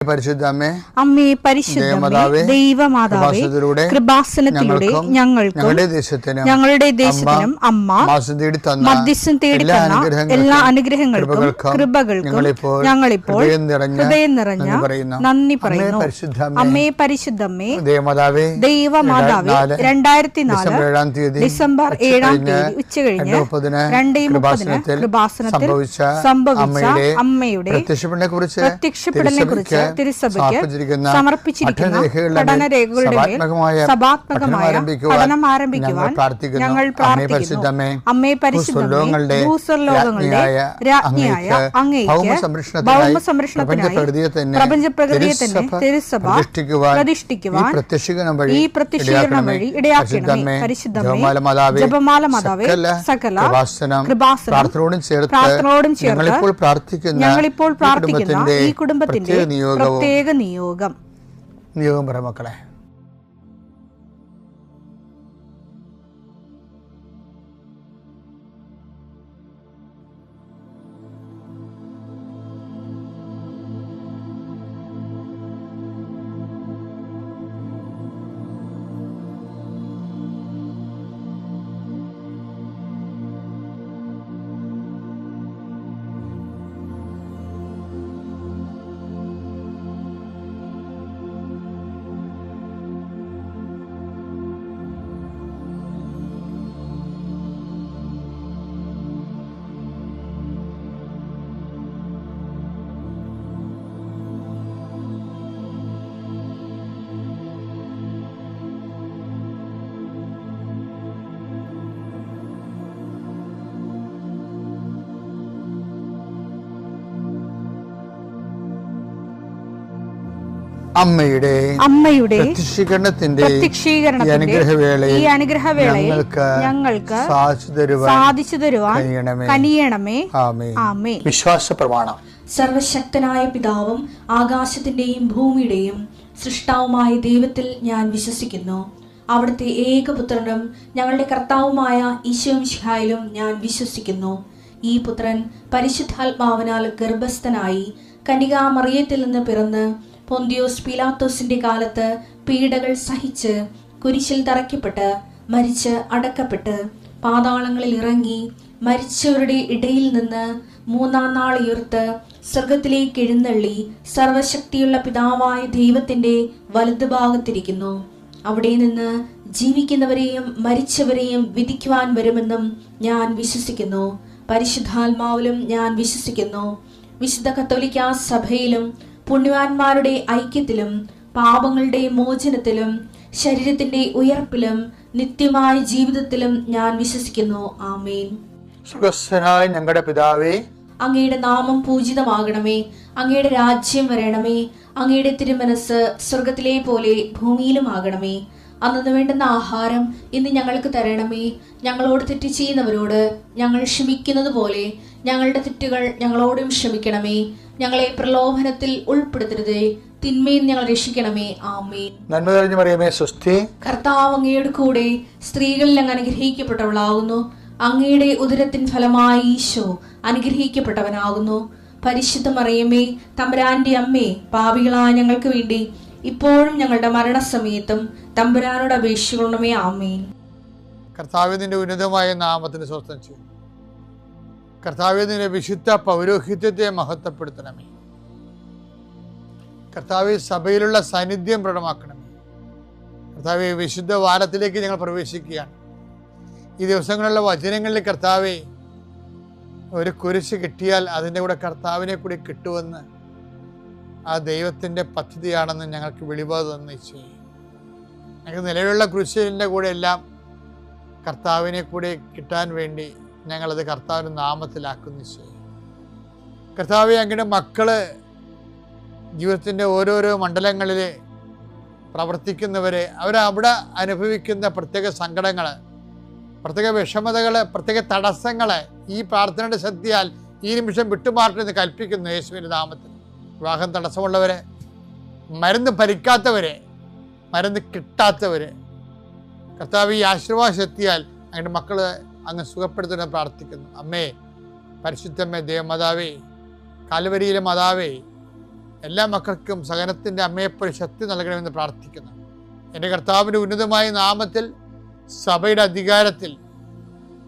പരിശുദ്ധമേ, അമ്മേ പരിശുദ്ധമേ, ദൈവമാതാവേ, കൃപാസനത്തിലൂടെ ഞങ്ങൾക്കും ഞങ്ങളുടെ ദേശത്തിനും അമ്മ മധ്യസ്ഥം തേടിത്തന്ന എല്ലാ അനുഗ്രഹങ്ങൾക്കും കൃപകൾക്കും ഞങ്ങളിപ്പോൾ ഹൃദയം നിറഞ്ഞ നന്ദി പറയുന്നു. അമ്മേ പരിശുദ്ധമേ, ദൈവമാതാവേ, 2004 ഡിസംബർ 7 ഉച്ചകഴിഞ്ഞ് 2:30 കൃപാസനത്തിൽ സംഭവിച്ച അമ്മയുടെ പ്രത്യക്ഷപ്പെടലിനെ കുറിച്ച് തിരുസഭയ്ക്ക് സമർപ്പിച്ചിരിക്കുന്ന പഠനരേഖകളുടെ മേൽ സഭാത്മകമായ പഠനം ആരംഭിക്കുവാൻ ഞങ്ങൾ പ്രാർത്ഥിക്കുന്നു. അമ്മേ പരിശുദ്ധമേ, ഭൂസ്വർലോകങ്ങളുടെ രാജ്ഞിയായ അങ്ങേയ്ക്ക് ഭൗമസംരക്ഷണത്തിനായി പ്രപഞ്ചപ്രകൃതിയെ തന്നെ തിരുസഭ പ്രതിഷ്ഠിക്കുവാൻ ഈ പ്രത്യക്ഷീകരണം വഴി ഇടയാക്കണമേ. പരിശുദ്ധമേ, ജപമാല മാതാവേ, സകല കൃപാസനം പ്രാർത്ഥനയോടും ചേർത്ത് ഞങ്ങളിപ്പോൾ പ്രാർത്ഥിക്കുന്ന ഈ കുടുംബത്തിന്റെ പ്രത്യേക നിയോഗം പറ മക്കളെ. അമ്മയുടെ പ്രത്യക്ഷീകരണത്തിന്റെ ഈ അനുഗ്രഹവേളയിൽ ഞങ്ങൾക്ക് സാധിച്ചു തരുവാൻ കനിയണമേ. ആമേൻ. വിശ്വാസ പ്രമാണം. സർവശക്തനായ പിതാവും ആകാശത്തിന്റെയും ഭൂമിയുടെയും സൃഷ്ടാവുമായ ദൈവത്തിൽ ഞാൻ വിശ്വസിക്കുന്നു. അവിടുത്തെ ഏകപുത്രനും ഞങ്ങളുടെ കർത്താവുമായ ഈശോമിശിഹായിലും ഞാൻ വിശ്വസിക്കുന്നു. ഈ പുത്രൻ പരിശുദ്ധാത്മാവിനാൽ ഗർഭസ്ഥനായി കന്യകാമറിയത്തിൽ നിന്ന് പിറന്ന് പൊന്തിയോസ് പീലാത്തോസിന്റെ കാലത്ത് പീഡകൾ സഹിച്ച് കുരിശിൽ തറയ്ക്കപ്പെട്ട് മരിച്ച് അടക്കപ്പെട്ട് പാതാളങ്ങളിൽ ഇറങ്ങി മരിച്ചവരുടെ ഇടയിൽ നിന്ന് 3-ാം നാൾ ഉയർത്ത് സ്വർഗത്തിലേക്ക് എഴുന്നള്ളി സർവശക്തിയുള്ള പിതാവായ ദൈവത്തിന്റെ വലതുഭാഗത്തിരിക്കുന്നു. അവിടെ നിന്ന് ജീവിക്കുന്നവരെയും മരിച്ചവരെയും വിധിക്കുവാൻ വരുമെന്നും ഞാൻ വിശ്വസിക്കുന്നു. പരിശുദ്ധാത്മാവിലും ഞാൻ വിശ്വസിക്കുന്നു. വിശുദ്ധ കത്തോലിക്കാ സഭയിലും പുണ്യവാന്മാരുടെ ഐക്യത്തിലും പാപങ്ങളുടെ മോചനത്തിലും ശരീരത്തിന്റെ ഉയർപ്പിലും നിത്യമായ ജീവിതത്തിലും ഞാൻ വിശ്വസിക്കുന്നു. ആമേൻ. സ്വർഗ്ഗസ്ഥനായ ഞങ്ങളുടെ പിതാവേ, അങ്ങയുടെ നാമം പൂജിതമാകണമേ. അങ്ങയുടെ രാജ്യം വരണമേ. അങ്ങയുടെ തിരുമനസ് സ്വർഗത്തിലെ പോലെ ഭൂമിയിലും ആകണമേ. അന്നു വേണ്ടുന്ന ആഹാരം ഇന്ന് ഞങ്ങൾക്ക് തരണമേ. ഞങ്ങളോട് തെറ്റ് ചെയ്യുന്നവരോട് ഞങ്ങൾ ക്ഷമിക്കുന്നത് പോലെ ഞങ്ങളുടെ തെറ്റുകൾ ഞങ്ങളോടും ക്ഷമിക്കണമേ. ഞങ്ങളെ പ്രലോഭനത്തിൽ ഉൾപ്പെടുത്തരുതേ, തിന്മയിൽ ഞങ്ങൾ രക്ഷിക്കണമേ. ആമേൻ. നന്മ നിറഞ്ഞ മറിയമേ, സ്വസ്തി. കർത്താവ് അങ്ങയുടെ കൂടെ സ്ത്രീകളിൽ അങ്ങ് അനുഗ്രഹിക്കപ്പെട്ടവളാകുന്നു. അങ്ങയുടെ ഉദരത്തിൻ ഫലമായി ഈശോ അനുഗ്രഹിക്കപ്പെട്ടവനാകുന്നു. പരിശുദ്ധ മറിയമേ, തമ്പുരാന്റെ അമ്മേ, പാപികളായ ഞങ്ങൾക്ക് വേണ്ടി ഇപ്പോഴും ഞങ്ങളുടെ മരണസമയത്തും തമ്പുരാനോട് അപേക്ഷിക്കണമേ. ആമേൻ. കർത്താവിന്റെ ഉന്നതമായ നാമത്തിന് സ്വസ്ഥം ചെയ്യും. കർത്താവിന്റെ വിശുദ്ധ പൗരോഹിത്യത്തെ മഹത്വപ്പെടുത്തണമേ. കർത്താവ് സഭയിലുള്ള സാന്നിധ്യം പ്രകടമാക്കണമേ. കർത്താവ് വിശുദ്ധ വാരത്തിലേക്ക് ഞങ്ങൾ പ്രവേശിക്കുകയാണ്. ഈ ദിവസങ്ങളിലുള്ള വചനങ്ങളിൽ കർത്താവെ ഒരു കുരിശ് കിട്ടിയാൽ അതിൻ്റെ കൂടെ കർത്താവിനെ കൂടി കിട്ടുമെന്ന് ആ ദൈവത്തിൻ്റെ പദ്ധതിയാണെന്ന് ഞങ്ങൾക്ക് വെളിപാട് തന്നു ചെയ്യും. ഞങ്ങൾക്ക് നിലവിലുള്ള കുരിശിൻ്റെ കൂടെ എല്ലാം കർത്താവിനെ കൂടി കിട്ടാൻ വേണ്ടി ഞങ്ങളത് കർത്താവിൻ്റെ നാമത്തിലാക്കുന്നു ചെയ്യും. കർത്താവെ, അങ്ങയുടെ മക്കള് ജീവിതത്തിൻ്റെ ഓരോരോ മണ്ഡലങ്ങളിൽ പ്രവർത്തിക്കുന്നവരെ അവരവിടെ അനുഭവിക്കുന്ന പ്രത്യേക സങ്കടങ്ങൾ, പ്രത്യേക വിഷമതകൾ, പ്രത്യേക തടസ്സങ്ങൾ ഈ പ്രാർത്ഥനയുടെ ശക്തിയാൽ ഈ നിമിഷം വിട്ടുമാറണമെന്ന് കൽപ്പിക്കുന്നു യേശുവിൻ്റെ നാമത്തിൽ. വിവാഹം തടസ്സമുള്ളവരെ, മരുന്ന് ഭരിക്കാത്തവരെ, മരുന്ന് കിട്ടാത്തവരെ കർത്താവ് ഈ ആശീർവാദ ശക്തിയാൽ അങ്ങയുടെ മക്കൾ അങ്ങ് സുഖപ്പെടുത്തുന്ന പ്രാർത്ഥിക്കുന്നു. അമ്മേ, പരിശുദ്ധമ്മേ, ദേവമാതാവേ, കാൽവരിയിലെ മാതാവേ, എല്ലാ മക്കൾക്കും സഹനത്തിൻ്റെ അമ്മയെപ്പോലെ ശക്തി നൽകണമെന്ന് പ്രാർത്ഥിക്കുന്നു. എൻ്റെ കർത്താവിൻ്റെ ഉന്നതമായ നാമത്തിൽ സഭയുടെ അധികാരത്തിൽ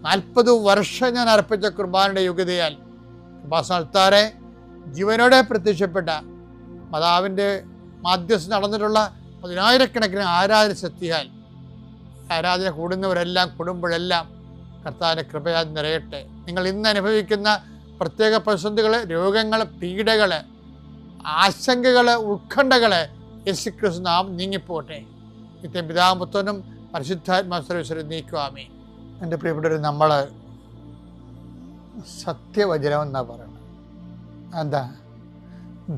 40 വർഷം ഞാൻ അർപ്പിച്ച കുർബാനയുടെ യോഗ്യതയാൽ കൃപാസനത്താറെ ജീവനോടെ പ്രത്യക്ഷപ്പെട്ട മാതാവിൻ്റെ മാധ്യസ്ഥ നടന്നിട്ടുള്ള 10,000-കണക്കിന് ആരാധന ശക്തിയാൽ ആരാധന കൂടുന്നവരെല്ലാം കൂടുമ്പോഴെല്ലാം കർത്താവിൻ്റെ കൃപയാൽ നിറയട്ടെ. നിങ്ങൾ ഇന്ന് അനുഭവിക്കുന്ന പ്രത്യേക പ്രതിസന്ധികൾ, രോഗങ്ങൾ, പീഡകൾ, ആശങ്കകൾ, ഉത്കണ്ഠകൾ യേശുക്രിസ്തു നാം നീങ്ങിപ്പോട്ടെ. നിത്യം പിതാവും പുത്രനും പരിശുദ്ധാത്മാവും സർവ്വീശ്വരൻ നീക്കുവാമേ. എൻ്റെ പ്രിയപ്പെട്ടവർ, നമ്മൾ സത്യവചനം എന്നാണ് പറയുന്നത്. എന്താ?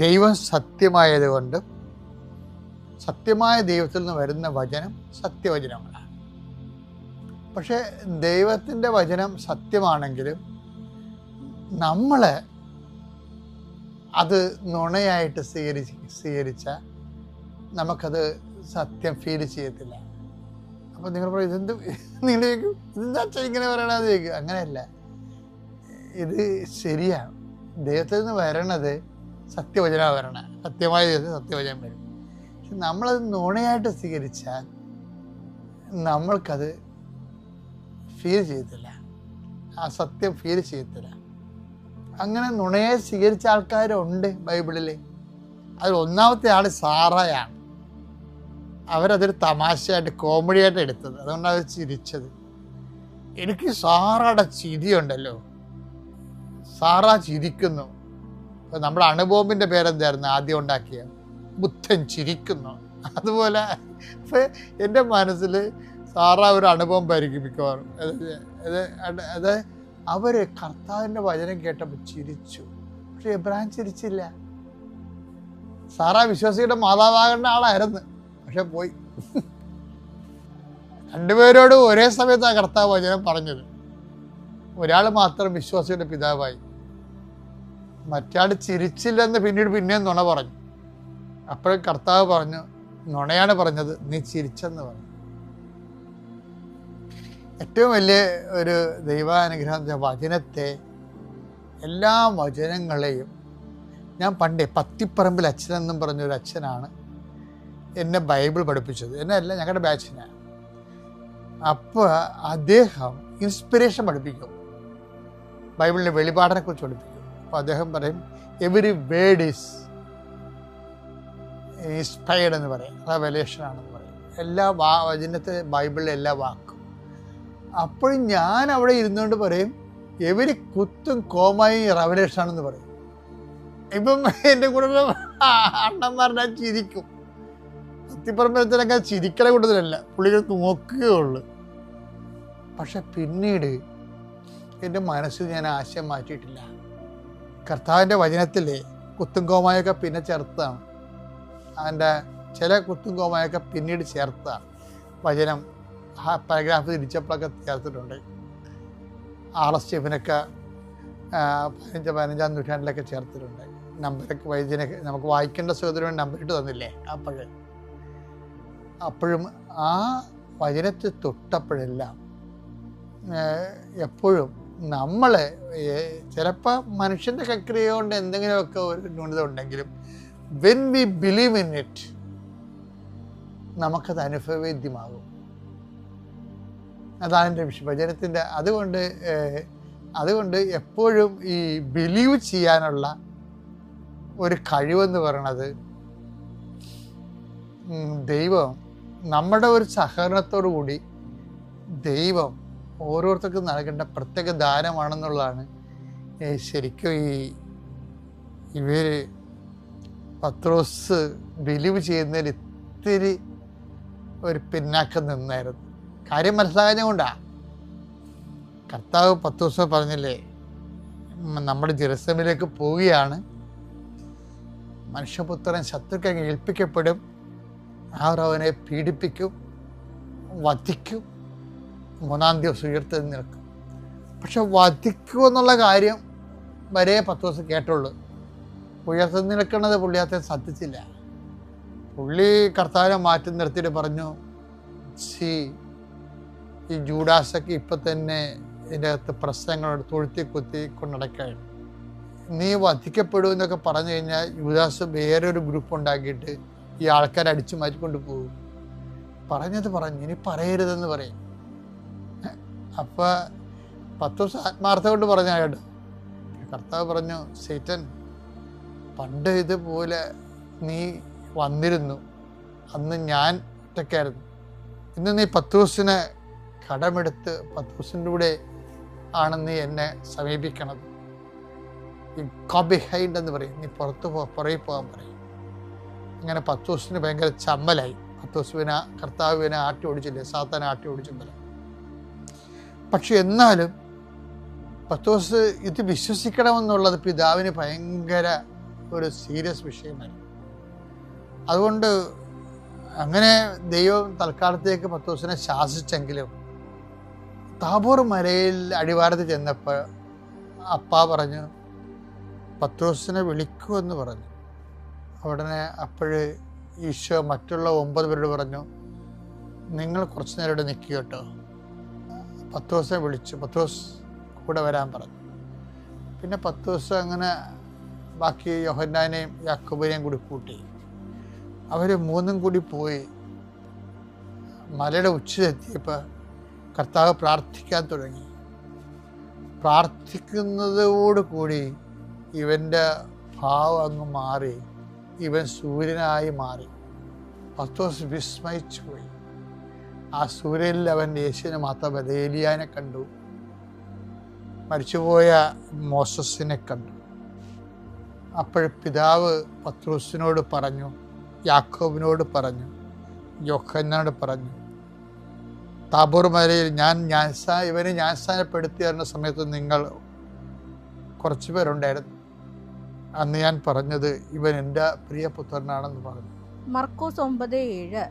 ദൈവം സത്യമായതുകൊണ്ട് സത്യമായ ദൈവത്തിൽ നിന്ന് വരുന്ന വചനം സത്യവചനങ്ങളാണ്. പക്ഷേ ദൈവത്തിൻ്റെ വചനം സത്യമാണെങ്കിലും നമ്മൾ അത് നുണയായിട്ട് സ്വീകരിച്ചാൽ നമുക്കത് സത്യം ഫീൽ ചെയ്യത്തില്ല. അപ്പോൾ നിങ്ങൾ പറയും, നിങ്ങൾ ചോദിക്കും, ഇതെന്താ ഇങ്ങനെ പറയണത് ചോദിക്കും. അങ്ങനെയല്ല, ഇത് ശരിയാണ്. ദൈവത്തിൽ നിന്ന് വരണത് സത്യവചനമാണ് വരണത്. സത്യമായ ദൈവത്തിൽ സത്യവചനം വരും. പക്ഷെ നമ്മളത് നുണയായിട്ട് സ്വീകരിച്ചാൽ നമ്മൾക്കത് ഫീൽ ചെയ്യത്തില്ല, ആ സത്യം ഫീൽ ചെയ്യത്തില്ല. അങ്ങനെ നുണയെ സ്വീകരിച്ച ആൾക്കാരുണ്ട് ബൈബിളിൽ. അതിൽ ഒന്നാമത്തെ ആൾ സാറയാണ്. അവരതൊരു തമാശയായിട്ട്, കോമഡിയായിട്ട് എടുത്തത്. അതുകൊണ്ടാണ് അവർ ചിരിച്ചത്. എനിക്ക് സാറയുടെ ചിരിയുണ്ടല്ലോ, സാറ ചിരിക്കുന്നു. അപ്പോൾ നമ്മുടെ അണുബോംബിൻ്റെ പേരെന്തായിരുന്നു ആദ്യം ഉണ്ടാക്കിയ? ബുദ്ധൻ ചിരിക്കുന്നു. അതുപോലെ എൻ്റെ മനസ്സിൽ സാറ ഒരു അണുബോംബായിരിക്കും മിക്കവാറും. അത് അവർ കർത്താവിൻ്റെ വചനം കേട്ടപ്പോൾ ചിരിച്ചു. പക്ഷെ എബ്രഹാം ചിരിച്ചില്ല. സാറ വിശ്വാസിയുടെ മാതാവാകേണ്ട ആളായിരുന്നു, പക്ഷെ പോയി. രണ്ടുപേരോട് ഒരേ സമയത്താണ് കർത്താവ് വചനം പറഞ്ഞത്. ഒരാൾ മാത്രം വിശ്വാസിയുടെ പിതാവായി, മറ്റാൾ ചിരിച്ചില്ലെന്ന് പിന്നെയും നുണ പറഞ്ഞു. അപ്പോഴും കർത്താവ് പറഞ്ഞു, നുണയാണ് പറഞ്ഞത്, നീ ചിരിച്ചെന്ന് പറഞ്ഞു. ഏറ്റവും വലിയ ഒരു ദൈവാനുഗ്രഹം വചനത്തെ, എല്ലാ വചനങ്ങളെയും ഞാൻ പണ്ടേ പത്തിപ്പറമ്പിൽ അച്ഛനെന്നും പറഞ്ഞൊരു അച്ഛനാണ് എന്നെ ബൈബിൾ പഠിപ്പിച്ചത്. എന്നെ അല്ല, ഞങ്ങളുടെ ബാച്ചിനാണ്. അപ്പോൾ അദ്ദേഹം ഇൻസ്പിറേഷൻ പഠിപ്പിക്കും, ബൈബിളിൻ്റെ വെളിപാടിനെക്കുറിച്ച് പഠിപ്പിക്കും. അപ്പോൾ അദ്ദേഹം പറയും, എവരി വേർഡ് ഈസ് ഇൻസ്പയർഡ് എന്ന് പറയും, റെവലേഷനാണെന്ന് പറയും. എല്ലാ വചനത്തെ ബൈബിളിലെ എല്ലാ വാക്കും. അപ്പോഴും ഞാൻ അവിടെ ഇരുന്നുകൊണ്ട് പറയും, എവരി കുത്തും കോമായി റെവലേഷനാണെന്ന് പറയും. ഇപ്പം എൻ്റെ കൂടെ അണ്ണന്മാരുടെ ചിരിക്കും. പത്തിപ്പറമ്പലത്തിനൊക്കെ ചിരിക്കണ കൂട്ടത്തിലല്ല, പുള്ളികൾ നോക്കുകയുള്ളു. പക്ഷെ പിന്നീട് എൻ്റെ മനസ്സിൽ ഞാൻ ആശയം മാറ്റിയിട്ടില്ല. കർത്താവിൻ്റെ വചനത്തിലെ കുത്തും കോമായൊക്കെ പിന്നെ ചേർത്താണ്. അതിൻ്റെ ചില കുത്തും കോമായൊക്കെ പിന്നീട് ചേർത്താണ്. വചനം പാരഗ്രാഫ് തിരിച്ചപ്പോഴൊക്കെ ചേർത്തിട്ടുണ്ട്. R.S. സ്റ്റീഫനൊക്കെ 15-15 നൂറ്റാണ്ടിലൊക്കെ ചേർത്തിട്ടുണ്ട്. നമ്പരൊക്കെ വൈദ്യനൊക്കെ നമുക്ക് വായിക്കേണ്ട സഹോദരൻ നമ്പറിട്ട് തന്നില്ലേ അപ്പോഴും ആ വചനത്തിൽ തൊട്ടപ്പോഴെല്ലാം എപ്പോഴും നമ്മൾ ചിലപ്പോൾ മനുഷ്യൻ്റെ കക്രിയ കൊണ്ട് എന്തെങ്കിലുമൊക്കെ ഒരു ന്യൂനത ഉണ്ടെങ്കിലും when we believe in it നമുക്കത് അനുഭവവേദ്യമാകും. അതാണ് എൻ്റെ വചനത്തിൻ്റെ. അതുകൊണ്ട് എപ്പോഴും ഈ ബിലീവ് ചെയ്യാനുള്ള ഒരു കഴിവെന്ന് പറയണത് ദൈവം നമ്മുടെ ഒരു സഹകരണത്തോടു കൂടി ദൈവം ഓരോരുത്തർക്കും നൽകേണ്ട പ്രത്യേക ദാനമാണെന്നുള്ളതാണ് ശരിക്കും ഇവർ പത്രോസ് ബിലീവ് ചെയ്യുന്നതിൽ ഇത്തിരി ഒരു പിന്നാക്കം നിന്നായിരുന്നു. കാര്യം മനസ്സിലാകാഞ്ഞുകൊണ്ടാണ്. കർത്താവ് പത്രോസ് പറഞ്ഞില്ലേ, നമ്മുടെ ജെറുസലേമിലേക്ക് പോവുകയാണ്, മനുഷ്യപുത്രൻ ശത്രുക്കൾ ഏൽപ്പിക്കപ്പെടും, അവർ അവനെ പീഡിപ്പിക്കും, വധിക്കും, 3-ാം ദിവസം ഉയർത്തെഴുന്നേൽക്കും. പക്ഷെ വധിക്കുമെന്നുള്ള കാര്യം വരെ പത്രോസ് കേട്ടുള്ളൂ. ഉയർത്തെഴുന്നേൽക്കുന്നത് പുള്ളിയാത്തെ ശ്രദ്ധിച്ചില്ല. പുള്ളി കർത്താവിനെ മാറ്റി നിർത്തിയിട്ട് പറഞ്ഞു, ഈ ജൂഡാസൊക്കെ ഇപ്പം തന്നെ ഇതിൻ്റെ അകത്ത് പ്രശ്നങ്ങളോട് തൊഴുത്തി കുത്തി കൊണ്ടടക്കുകയാണ്. നീ വധിക്കപ്പെടും എന്നൊക്കെ പറഞ്ഞു കഴിഞ്ഞാൽ യൂദാസ് വേറൊരു ഗ്രൂപ്പ് ഉണ്ടാക്കിയിട്ട് ഈ ആൾക്കാരെ അടിച്ചു മാറ്റിക്കൊണ്ട് പോകും. പറഞ്ഞത് പറഞ്ഞു, ഇനി പറയരുതെന്ന് പറയും. അപ്പം പത്രോസ് ആത്മാർത്ഥം കൊണ്ട് പറഞ്ഞ കേട്ടോ. കർത്താവ് പറഞ്ഞു, സൈറ്റൻ, പണ്ട് ഇതുപോലെ നീ വന്നിരുന്നു, അന്ന് ഞാൻ ഒറ്റയ്ക്കായിരുന്നു. ഇന്ന് നീ പത്രോസിനെ കടമെടുത്ത് പത്രോസിൻ്റെ കൂടെ ആണ് നീ എന്നെ സമീപിക്കണത്. ഈ ഗോ ബിഹൈൻഡ് എന്ന് പറയും, നീ പുറകെ പോകാൻ പറയും. അങ്ങനെ പത്രോസിന് ഭയങ്കര ചമ്മലായി. പത്രോസിനെ കർത്താവിനെ ആട്ടി ഓടിച്ചില്ലേ, സാത്താനെ ആട്ടി ഓടിച്ചപ്പോൾ. പക്ഷെ എന്നാലും പത്രോസ് ഇത് വിശ്വസിക്കണമെന്നുള്ളത് പിതാവിന് ഭയങ്കര ഒരു സീരിയസ് വിഷയമായിരുന്നു. അതുകൊണ്ട് അങ്ങനെ ദൈവം തൽക്കാലത്തേക്ക് പത്രോസിനെ ശാസിച്ചെങ്കിലും താബോർ മലയിൽ അടിവാരത്ത് ചെന്നപ്പോൾ അപ്പ പറഞ്ഞു, പത്രോസിനെ വിളിക്കുമെന്ന് പറഞ്ഞു. ഉടനെ അപ്പോഴ് ഈശോ മറ്റുള്ള 9 പേരോട് പറഞ്ഞു, നിങ്ങൾ കുറച്ച് നേരം ഇവിടെ നിൽക്കുക കേട്ടോ. പത്രോസിനെ വിളിച്ചു, പത്രോസ് കൂടെ വരാൻ പറഞ്ഞു. പിന്നെ പത്രോസ് അങ്ങനെ ബാക്കി യോഹന്നാനെയും യാക്കോബിനെയും കൂടി കൂട്ടി. അവർ 3 കൂടി പോയി. മലയുടെ ഉച്ചയെത്തിയപ്പോൾ കർത്താവ് പ്രാർത്ഥിക്കാൻ തുടങ്ങി. പ്രാർത്ഥിക്കുന്നതോടുകൂടി ഇവൻ്റെ ഭാവം അങ്ങ് മാറി, ഇവൻ സൂര്യനായി മാറി. പത്രോസ് വിസ്മയിച്ചു പോയി. ആ സൂര്യനിൽ അവൻ യേശുവിനെ മാത്രമല്ല, ഏലിയാനെ കണ്ടു, മരിച്ചുപോയ മോസസിനെ കണ്ടു. അപ്പോൾ പിതാവ് പത്രോസിനോട് പറഞ്ഞു, യാക്കോബിനോട് പറഞ്ഞു, യോഹന്നാനോട് പറഞ്ഞു, താബോർ മലയിൽ ഇവനെ ജ്ഞാനസ്നാനപ്പെടുത്തി തരുന്ന സമയത്ത് നിങ്ങൾ കുറച്ച് പേരുണ്ടായിരുന്നു. അന്ന് ഞാൻ പറഞ്ഞത് ഇവൻ എൻ്റെ പ്രിയപുത്രനാണെന്ന് പറഞ്ഞു. മർക്കോസ് 9:7.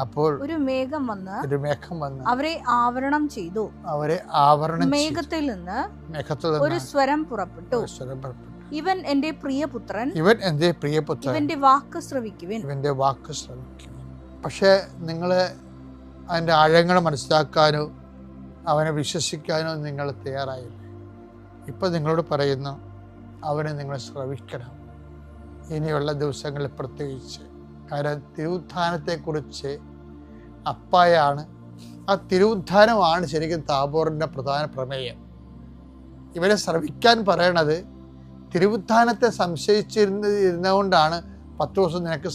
അപ്പോൾ ഒരു മേഘം വന്ന് അവരെ ആവരണം ചെയ്തു. മേഘത്തിൽ നിന്ന് ഒരു സ്വരം പുറപ്പെട്ടു, ഇവൻ എന്റെ പ്രിയപുത്രൻ, ഇവന്റെ വാക്ക് ശ്രവിക്കുവിൻ. പക്ഷെ നിങ്ങൾ അതിൻ്റെ ആഴങ്ങൾ മനസ്സിലാക്കാനോ അവനെ വിശ്വസിക്കാനോ നിങ്ങൾ തയ്യാറായില്ല. ഇപ്പം നിങ്ങളോട് പറയുന്നു, അവനെ നിങ്ങൾ ശ്രവിക്കണം. ഇനിയുള്ള ദിവസങ്ങളിൽ പ്രത്യേകിച്ച്. കാരണം തിരുവുത്ഥാനത്തെക്കുറിച്ച് അപ്പായാണ്, ആ തിരുവുത്ഥാനമാണ് ശരിക്കും താബോറിൻ്റെ പ്രധാന പ്രമേയം. ഇവരെ ശ്രവിക്കാൻ പറയണത് തിരുവുത്ഥാനത്തെ സംശയിച്ചിരുന്നതുകൊണ്ടാണ് പത്രോസ് നിനക്ക്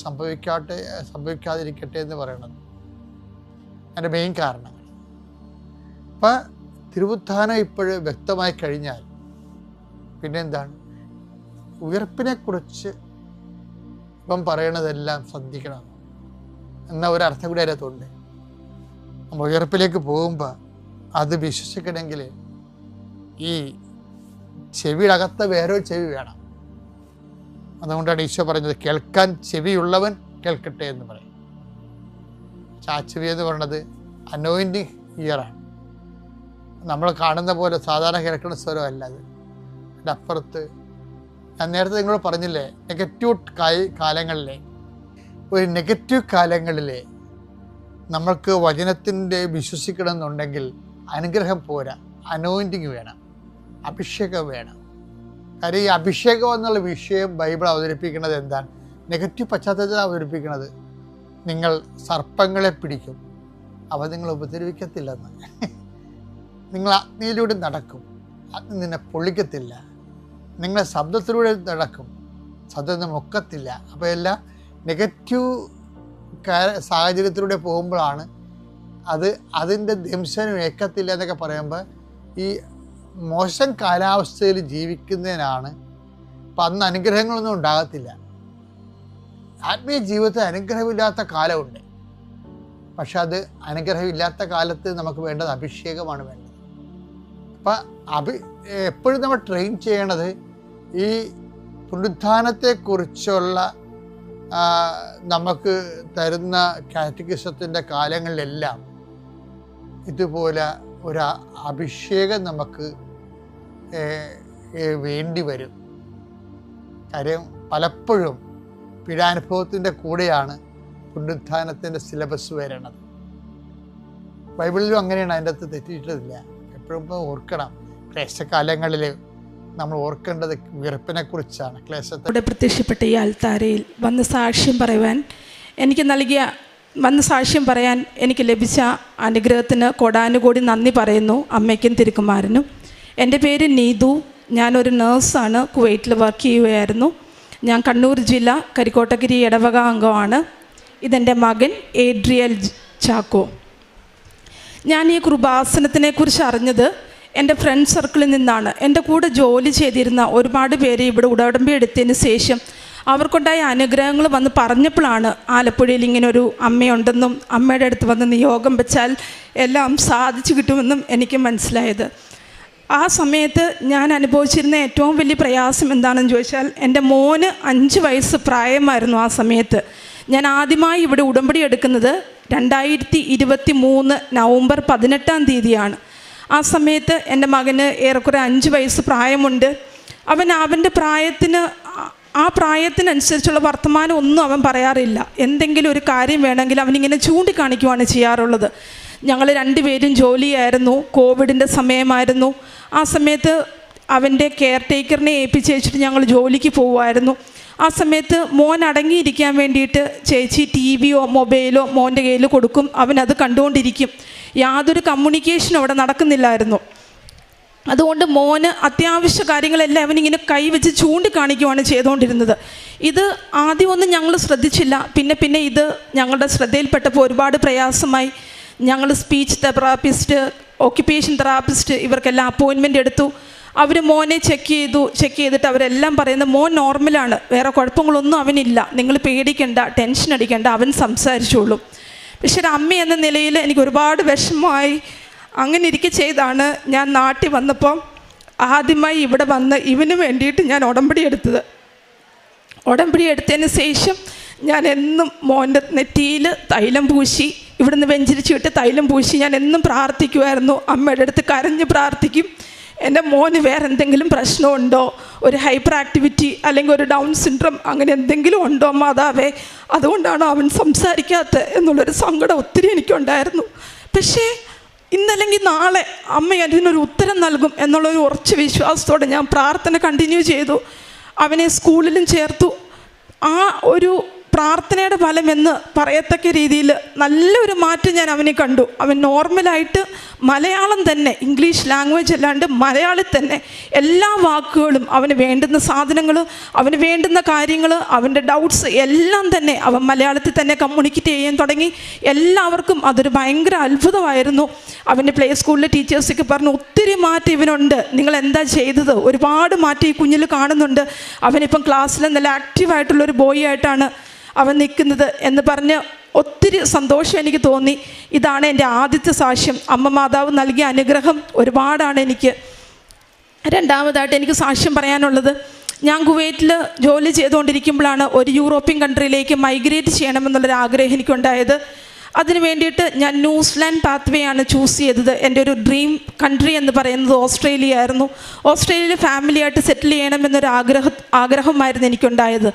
സംഭവിക്കാതിരിക്കട്ടെ എന്ന് പറയണത്. അതിൻ്റെ മെയിൻ കാരണം. അപ്പം തിരുവുത്ഥാനം ഇപ്പോഴും വ്യക്തമായി കഴിഞ്ഞാൽ പിന്നെന്താണ്? ഉയർപ്പിനെക്കുറിച്ച് ഇപ്പം പറയണതെല്ലാം ശ്രദ്ധിക്കണം എന്ന ഒരർത്ഥം കൂടി അതിനകത്തുണ്ട്. നമ്മൾ ഉയർപ്പിലേക്ക് പോകുമ്പോൾ അത് വിശ്വസിക്കണമെങ്കിൽ ഈ ചെവിയുടെ അകത്ത് വേറൊരു ചെവി വേണം. അതുകൊണ്ടാണ് ഈശോ പറഞ്ഞത്, കേൾക്കാൻ ചെവിയുള്ളവൻ കേൾക്കട്ടെ എന്ന് പറയും. ആ ചെവി എന്ന് പറയുന്നത് അനോയിൻറ്റിങ് ഇയറാണ്. നമ്മൾ കാണുന്ന പോലെ സാധാരണ കേൾക്കുന്ന സ്വരമല്ല അത്. അതിൻ്റെ അപ്പുറത്ത് ഞാൻ നേരത്തെ നിങ്ങളോട് പറഞ്ഞില്ലേ, നെഗറ്റീവ് കാലങ്ങളിലെ നമ്മൾക്ക് വചനത്തിൻ്റെ വിശ്വസിക്കണമെന്നുണ്ടെങ്കിൽ അനുഗ്രഹം പോരാ, അനോയിൻറ്റിങ് വേണം, അഭിഷേകം വേണം. കാര്യം ഈ അഭിഷേകം എന്നുള്ള വിഷയം ബൈബിൾ അവതരിപ്പിക്കുന്നത് എന്താണ്? നെഗറ്റീവ് പശ്ചാത്തലത്തിൽ അവതരിപ്പിക്കുന്നത്. നിങ്ങൾ സർപ്പങ്ങളെ പിടിക്കും, അവ നിങ്ങളെ ഉപദ്രവിക്കത്തില്ലെന്ന്. നിങ്ങൾ അഗ്നിയിലൂടെ നടക്കും, അഗ്നി നിന്നെ പൊള്ളിക്കത്തില്ല. നിങ്ങളെ ശബ്ദത്തിലൂടെ നടക്കും, ശബ്ദം മുക്കത്തില്ല. അപ്പോൾ എല്ലാം നെഗറ്റീവ് സാഹചര്യത്തിലൂടെ പോകുമ്പോഴാണ് അതിൻ്റെ ദംശനം ഏക്കത്തില്ല എന്നൊക്കെ പറയുമ്പോൾ ഈ മോശം കാലാവസ്ഥയിൽ ജീവിക്കുന്നതിനാണ്. അപ്പം അന്ന് അനുഗ്രഹങ്ങളൊന്നും ഉണ്ടാകത്തില്ല. ആത്മീയ ജീവിതത്തിൽ അനുഗ്രഹമില്ലാത്ത കാലമുണ്ട്. പക്ഷെ അത് അനുഗ്രഹമില്ലാത്ത കാലത്ത് നമുക്ക് വേണ്ടത് അഭിഷേകമാണ് വേണ്ടത്. അപ്പം എപ്പോഴും നമ്മൾ ട്രെയിൻ ചെയ്യണത് ഈ പുനരുത്ഥാനത്തെക്കുറിച്ചുള്ള നമുക്ക് തരുന്ന കാറ്റഗിസത്തിൻ്റെ കാലങ്ങളിലെല്ലാം ഇതുപോലെ ഒരു അഭിഷേകം നമുക്ക് വേണ്ടി വരും. കാര്യം പലപ്പോഴും പീഡാനുഭവത്തിൻ്റെ കൂടെയാണ് പുനരുത്ഥാനത്തിൻ്റെ സിലബസ് വരണത്. ബൈബിളിലും അങ്ങനെയാണ്, അതിൻ്റെ അകത്ത് തെറ്റിയിട്ടില്ല. എപ്പോഴും ഓർക്കണം, ക്ലേശകാലങ്ങളിൽ നമ്മൾ ഓർക്കേണ്ടത് വിറപ്പിനെ കുറിച്ചാണ്. ക്ലേശത്തെ ഇവിടെ പ്രത്യക്ഷപ്പെട്ട ഈ അൽത്താരയിൽ വന്ന് സാക്ഷ്യം പറയാൻ എനിക്ക് ലഭിച്ച അനുഗ്രഹത്തിന് കോടാനുകോടി നന്ദി പറയുന്നു അമ്മയ്ക്കും തിരുക്കുമാരനും. എൻ്റെ പേര് നീതു. ഞാനൊരു നേഴ്സാണ്. കുവൈറ്റിൽ വർക്ക് ചെയ്യുകയായിരുന്നു. ഞാൻ കണ്ണൂർ ജില്ല കരിക്കോട്ടഗിരി ഇടവക അംഗമാണ്. ഇതെൻ്റെ മകൻ ഏഡ്രിയൽ ചാക്കോ. ഞാൻ ഈ കൃപാസനത്തിനെക്കുറിച്ച് അറിഞ്ഞത് എൻ്റെ ഫ്രണ്ട് സർക്കിളിൽ നിന്നാണ്. എൻ്റെ കൂടെ ജോലി ചെയ്തിരുന്ന ഒരുപാട് പേര് ഇവിടെ ഉടമ്പടി എടുത്തതിന് ശേഷം അവർക്കുണ്ടായ അനുഗ്രഹങ്ങൾ വന്ന് പറഞ്ഞപ്പോഴാണ് ആലപ്പുഴയിൽ ഇങ്ങനൊരു അമ്മയുണ്ടെന്നും അമ്മയുടെ അടുത്ത് വന്ന് നിയോഗം വെച്ചാൽ എല്ലാം സാധിച്ചു കിട്ടുമെന്നും എനിക്ക് മനസ്സിലായത്. ആ സമയത്ത് ഞാൻ അനുഭവിച്ചിരുന്ന ഏറ്റവും വലിയ പ്രയാസം എന്താണെന്ന് ചോദിച്ചാൽ, എൻ്റെ മോന് 5 വയസ്സ് പ്രായമായിരുന്നു ആ സമയത്ത്. ഞാൻ ആദ്യമായി ഇവിടെ ഉടമ്പടി എടുക്കുന്നത് 2023 നവംബർ 18-ാം തീയതിയാണ്. ആ സമയത്ത് എൻ്റെ മകന് ഏറെക്കുറെ 5 വയസ്സ് പ്രായമുണ്ട്. അവൻ്റെ പ്രായത്തിനനുസരിച്ചുള്ള വർത്തമാനം ഒന്നും അവൻ പറയാറില്ല. എന്തെങ്കിലും ഒരു കാര്യം വേണമെങ്കിൽ അവനിങ്ങനെ ചൂണ്ടിക്കാണിക്കുവാണ് ചെയ്യാറുള്ളത്. ഞങ്ങൾ 2 പേരും ജോലിയായിരുന്നു. കോവിഡിൻ്റെ സമയമായിരുന്നു. ആ സമയത്ത് അവൻ്റെ കെയർ ടേക്കറിനെ ഏൽപ്പിച്ച് വെച്ചിട്ട് ഞങ്ങൾ ജോലിക്ക് പോകുമായിരുന്നു. ആ സമയത്ത് മോൻ അടങ്ങിയിരിക്കാൻ വേണ്ടിയിട്ട് ചേച്ചി TV-യോ മൊബൈലോ മോൻ്റെ കയ്യിൽ കൊടുക്കും. അവനത് കണ്ടുകൊണ്ടിരിക്കും. യാതൊരു കമ്മ്യൂണിക്കേഷനും അവിടെ നടക്കുന്നില്ലായിരുന്നു. അതുകൊണ്ട് മോന് അത്യാവശ്യ കാര്യങ്ങളെല്ലാം അവനിങ്ങനെ കൈവച്ച് ചൂണ്ടിക്കാണിക്കുകയാണ് ചെയ്തുകൊണ്ടിരുന്നത്. ഇത് ആദ്യമൊന്നും ഞങ്ങൾ ശ്രദ്ധിച്ചില്ല. പിന്നെ ഇത് ഞങ്ങളുടെ ശ്രദ്ധയിൽപ്പെട്ടപ്പോൾ ഒരുപാട് പ്രയാസമായി. ഞങ്ങൾ സ്പീച്ച് തെറാപ്പിസ്റ്റ്, ഓക്യുപ്പേഷൻ തെറാപ്പിസ്റ്റ് ഇവർക്കെല്ലാം അപ്പോയിൻമെൻ്റ് എടുത്തു. അവർ മോനെ ചെക്ക് ചെയ്തിട്ട് അവരെല്ലാം പറയുന്നത് മോൻ നോർമലാണ്, വേറെ കുഴപ്പങ്ങളൊന്നും അവനില്ല, നിങ്ങൾ പേടിക്കണ്ട, ടെൻഷൻ അടിക്കണ്ട, അവൻ സംസാരിച്ചോളൂ. പക്ഷെ ഒരു അമ്മ എന്ന നിലയിൽ എനിക്ക് ഒരുപാട് വിഷമമായി. അങ്ങനെ ഇരിക്കെ ചെയ്താണ് ഞാൻ നാട്ടിൽ വന്നപ്പോൾ ആദ്യമായി ഇവിടെ വന്ന് ഇവന് വേണ്ടിയിട്ട് ഞാൻ ഉടമ്പടി എടുത്തത്. ഉടമ്പടി എടുത്തതിന് ശേഷം ഞാൻ എന്നും മോൻ്റെ നെറ്റിയിൽ തൈലം പൂശി, ഇവിടുന്ന് വെഞ്ചരിച്ച് വിട്ട് തൈലം പൂശി ഞാൻ എന്നും പ്രാർത്ഥിക്കുമായിരുന്നു. അമ്മയുടെ അടുത്ത് കരഞ്ഞ് പ്രാർത്ഥിക്കും. എൻ്റെ മോന് വേറെ എന്തെങ്കിലും പ്രശ്നമുണ്ടോ, ഒരു ഹൈപ്പർ ആക്ടിവിറ്റി അല്ലെങ്കിൽ ഒരു ഡൗൺ സിൻഡ്രം അങ്ങനെ എന്തെങ്കിലും ഉണ്ടോ മാതാവേ, അതുകൊണ്ടാണോ അവൻ സംസാരിക്കാത്തത് എന്നുള്ളൊരു സങ്കടം ഒത്തിരി എനിക്കുണ്ടായിരുന്നു. പക്ഷേ ഇന്നല്ലെങ്കിൽ നാളെ അമ്മ അതിനൊരു ഉത്തരം നൽകും എന്നുള്ളൊരു ഉറച്ച വിശ്വാസത്തോടെ ഞാൻ പ്രാർത്ഥന കണ്ടിന്യൂ ചെയ്തു. അവനെ സ്കൂളിലും ചേർത്തു. ആ ഒരു പ്രാർത്ഥനയുടെ ഫലമെന്ന് പറയത്തക്ക രീതിയിൽ നല്ലൊരു മാറ്റം ഞാൻ അവനെ കണ്ടു. അവൻ നോർമലായിട്ട് മലയാളം തന്നെ, ഇംഗ്ലീഷ് ലാംഗ്വേജ് അല്ലാണ്ട് മലയാളത്തിൽ തന്നെ എല്ലാ വാക്കുകളും, അവന് വേണ്ടുന്ന സാധനങ്ങൾ, അവന് വേണ്ടുന്ന കാര്യങ്ങൾ, അവൻ്റെ ഡൗട്ട്സ് എല്ലാം തന്നെ അവൻ മലയാളത്തിൽ തന്നെ കമ്മ്യൂണിക്കേറ്റ് ചെയ്യാൻ തുടങ്ങി. എല്ലാവർക്കും അതൊരു ഭയങ്കര അത്ഭുതമായിരുന്നു. അവൻ്റെ പ്ലേ സ്കൂളിലെ ടീച്ചേഴ്സൊക്കെ പറഞ്ഞു, ഒത്തിരി മാറ്റം ഇവനുണ്ട്, നിങ്ങൾ എന്താ ചെയ്തത്, ഒരുപാട് മാറ്റം ഈ കുഞ്ഞിൽ കാണുന്നുണ്ട്, അവനിപ്പം ക്ലാസ്സിൽ നല്ല ആക്റ്റീവായിട്ടുള്ളൊരു ബോയ് ആയിട്ടാണ് അവൻ നിൽക്കുന്നത് എന്ന് പറഞ്ഞ് ഒത്തിരി സന്തോഷം എനിക്ക് തോന്നി. ഇതാണ് എൻ്റെ ആദ്യത്തെ സാക്ഷ്യം. അമ്മ മാതാവ് നൽകിയ അനുഗ്രഹം ഒരുപാടാണ് എനിക്ക്. രണ്ടാമതായിട്ട് എനിക്ക് സാക്ഷ്യം പറയാനുള്ളത്, ഞാൻ കുവൈറ്റിൽ ജോലി ചെയ്തുകൊണ്ടിരിക്കുമ്പോഴാണ് ഒരു യൂറോപ്യൻ കൺട്രിയിലേക്ക് മൈഗ്രേറ്റ് ചെയ്യണമെന്നുള്ളൊരു ആഗ്രഹം എനിക്കുണ്ടായത്. അതിന് വേണ്ടിയിട്ട് ഞാൻ ന്യൂസിലാൻഡ് പാത്വേ ആണ് ചൂസ് ചെയ്തത്. എൻ്റെ ഒരു ഡ്രീം കൺട്രി എന്ന് പറയുന്നത് ഓസ്ട്രേലിയ ആയിരുന്നു. ഓസ്ട്രേലിയയിൽ ഫാമിലിയായിട്ട് സെറ്റിൽ ചെയ്യണമെന്നൊരു ആഗ്രഹമായിരുന്നു എനിക്കുണ്ടായത്.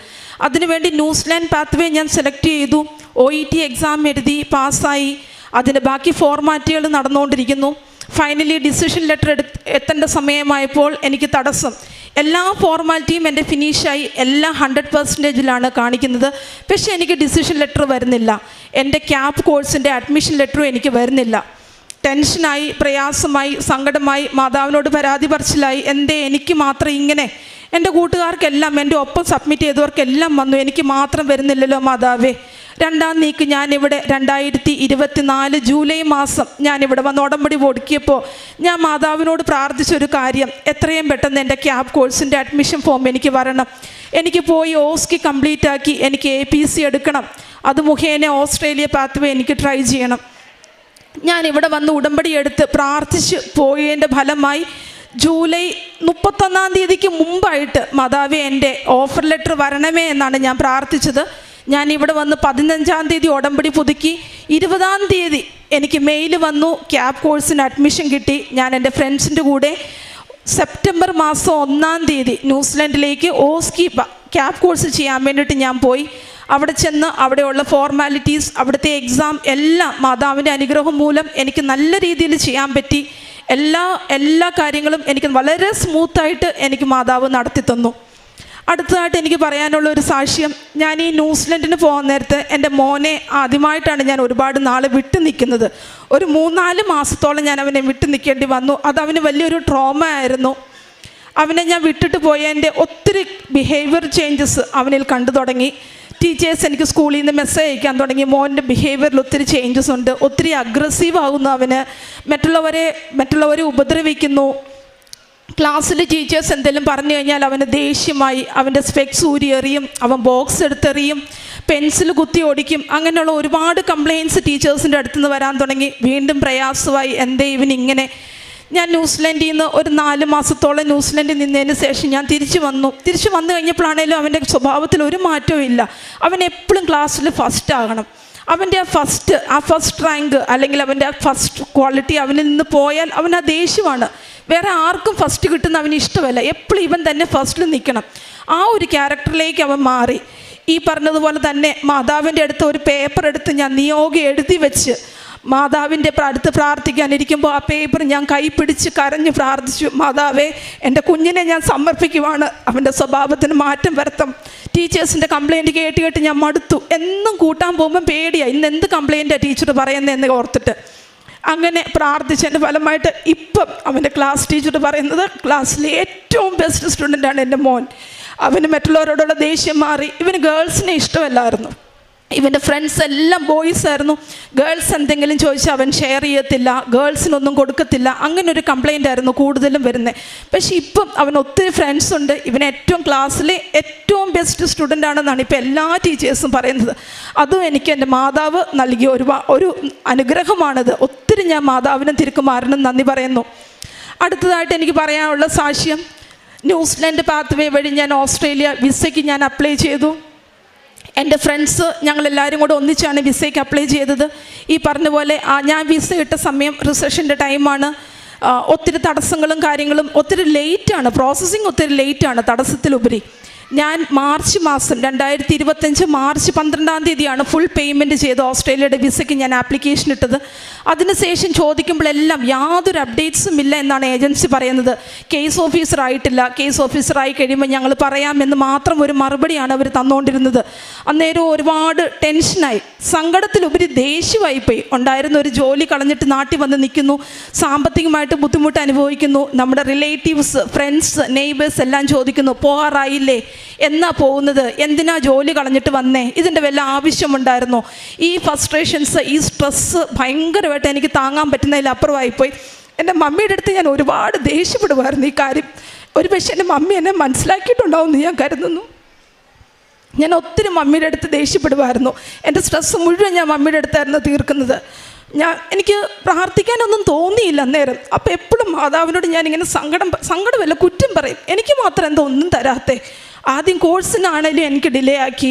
അതിനുവേണ്ടി ന്യൂസിലാൻഡ് പാത്വേ ഞാൻ സെലക്ട് ചെയ്തു. OET എക്സാം എഴുതി, പാസ്സായി. അതിൻ്റെ ബാക്കി ഫോർമാറ്റുകൾ നടന്നുകൊണ്ടിരിക്കുന്നു. ഫൈനലി ഡിസിഷൻ ലെറ്റർ എത്തേണ്ട സമയമായപ്പോൾ എനിക്ക് തടസ്സം. എല്ലാ ഫോർമാലിറ്റിയും എൻ്റെ ഫിനിഷായി, എല്ലാം 100% കാണിക്കുന്നത്. പക്ഷേ എനിക്ക് ഡിസിഷൻ ലെറ്റർ വരുന്നില്ല. എൻ്റെ ക്യാപ് കോഴ്സിൻ്റെ അഡ്മിഷൻ ലെറ്ററും എനിക്ക് വരുന്നില്ല. ടെൻഷനായി, പ്രയാസമായി, സങ്കടമായി, മാതാവിനോട് പരാതി പറച്ചിലായി. എന്തേ എനിക്ക് മാത്രം ഇങ്ങനെ? എൻ്റെ കൂട്ടുകാർക്കെല്ലാം, എൻ്റെ ഒപ്പം സബ്മിറ്റ് ചെയ്തവർക്കെല്ലാം വന്നു, എനിക്ക് മാത്രം വരുന്നില്ലല്ലോ മാതാവേ. രണ്ടാം നീക്ക് ഞാനിവിടെ 2024 ജൂലൈ മാസം ഞാനിവിടെ വന്ന് ഉടമ്പടി ഒടുക്കിയപ്പോൾ ഞാൻ മാതാവിനോട് പ്രാർത്ഥിച്ചൊരു കാര്യം, എത്രയും പെട്ടെന്ന് എൻ്റെ ക്യാപ് കോഴ്സിൻ്റെ അഡ്മിഷൻ ഫോം എനിക്ക് വരണം. എനിക്ക് പോയി ഓസ്കി കംപ്ലീറ്റ് ആക്കി എനിക്ക് APC എടുക്കണം. അത് മുഖേന ഓസ്ട്രേലിയ പാത്വേ എനിക്ക് ട്രൈ ചെയ്യണം. ഞാനിവിടെ വന്ന് ഉടമ്പടി എടുത്ത് പ്രാർത്ഥിച്ച് പോയതിൻ്റെ ഫലമായി ജൂലൈ 31-ാം തീയതിക്ക് മുമ്പായിട്ട് മാതാവേ എൻ്റെ ഓഫർ ലെറ്റർ വരണമേ എന്നാണ് ഞാൻ പ്രാർത്ഥിച്ചത്. ഞാനിവിടെ വന്ന് 15-ാം തീയതി ഉടമ്പടി പുതുക്കി. 20-ാം തീയതി എനിക്ക് മെയിൽ വന്നു, ക്യാപ് കോഴ്സിന് അഡ്മിഷൻ കിട്ടി. ഞാൻ എൻ്റെ ഫ്രണ്ട്സിൻ്റെ കൂടെ സെപ്റ്റംബർ മാസം 1-ാം തീയതി ന്യൂസിലാൻഡിലേക്ക് ഓസ്കി ക്യാപ് കോഴ്സ് ചെയ്യാൻ വേണ്ടിയിട്ട് ഞാൻ പോയി. അവിടെ ചെന്ന് അവിടെയുള്ള ഫോർമാലിറ്റീസ്, അവിടുത്തെ എക്സാം എല്ലാം മാതാവിൻ്റെ അനുഗ്രഹം മൂലം എനിക്ക് നല്ല രീതിയിൽ ചെയ്യാൻ പറ്റി. എല്ലാ കാര്യങ്ങളും എനിക്ക് വളരെ സ്മൂത്തായിട്ട് എനിക്ക് മാതാവ് നടത്തി തന്നു. അടുത്തതായിട്ട് എനിക്ക് പറയാനുള്ള ഒരു സാക്ഷ്യം, ഞാൻ ഈ ന്യൂസിലൻഡിന് പോകാൻ നേരത്ത് എൻ്റെ മോനെ ആദ്യമായിട്ടാണ് ഞാൻ ഒരുപാട് നാൾ വിട്ടു നിൽക്കുന്നത്. ഒരു 3-4 മാസത്തോളം ഞാൻ അവനെ വിട്ടു നിൽക്കേണ്ടി വന്നു. അത് അവന് വലിയൊരു ട്രോമ ആയിരുന്നു. അവനെ ഞാൻ വിട്ടിട്ട് പോയതിൻ്റെ ഒത്തിരി ബിഹേവിയർ ചേഞ്ചസ് അവനിൽ കണ്ടു തുടങ്ങി. ടീച്ചേഴ്സ് എനിക്ക് സ്കൂളിൽ നിന്ന് മെസ്സേജ് അയക്കാൻ തുടങ്ങി, മോൻ്റെ ബിഹേവിയറിൽ ഒത്തിരി ചേഞ്ചസ് ഉണ്ട്, ഒത്തിരി അഗ്രസീവ് ആകുന്നു അവന്, മറ്റുള്ളവരെ ഉപദ്രവിക്കുന്നു. ക്ലാസ്സിൽ ടീച്ചേഴ്സ് എന്തെങ്കിലും പറഞ്ഞു കഴിഞ്ഞാൽ അവന് ദേഷ്യമായി, അവൻ്റെ സ്പെക്സ് ഊരി എറിയും, അവൻ ബോക്സ് എടുത്തെറിയും, പെൻസിൽ കുത്തി ഓടിക്കും. അങ്ങനെയുള്ള ഒരുപാട് കംപ്ലയിൻറ്റ്സ് ടീച്ചേഴ്സിൻ്റെ അടുത്ത് നിന്ന് വരാൻ തുടങ്ങി. വീണ്ടും പ്രയാസമായി, എന്തേ ഇവനിങ്ങനെ. ഞാൻ ന്യൂസിലൻഡിൽ നിന്ന് ഒരു 4 മാസത്തോളം ന്യൂസിലൻഡിൽ നിന്നതിന് ശേഷം ഞാൻ തിരിച്ചു വന്നു കഴിഞ്ഞപ്പോഴാണേലും അവൻ്റെ സ്വഭാവത്തിൽ ഒരു മാറ്റവും ഇല്ല. അവൻ എപ്പോഴും ക്ലാസ്സിൽ ഫസ്റ്റ് ആകണം. അവൻ്റെ ആ ഫസ്റ്റ് റാങ്ക് അല്ലെങ്കിൽ അവൻ്റെ ആ ഫസ്റ്റ് ക്വാളിറ്റി അവനിൽ നിന്ന് പോയാൽ അവൻ ആ ദേഷ്യമാണ്. വേറെ ആർക്കും ഫസ്റ്റ് കിട്ടുന്ന അവന് ഇഷ്ടമല്ല, എപ്പോഴും ഇവൻ തന്നെ ഫസ്റ്റിൽ നിൽക്കണം. ആ ഒരു ക്യാരക്ടറിലേക്ക് അവൻ മാറി. ഈ പറഞ്ഞതുപോലെ തന്നെ മാതാവിൻ്റെ അടുത്ത് ഒരു പേപ്പർ എടുത്ത് ഞാൻ നിയോഗം എഴുതി വെച്ച് മാതാവിൻ്റെ അടുത്ത് പ്രാർത്ഥിക്കാനിരിക്കുമ്പോൾ ആ പേപ്പർ ഞാൻ കൈ പിടിച്ച് കരഞ്ഞ് പ്രാർത്ഥിച്ചു, മാതാവേ എൻ്റെ കുഞ്ഞിനെ ഞാൻ സമർപ്പിക്കുവാണ്, അവൻ്റെ സ്വഭാവത്തിന് മാറ്റം വരുത്തും. ടീച്ചേഴ്സിൻ്റെ കംപ്ലയിൻറ്റ് കേട്ട് ഞാൻ മടുത്തു. എന്നും കൂട്ടാൻ പോകുമ്പം പേടിയായി, ഇന്ന് എന്ത് കംപ്ലയിൻറ്റാണ് ടീച്ചർ പറയുന്നതെന്ന് ഓർത്തിട്ട്. അങ്ങനെ പ്രാർത്ഥിച്ചതിൻ്റെ ഫലമായിട്ട് ഇപ്പം അവൻ്റെ ക്ലാസ് ടീച്ചർ പറയുന്നത് ക്ലാസ്സിലെ ഏറ്റവും ബെസ്റ്റ് സ്റ്റുഡൻ്റാണ് എൻ്റെ മോൻ. അവന് മറ്റുള്ളവരോടുള്ള ദേഷ്യം മാറി. ഇവന് ഗേൾസിനെ ഇഷ്ടമല്ലായിരുന്നു. ഇവൻ്റെ ഫ്രണ്ട്സ് എല്ലാം ബോയ്സ് ആയിരുന്നു. ഗേൾസ് എന്തെങ്കിലും ചോദിച്ചാൽ അവൻ ഷെയർ ചെയ്യത്തില്ല, ഗേൾസിനൊന്നും കൊടുക്കത്തില്ല. അങ്ങനെ ഒരു കംപ്ലയിൻ്റ് ആയിരുന്നു കൂടുതലും വരുന്നത്. പക്ഷേ ഇപ്പം അവന് ഒത്തിരി ഫ്രണ്ട്സ് ഉണ്ട്. ഇവൻ ക്ലാസ്സിലെ ഏറ്റവും ബെസ്റ്റ് സ്റ്റുഡൻ്റ് ആണെന്നാണ് ഇപ്പോൾ എല്ലാ ടീച്ചേഴ്സും പറയുന്നത്. അതും എനിക്ക് എൻ്റെ മാതാവ് നൽകിയ ഒരു അനുഗ്രഹമാണിത്. ഒത്തിരി ഞാൻ മാതാവിനും തിരുക്കുമാരനും നന്ദി പറയുന്നു. അടുത്തതായിട്ട് എനിക്ക് പറയാനുള്ള സാക്ഷ്യം, ന്യൂസിലൻഡ് പാത്വേ വഴി ഞാൻ ഓസ്ട്രേലിയ വിസയ്ക്ക് ഞാൻ അപ്ലൈ ചെയ്തു. എൻ്റെ ഫ്രണ്ട്സ് ഞങ്ങളെല്ലാവരും കൂടെ ഒന്നിച്ചാണ് വിസയ്ക്ക് അപ്ലൈ ചെയ്തത്. ഈ പറഞ്ഞ പോലെ ഞാൻ വിസ ഇട്ട സമയം റിസഷൻ്റെ ടൈമാണ്. ഒത്തിരി തടസ്സങ്ങളും കാര്യങ്ങളും, ഒത്തിരി ലേറ്റാണ് പ്രോസസ്സിങ്, ഒത്തിരി ലേറ്റാണ് തടസ്സത്തിലുപരി. ഞാൻ മാർച്ച് മാസം 2025 മാർച്ച് 12-ാം തീയതിയാണ് ഫുൾ പേയ്മെൻറ്റ് ചെയ്ത് ഓസ്ട്രേലിയയുടെ വിസയ്ക്ക് ഞാൻ ആപ്ലിക്കേഷൻ ഇട്ടത്. അതിനുശേഷം ചോദിക്കുമ്പോഴെല്ലാം യാതൊരു അപ്ഡേറ്റ്സും ഇല്ല എന്നാണ് ഏജൻസി പറയുന്നത്. കേസ് ഓഫീസർ ആയിട്ടില്ല, കേസ് ഓഫീസറായി കഴിയുമ്പോൾ ഞങ്ങൾ പറയാമെന്ന് മാത്രം ഒരു മറുപടിയാണ് അവർ തന്നുകൊണ്ടിരുന്നത്. അന്നേരം ഒരുപാട് ടെൻഷനായി, സങ്കടത്തിലുപരി ദേഷ്യമായിപ്പോയി. ഉണ്ടായിരുന്ന ഒരു ജോലി കളഞ്ഞിട്ട് നാട്ടിൽ വന്ന് നിൽക്കുന്നു, സാമ്പത്തികമായിട്ട് ബുദ്ധിമുട്ട് അനുഭവിക്കുന്നു. നമ്മുടെ റിലേറ്റീവ്സ്, ഫ്രണ്ട്സ്, നെയ്ബേഴ്സ് എല്ലാം ചോദിക്കുന്നു, പോകാറായില്ലേ, എന്നാ പോകുന്നത്, എന്തിനാ ജോലി കളഞ്ഞിട്ട് വന്നേ, ഇതിൻ്റെ വല്ല ആവശ്യമുണ്ടായിരുന്നോ. ഈ ഫ്രസ്ട്രേഷൻസ്, ഈ സ്ട്രെസ്സ് ഭയങ്കരമായിട്ട് എനിക്ക് താങ്ങാൻ പറ്റുന്നതിലപ്പുറമായിപ്പോയി. എൻ്റെ മമ്മിയുടെ അടുത്ത് ഞാൻ ഒരുപാട് ദേഷ്യപ്പെടുമായിരുന്നു ഈ കാര്യം. ഒരു പക്ഷേ എൻ്റെ മമ്മി എന്നെ മനസ്സിലാക്കിയിട്ടുണ്ടാവും എന്ന് ഞാൻ കരുതുന്നു. ഞാൻ ഒത്തിരി മമ്മിയുടെ അടുത്ത് ദേഷ്യപ്പെടുമായിരുന്നു. എൻ്റെ സ്ട്രെസ്സ് മുഴുവൻ ഞാൻ മമ്മിയുടെ അടുത്തായിരുന്നു തീർക്കുന്നത്. എനിക്ക് പ്രാർത്ഥിക്കാനൊന്നും തോന്നിയില്ല അന്നേരം. അപ്പോൾ എപ്പോഴും മാതാവിനോട് ഞാനിങ്ങനെ സങ്കടമല്ല, കുറ്റം പറയും. എനിക്ക് മാത്രം എന്തോ ഒന്നും തരാത്തേ. ആദ്യം കോഴ്സിനാണേലും എനിക്ക് ഡിലേ ആക്കി,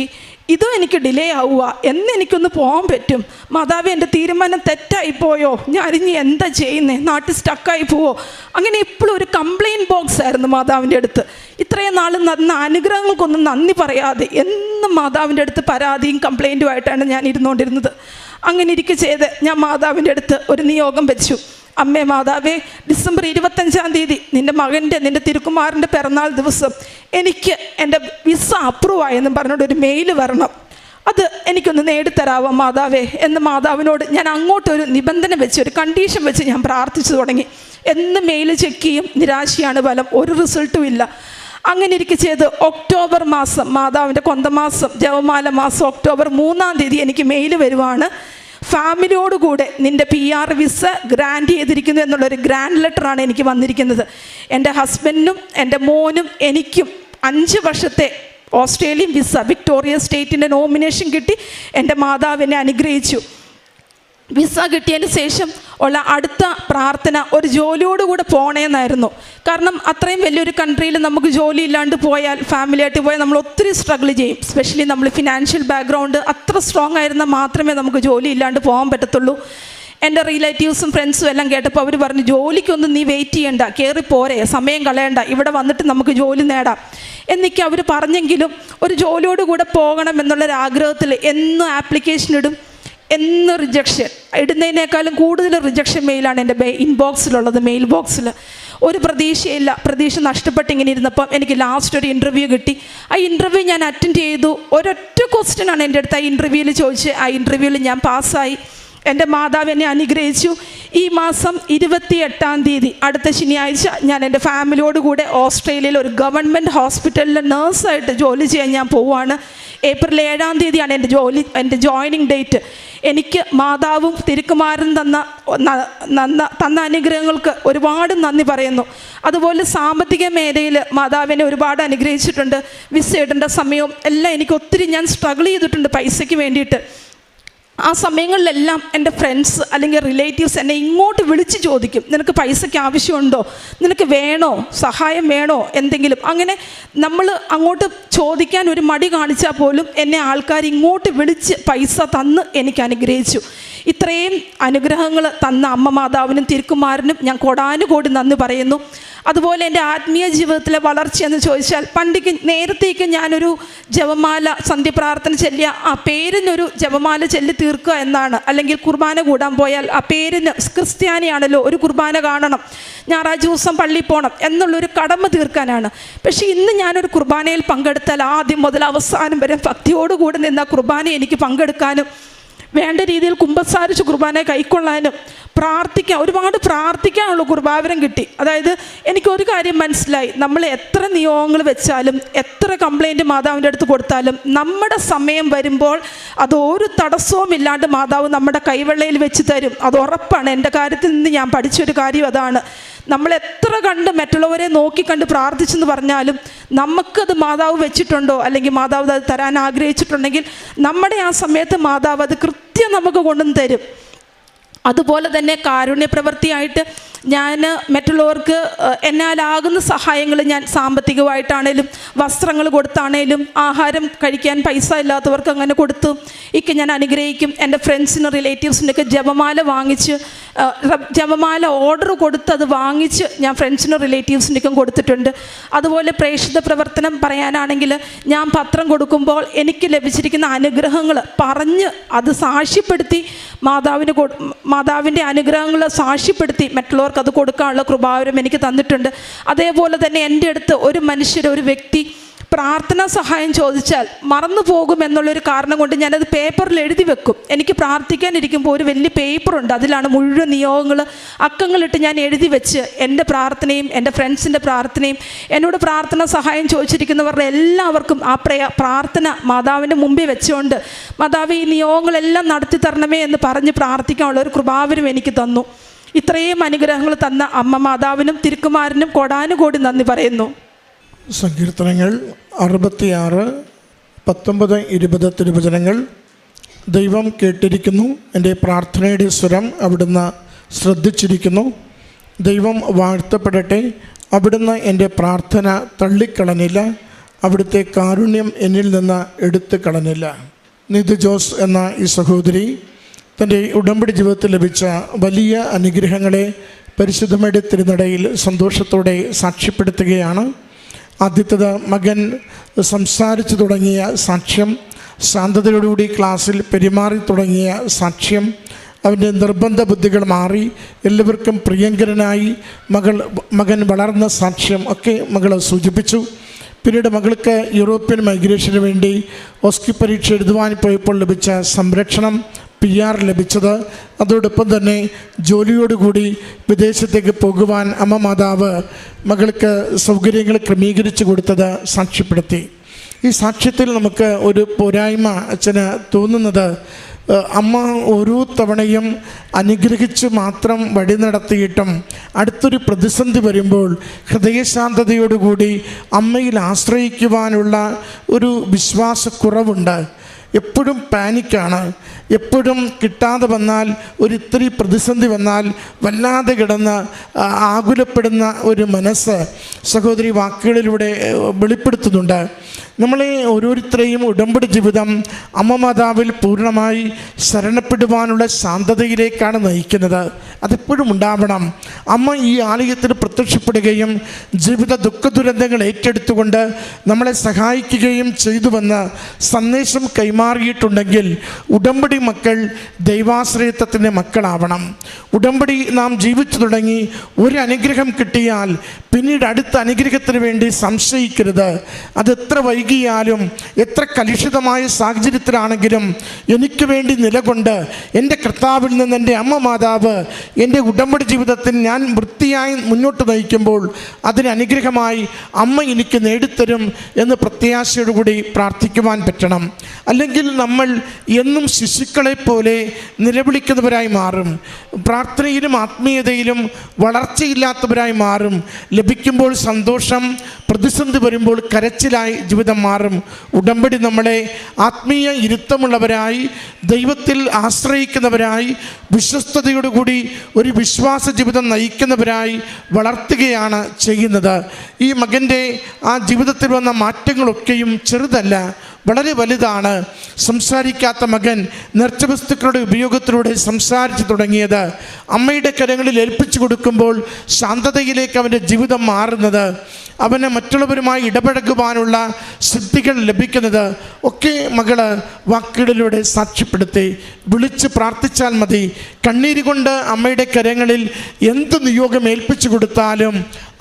ഇതും എനിക്ക് ഡിലേ ആവുക, എന്നെനിക്കൊന്ന് പോകാൻ പറ്റും. മാതാവേ എൻ്റെ തീരുമാനം തെറ്റായിപ്പോയോ, ഞാനിനി എന്താ ചെയ്യുന്നത്, നാട്ടിൽ സ്റ്റക്കായി പോവോ. അങ്ങനെ എപ്പോഴും ഒരു കംപ്ലയിൻറ്റ് ബോക്സ് ആയിരുന്നു മാതാവിൻ്റെ അടുത്ത്. ഇത്രയും നാൾ നടന്ന അനുഗ്രഹങ്ങൾക്കൊന്നും നന്ദി പറയാതെ എന്നും മാതാവിൻ്റെ അടുത്ത് പരാതിയും കംപ്ലയിൻറ്റുമായിട്ടാണ് ഞാൻ ഇരുന്നുകൊണ്ടിരുന്നത്. അങ്ങനെ ഇരിക്കെ ചെയ്ത് ഞാൻ മാതാവിൻ്റെ അടുത്ത് ഒരു നിയോഗം വെച്ചു. അമ്മേ മാതാവേ, ഡിസംബർ 25-ാം തീയതി നിൻ്റെ തിരുക്കുമാരൻ്റെ പിറന്നാൾ ദിവസം എനിക്ക് എൻ്റെ വിസ അപ്രൂവ് ആയെന്നും പറഞ്ഞുകൊണ്ട് ഒരു മെയിൽ വരണം, അത് എനിക്കൊന്ന് നേടിത്തരാവോ മാതാവേ എന്ന് മാതാവിനോട് ഞാൻ അങ്ങോട്ടൊരു നിബന്ധന വെച്ച്, ഒരു കണ്ടീഷൻ വെച്ച് ഞാൻ പ്രാർത്ഥിച്ചു തുടങ്ങി. എന്ന് മെയിൽ ചെക്ക് ചെയ്യും, നിരാശയാണ് ഫലം, ഒരു റിസൾട്ടും ഇല്ല. അങ്ങനെ ഇരിക്കെ ചെയ്ത് ഒക്ടോബർ മാസം, മാതാവിൻ്റെ കൊന്തമാസം, ജപമാല മാസം ഒക്ടോബർ 3-ാം തീയതി എനിക്ക് മെയിൽ വരുവാണ്. ഫാമിലിയോടുകൂടെ നിൻ്റെ PR വിസ ഗ്രാൻഡ് ചെയ്തിരിക്കുന്നു എന്നുള്ളൊരു ഗ്രാൻഡ് ലെറ്ററാണ് എനിക്ക് വന്നിരിക്കുന്നത്. എൻ്റെ ഹസ്ബൻഡിനും എൻ്റെ മോനും എനിക്കും 5 വർഷത്തെ ഓസ്ട്രേലിയൻ വിസ, വിക്ടോറിയ സ്റ്റേറ്റിൻ്റെ നോമിനേഷൻ കിട്ടി. എൻ്റെ മാതാവിനെ അനുഗ്രഹിച്ചു. വിസ കിട്ടിയതിന് ശേഷം ഉള്ള അടുത്ത പ്രാർത്ഥന ഒരു ജോലിയോടുകൂടെ പോകണമെന്നായിരുന്നു. കാരണം അത്രയും വലിയൊരു കൺട്രിയിൽ നമുക്ക് ജോലി ഇല്ലാണ്ട് പോയാൽ, ഫാമിലിയായിട്ട് പോയാൽ നമ്മൾ ഒത്തിരി സ്ട്രഗിൾ ചെയ്യും. സ്പെഷ്യലി നമ്മൾ ഫിനാൻഷ്യൽ ബാക്ക്ഗ്രൗണ്ട് അത്ര സ്ട്രോങ് ആയിരുന്നാൽ മാത്രമേ നമുക്ക് ജോലി ഇല്ലാണ്ട് പോകാൻ പറ്റത്തുള്ളൂ. എൻ്റെ റിലേറ്റീവ്സും ഫ്രണ്ട്സും എല്ലാം കേട്ടപ്പോൾ അവർ പറഞ്ഞു, ജോലിക്കൊന്നും നീ വെയിറ്റ് ചെയ്യണ്ട, കയറി പോരെ, സമയം കളയണ്ട, ഇവിടെ വന്നിട്ട് നമുക്ക് ജോലി നേടാം എന്നൊക്കെ അവർ പറഞ്ഞെങ്കിലും ഒരു ജോലിയോടുകൂടെ പോകണം എന്നുള്ളൊരാഗ്രഹത്തിൽ എന്നും ആപ്ലിക്കേഷൻ ഇടും. എന്ന് റിജക്ഷൻ ഇടുന്നതിനേക്കാളും കൂടുതൽ റിജക്ഷൻ മെയിലാണ് എൻ്റെ ഇൻബോക്സിലുള്ളത്, മെയിൽ ബോക്സിൽ. ഒരു പ്രതീക്ഷയില്ല, പ്രതീക്ഷ നഷ്ടപ്പെട്ട് ഇങ്ങനെ ഇരുന്നപ്പം എനിക്ക് ലാസ്റ്റ് ഒരു ഇൻ്റർവ്യൂ കിട്ടി. ആ ഇൻ്റർവ്യൂ ഞാൻ അറ്റൻഡ് ചെയ്തു. ഒരൊറ്റ ക്വസ്റ്റ്യനാണ് എൻ്റെ അടുത്ത് ആ ഇൻ്റർവ്യൂവിൽ ചോദിച്ച്. ആ ഇൻ്റർവ്യൂവിൽ ഞാൻ പാസ്സായി. എൻ്റെ മാതാവ് എന്നെ അനുഗ്രഹിച്ചു. ഈ മാസം 28-ാം തീയതി, അടുത്ത ശനിയാഴ്ച, ഞാൻ എൻ്റെ ഫാമിലിയോട് കൂടെ ഓസ്ട്രേലിയയിൽ ഒരു ഗവൺമെൻറ് ഹോസ്പിറ്റലിൽ നേഴ്സായിട്ട് ജോലി ചെയ്യാൻ ഞാൻ പോവുകയാണ്. ഏപ്രിൽ 7-ാം തീയതിയാണ് എൻ്റെ ജോയിനിങ് ഡേറ്റ്. എനിക്ക് മാതാവും തിരുക്കുമാരനും തന്ന അനുഗ്രഹങ്ങൾക്ക് ഒരുപാട് നന്ദി പറയുന്നു. അതുപോലെ സാമ്പത്തിക മേഖലയിൽ മാതാവിനെ ഒരുപാട് അനുഗ്രഹിച്ചിട്ടുണ്ട്. വിസ ഇടേണ്ട സമയവും എല്ലാം എനിക്ക് ഒത്തിരി ഞാൻ സ്ട്രഗിൾ ചെയ്തിട്ടുണ്ട് പൈസയ്ക്ക് വേണ്ടിയിട്ട്. ആ സമയങ്ങളിലെല്ലാം എൻ്റെ ഫ്രണ്ട്സ് അല്ലെങ്കിൽ റിലേറ്റീവ്സ് എന്നെ ഇങ്ങോട്ട് വിളിച്ച് ചോദിക്കും, നിനക്ക് പൈസയ്ക്ക് ആവശ്യമുണ്ടോ, നിനക്ക് വേണോ, സഹായം വേണോ, എന്തെങ്കിലും. അങ്ങനെ നമ്മൾ അങ്ങോട്ട് ചോദിക്കാൻ ഒരു മടി കാണിച്ചാൽ പോലും എന്നെ ആൾക്കാർ ഇങ്ങോട്ട് വിളിച്ച് പൈസ തന്ന് എനിക്ക് അനുഗ്രഹിച്ചു. ഇത്രയും അനുഗ്രഹങ്ങൾ തന്ന അമ്മ മാതാവിനും തിരുക്കുമാരനും ഞാൻ കോടാനുകോടി നന്ദി പറയുന്നു. അതുപോലെ എൻ്റെ ആത്മീയ ജീവിതത്തിലെ വളർച്ചയെന്ന് ചോദിച്ചാൽ, നേരത്തേക്ക് ഞാനൊരു ജപമാല സന്ധ്യപ്രാർത്ഥന ചൊല്ലിയ ആ പേരിനൊരു ജപമാല ചൊല്ലി തീർക്കുക എന്നാണ്, അല്ലെങ്കിൽ കുർബാന കൂടാൻ പോയാൽ ആ പേരിന്, ക്രിസ്ത്യാനിയാണല്ലോ, ഒരു കുർബാന കാണണം, ഞായറാഴ്ച ദിവസം പള്ളിയിൽ പോകണം എന്നുള്ളൊരു കടമ തീർക്കാനാണ്. പക്ഷേ ഇന്ന് ഞാനൊരു കുർബാനയിൽ പങ്കെടുത്താൽ ആദ്യം മുതൽ അവസാനം വരെ ഭക്തിയോടുകൂടി നിന്ന് ആ കുർബാന എനിക്ക് പങ്കെടുക്കാനും വേണ്ട രീതിയിൽ കുമ്പസാരിച്ച് കുർബാന കൈക്കൊള്ളാനും ഒരുപാട് പ്രാർത്ഥിക്കാനുള്ള കൃപാവരം കിട്ടി. അതായത് എനിക്കൊരു കാര്യം മനസ്സിലായി, നമ്മൾ എത്ര നിയോഗങ്ങൾ വെച്ചാലും എത്ര കംപ്ലൈൻറ്റ് മാതാവിൻ്റെ അടുത്ത് കൊടുത്താലും നമ്മുടെ സമയം വരുമ്പോൾ അതൊരു തടസ്സവും ഇല്ലാണ്ട് മാതാവ് നമ്മുടെ കൈവെള്ളയിൽ വെച്ച് തരും. അത് ഉറപ്പാണ്. എൻ്റെ കാര്യത്തിൽ നിന്ന് ഞാൻ പഠിച്ചൊരു കാര്യം അതാണ്. നമ്മൾ എത്ര കണ്ട് മറ്റുള്ളവരെ നോക്കിക്കണ്ട് പ്രാർത്ഥിച്ചെന്ന് പറഞ്ഞാലും നമുക്കത് മാതാവ് വെച്ചിട്ടുണ്ടോ, അല്ലെങ്കിൽ മാതാവ് അത് തരാൻ ആഗ്രഹിച്ചിട്ടുണ്ടെങ്കിൽ നമ്മുടെ ആ സമയത്ത് മാതാവ് അത് കൃത്യം നമുക്ക് കൊണ്ടുവന്ന് തരും. അതുപോലെ തന്നെ കാരുണ്യപ്രവൃത്തിയായിട്ട് ഞാൻ മറ്റുള്ളവർക്ക് എന്നാലാകുന്ന സഹായങ്ങൾ ഞാൻ സാമ്പത്തികമായിട്ടാണേലും വസ്ത്രങ്ങൾ കൊടുത്താണേലും ആഹാരം കഴിക്കാൻ പൈസ ഇല്ലാത്തവർക്ക് അങ്ങനെ കൊടുത്തു ഞാൻ അനുഗ്രഹിക്കും. എൻ്റെ ഫ്രണ്ട്സിനും റിലേറ്റീവ്സിനൊക്കെ ജപമാല ഓർഡർ കൊടുത്ത് അത് വാങ്ങിച്ച് ഞാൻ ഫ്രണ്ട്സിനും റിലേറ്റീവ്സിനൊക്കെ കൊടുത്തിട്ടുണ്ട്. അതുപോലെ പ്രേക്ഷിത പ്രവർത്തനം പറയാനാണെങ്കിൽ ഞാൻ പത്രം കൊടുക്കുമ്പോൾ എനിക്ക് ലഭിച്ചിരിക്കുന്ന അനുഗ്രഹങ്ങൾ പറഞ്ഞ് അത് സാക്ഷ്യപ്പെടുത്തി മാതാവിൻ്റെ അനുഗ്രഹങ്ങൾ സാക്ഷ്യപ്പെടുത്തി മറ്റുള്ളവർക്ക് അത് കൊടുക്കാനുള്ള കൃപാവരം എനിക്ക് തന്നിട്ടുണ്ട്. അതേപോലെ തന്നെ എൻ്റെ അടുത്ത് ഒരു വ്യക്തി പ്രാർത്ഥനാ സഹായം ചോദിച്ചാൽ മറന്നു പോകുമെന്നുള്ളൊരു കാരണം കൊണ്ട് ഞാനത് പേപ്പറിൽ എഴുതി വെക്കും. എനിക്ക് പ്രാർത്ഥിക്കാനിരിക്കുമ്പോൾ ഒരു വലിയ പേപ്പറുണ്ട്, അതിലാണ് മുഴുവൻ നിയോഗങ്ങൾ അക്കങ്ങളിട്ട് ഞാൻ എഴുതി വെച്ച് എൻ്റെ പ്രാർത്ഥനയും എൻ്റെ ഫ്രണ്ട്സിൻ്റെ പ്രാർത്ഥനയും എന്നോട് പ്രാർത്ഥനാ സഹായം ചോദിച്ചിരിക്കുന്നവരുടെ എല്ലാവർക്കും ആ പ്രാർത്ഥന മാതാവിൻ്റെ മുമ്പിൽ വെച്ചുകൊണ്ട് മാതാവ് ഈ നിയോഗങ്ങളെല്ലാം നടത്തി തരണമേ എന്ന് പറഞ്ഞ് പ്രാർത്ഥിക്കാനുള്ള ഒരു കൃപാവരം എനിക്ക് തന്നു. ഇത്രയും അനുഗ്രഹങ്ങൾ തന്ന അമ്മ മാതാവിനും തിരുക്കുമാരനും കോടാനുകോടി നന്ദി പറയുന്നു. സങ്കീർത്തനങ്ങൾ 66, 19, 20 തിരുവചനങ്ങൾ. ദൈവം കേട്ടിരിക്കുന്നു, എൻ്റെ പ്രാർത്ഥനയുടെ സ്വരം അവിടുന്ന് ശ്രദ്ധിച്ചിരിക്കുന്നു. ദൈവം വാഴ്ത്തപ്പെടട്ടെ. അവിടുന്ന് എൻ്റെ പ്രാർത്ഥന തള്ളിക്കളഞ്ഞില്ല, അവിടുത്തെ കാരുണ്യം എന്നിൽ നിന്ന് എടുത്തു കളഞ്ഞില്ല. നിധു ജോസ് എന്ന ഈ സഹോദരി തൻ്റെ ഉടമ്പടി ജീവിതത്തിൽ ലഭിച്ച വലിയ അനുഗ്രഹങ്ങളെ പരിശുദ്ധമായ തിരുനടയിൽ സന്തോഷത്തോടെ സാക്ഷ്യപ്പെടുത്തുകയാണ്. ആദ്യത്തേത് മകൻ സംസാരിച്ചു തുടങ്ങിയ സാക്ഷ്യം, ശാന്തതയോടുകൂടി ക്ലാസ്സിൽ പെരുമാറി തുടങ്ങിയ സാക്ഷ്യം, അവൻ്റെ നിർബന്ധ ബുദ്ധികൾ മാറി എല്ലാവർക്കും പ്രിയങ്കരനായി മകൻ വളർന്ന സാക്ഷ്യം ഒക്കെ മകൾ സൂചിപ്പിച്ചു. പിന്നീട് മകൾക്ക് യൂറോപ്യൻ മൈഗ്രേഷന് വേണ്ടി ഓസ്കി പരീക്ഷ എഴുതുവാൻ പോയപ്പോൾ ലഭിച്ച സംരക്ഷണം, PR ലഭിച്ചത്, അതോടൊപ്പം തന്നെ ജോലിയോടുകൂടി വിദേശത്തേക്ക് പോകുവാൻ അമ്മ മാതാവ് മകൾക്ക് സൗകര്യങ്ങൾ ക്രമീകരിച്ചു കൊടുത്തത് സാക്ഷ്യപ്പെടുത്തി. ഈ സാക്ഷ്യത്തിൽ നമുക്ക് ഒരു പോരായ്മ അച്ഛന് തോന്നുന്നത്, അമ്മ ഓരോ തവണയും അനുഗ്രഹിച്ച് മാത്രം വഴി നടത്തിയിട്ടും അടുത്തൊരു പ്രതിസന്ധി വരുമ്പോൾ ഹൃദയശാന്തതയോടുകൂടി അമ്മയിൽ ആശ്രയിക്കുവാനുള്ള ഒരു വിശ്വാസക്കുറവുണ്ട്. എപ്പോഴും പാനിക്കാണ്. എപ്പോഴും കിട്ടാതെ വന്നാൽ, ഒരിത്തിരി പ്രതിസന്ധി വന്നാൽ വല്ലാതെ കിടന്ന് ആകുലപ്പെടുന്ന ഒരു മനസ്സ് സഹോദരി വാക്കുകളിലൂടെ വെളിപ്പെടുത്തുന്നുണ്ട്. നമ്മളെ ഓരോരുത്തരെയും ഉടമ്പടി ജീവിതം അമ്മ മാതാവിൽ പൂർണ്ണമായി ശരണപ്പെടുവാനുള്ള ശാന്തതയിലേക്കാണ് നയിക്കുന്നത്. അതെപ്പോഴും ഉണ്ടാവണം. അമ്മ ഈ ആലയത്തിൽ പ്രത്യക്ഷപ്പെടുകയും ജീവിത ദുഃഖ ദുരന്തങ്ങൾ ഏറ്റെടുത്തുകൊണ്ട് നമ്മളെ സഹായിക്കുകയും ചെയ്തുവെന്ന് സന്ദേശം കൈമാറി വഴിമാറിയിട്ടുണ്ടെങ്കിൽ ഉടമ്പടി മക്കൾ ദൈവാശ്രയത്വത്തിൻ്റെ മക്കളാവണം. ഉടമ്പടി നാം ജീവിച്ചു തുടങ്ങി ഒരു അനുഗ്രഹം കിട്ടിയാൽ പിന്നീട് അടുത്ത അനുഗ്രഹത്തിന് വേണ്ടി സംശയിക്കരുത്. അത് എത്ര വൈകിയാലും എത്ര കലുഷിതമായ സാഹചര്യത്തിലാണെങ്കിലും എനിക്ക് വേണ്ടി നിലകൊണ്ട് എൻ്റെ കർത്താവിൽ നിന്ന് എൻ്റെ അമ്മ മാതാവ് എൻ്റെ ഉടമ്പടി ജീവിതത്തിൽ ഞാൻ വൃത്തിയായി മുന്നോട്ട് നയിക്കുമ്പോൾ അതിന് അനുഗ്രഹമായി അമ്മ എനിക്ക് നേടിത്തരും എന്ന് പ്രത്യാശയോടുകൂടി പ്രാർത്ഥിക്കുവാൻ പറ്റണം. അല്ലെങ്കിൽ നമ്മൾ എന്നും ശിശുക്കളെ പോലെ നിലവിളിക്കുന്നവരായി മാറും. പ്രാർത്ഥനയിലും ആത്മീയതയിലും വളർച്ചയില്ലാത്തവരായി മാറും. ലഭിക്കുമ്പോൾ സന്തോഷം, പ്രതിസന്ധി വരുമ്പോൾ കരച്ചിലായി ജീവിതം മാറും. ഉടമ്പടി നമ്മളെ ആത്മീയ ഇരുത്തമുള്ളവരായി, ദൈവത്തിൽ ആശ്രയിക്കുന്നവരായി, വിശ്വസ്തയോടുകൂടി ഒരു വിശ്വാസ ജീവിതം നയിക്കുന്നവരായി വളർത്തുകയാണ് ചെയ്യുന്നത്. ഈ മകൻ്റെ ആ ജീവിതത്തിൽ വന്ന മാറ്റങ്ങളൊക്കെയും ചെറുതല്ല, വളരെ വലുതാണ്. സംസാരിക്കാത്ത മകൻ നേർച്ചവസ്തുക്കളുടെ ഉപയോഗത്തിലൂടെ സംസാരിച്ചു തുടങ്ങിയത്, അമ്മയുടെ കരങ്ങളിൽ ഏൽപ്പിച്ചു കൊടുക്കുമ്പോൾ ശാന്തതയിലേക്ക് അവൻ്റെ ജീവിതം മാറുന്നത്, അവന് മറ്റുള്ളവരുമായി ഇടപഴകുവാനുള്ള സിദ്ധികൾ ലഭിക്കുന്നത് ഒക്കെ മകള് വാക്കുകളിലൂടെ സാക്ഷ്യപ്പെടുത്തി. വിളിച്ച് പ്രാർത്ഥിച്ചാൽ മതി. കണ്ണീര് കൊണ്ട് അമ്മയുടെ കരങ്ങളിൽ എന്ത് നിയോഗം ഏൽപ്പിച്ചു കൊടുത്താലും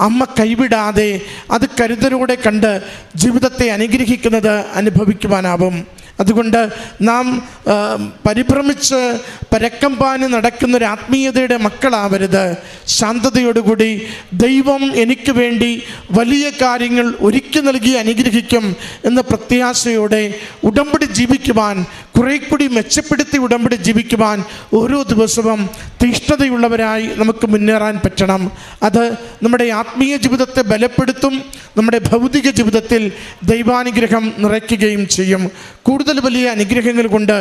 അമ്മ കൈവിടാതെ അത് കരുതലോടെ കണ്ട് ജീവിതത്തെ അനുഗ്രഹിക്കുന്നത് അനുഭവിക്കുവാനാവും. അതുകൊണ്ട് നാം പരിഭ്രമിച്ച് പരക്കം പാഞ്ഞ് നടക്കുന്നൊരു ആത്മീയതയുടെ മക്കളാവരുത്. ശാന്തതയോടുകൂടി ദൈവം എനിക്ക് വേണ്ടി വലിയ കാര്യങ്ങൾ ഒരുക്കി നൽകി അനുഗ്രഹിക്കും എന്ന പ്രത്യാശയോടെ ഉടമ്പടി ജീവിക്കുവാൻ, കുറെ കൂടി മെച്ചപ്പെടുത്തി ഉടമ്പടി ജീവിക്കുവാൻ ഓരോ ദിവസവും തീഷ്ണതയുള്ളവരായി നമുക്ക് മുന്നേറാൻ പറ്റണം. അത് നമ്മുടെ ആത്മീയ ജീവിതത്തെ ബലപ്പെടുത്തും, നമ്മുടെ ഭൗതിക ജീവിതത്തിൽ ദൈവാനുഗ്രഹം നിറയ്ക്കുകയും ചെയ്യും. കൂടുതൽ വലിയ അനുഗ്രഹങ്ങൾ കൊണ്ട്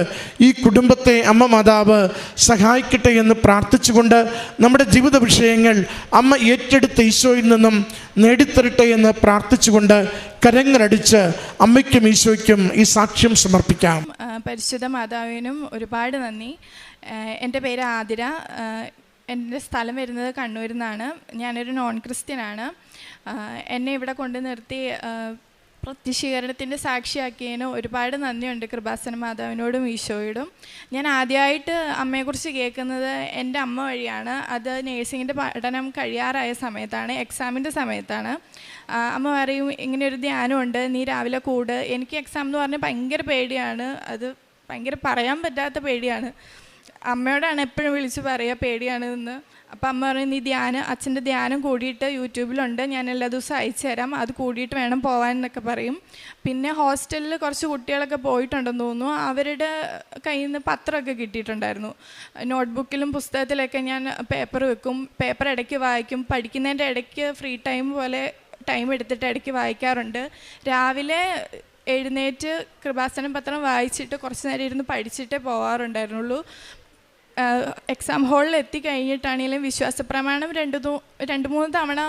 ഈ കുടുംബത്തെ അമ്മ മാതാവ് സഹായിക്കട്ടെ എന്ന് പ്രാർത്ഥിച്ചുകൊണ്ട് നമ്മുടെ ജീവിത വിഷയങ്ങൾ അമ്മ ഏറ്റെടുത്ത ഈശോയിൽ നിന്നും നേടിത്തരട്ടെ എന്ന് പ്രാർത്ഥിച്ചുകൊണ്ട് കരങ്ങളടിച്ച് അമ്മയ്ക്കും ഈശോയ്ക്കും ഈ സാക്ഷ്യം സമർപ്പിക്കാം. പരിശുദ്ധ മാതാവിനും ഒരുപാട് നന്ദി. എൻ്റെ പേര് ആതിര. എൻ്റെ സ്ഥലം വരുന്നത് കണ്ണൂരിൽ നിന്നാണ്. ഞാനൊരു നോൺ ക്രിസ്ത്യനാണ്. എന്നെ ഇവിടെ കൊണ്ട് നിർത്തി പ്രത്യക്ഷീകരണത്തിൻ്റെ സാക്ഷിയാക്കിയതിന് ഒരുപാട് നന്ദിയുണ്ട് കൃപാസന മാതാവിനോടും ഈശോയോടും. ഞാൻ ആദ്യമായിട്ട് അമ്മയെക്കുറിച്ച് കേൾക്കുന്നത് എൻ്റെ അമ്മ വഴിയാണ്. അത് നേഴ്സിങ്ങിൻ്റെ പഠനം കഴിയാറായ സമയത്താണ്, എക്സാമിൻ്റെ സമയത്താണ്. അമ്മ പറയും, ഇങ്ങനെയൊരു ധ്യാനമുണ്ട്, നീ രാവിലെ കൂട്. എനിക്ക് എക്സാം എന്ന് പറഞ്ഞാൽ ഭയങ്കര പേടിയാണ്. അത് ഭയങ്കര പറയാൻ പറ്റാത്ത പേടിയാണ്. അമ്മയോടാണ് എപ്പോഴും വിളിച്ച് പറയുക പേടിയാണ് എന്ന്. അപ്പം അമ്മ പറയും, നീ അച്ഛൻ്റെ ധ്യാനം കൂടിയിട്ട് യൂട്യൂബിലുണ്ട്, ഞാൻ എല്ലാ ദിവസവും അയച്ചു തരാം, അത് കൂടിയിട്ട് വേണം പോകാൻ എന്നൊക്കെ പറയും. പിന്നെ ഹോസ്റ്റലിൽ കുറച്ച് കുട്ടികളൊക്കെ പോയിട്ടുണ്ടെന്ന് തോന്നുന്നു. അവരുടെ കയ്യിൽ നിന്ന് പത്രമൊക്കെ കിട്ടിയിട്ടുണ്ടായിരുന്നു. നോട്ട്ബുക്കിലും പുസ്തകത്തിലൊക്കെ ഞാൻ പേപ്പർ വെക്കും, പേപ്പർ ഇടയ്ക്ക് വായിക്കും. പഠിക്കുന്നതിൻ്റെ ഇടയ്ക്ക് ഫ്രീ ടൈം പോലെ ടൈം എടുത്തിട്ട് ഇടയ്ക്ക് വായിക്കാറുണ്ട്. രാവിലെ എഴുന്നേറ്റ് കൃപാസനം പത്രം വായിച്ചിട്ട് കുറച്ച് നേരം ഇരുന്ന് പഠിച്ചിട്ടേ പോകാറുണ്ടായിരുന്നുള്ളൂ. എക്സാം ഹാളിൽ എത്തിക്കഴിഞ്ഞിട്ടാണെങ്കിലും വിശ്വാസപ്രമാണം 2-3 തവണ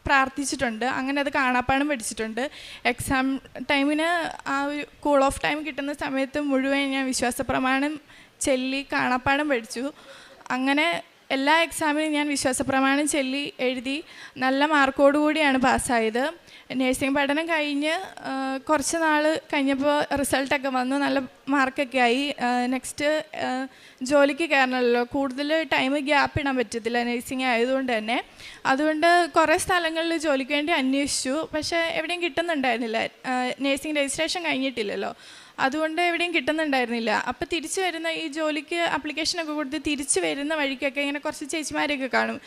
പ്രാർത്ഥിച്ചിട്ടുണ്ട്. അങ്ങനെ അത് കാണാപ്പാഠം പഠിച്ചിട്ടുണ്ട്. എക്സാം ടൈമിന് ആ ഒരു കൂൾ ഓഫ് ടൈം കിട്ടുന്ന സമയത്ത് മുഴുവൻ ഞാൻ വിശ്വാസപ്രമാണം ചൊല്ലി കാണാപ്പാഠം പഠിച്ചു. അങ്ങനെ എല്ലാ എക്സാമിനും ഞാൻ വിശ്വാസപ്രമാണം ചൊല്ലി എഴുതി നല്ല മാർക്കോടുകൂടിയാണ് പാസ്സായത്. നേഴ്സിംഗ് പഠനം കഴിഞ്ഞ് കുറച്ച് നാൾ കഴിഞ്ഞപ്പോൾ റിസൾട്ടൊക്കെ വന്നു, നല്ല മാർക്കൊക്കെ ആയി. നെക്സ്റ്റ് ജോലിക്ക് കയറണമല്ലോ, കൂടുതൽ ടൈം ഗ്യാപ്പ് ഇടാൻ പറ്റത്തില്ല നേഴ്സിംഗ് ആയതുകൊണ്ട് തന്നെ. അതുകൊണ്ട് കുറേ സ്ഥലങ്ങളിൽ ജോലിക്ക് വേണ്ടി അന്വേഷിച്ചു, പക്ഷേ എവിടെയും കിട്ടുന്നുണ്ടായിരുന്നില്ല. നേഴ്സിംഗ് രജിസ്ട്രേഷൻ കഴിഞ്ഞിട്ടില്ലല്ലോ, അതുകൊണ്ട് എവിടെയും കിട്ടുന്നുണ്ടായിരുന്നില്ല. അപ്പോൾ തിരിച്ചു വരുന്ന ഈ ജോലിക്ക് ആപ്ലിക്കേഷനൊക്കെ കൊടുത്ത് തിരിച്ചു വരുന്ന വഴിക്കൊക്കെ ഇങ്ങനെ കുറച്ച് ചേച്ചിമാരെയൊക്കെ കാണും.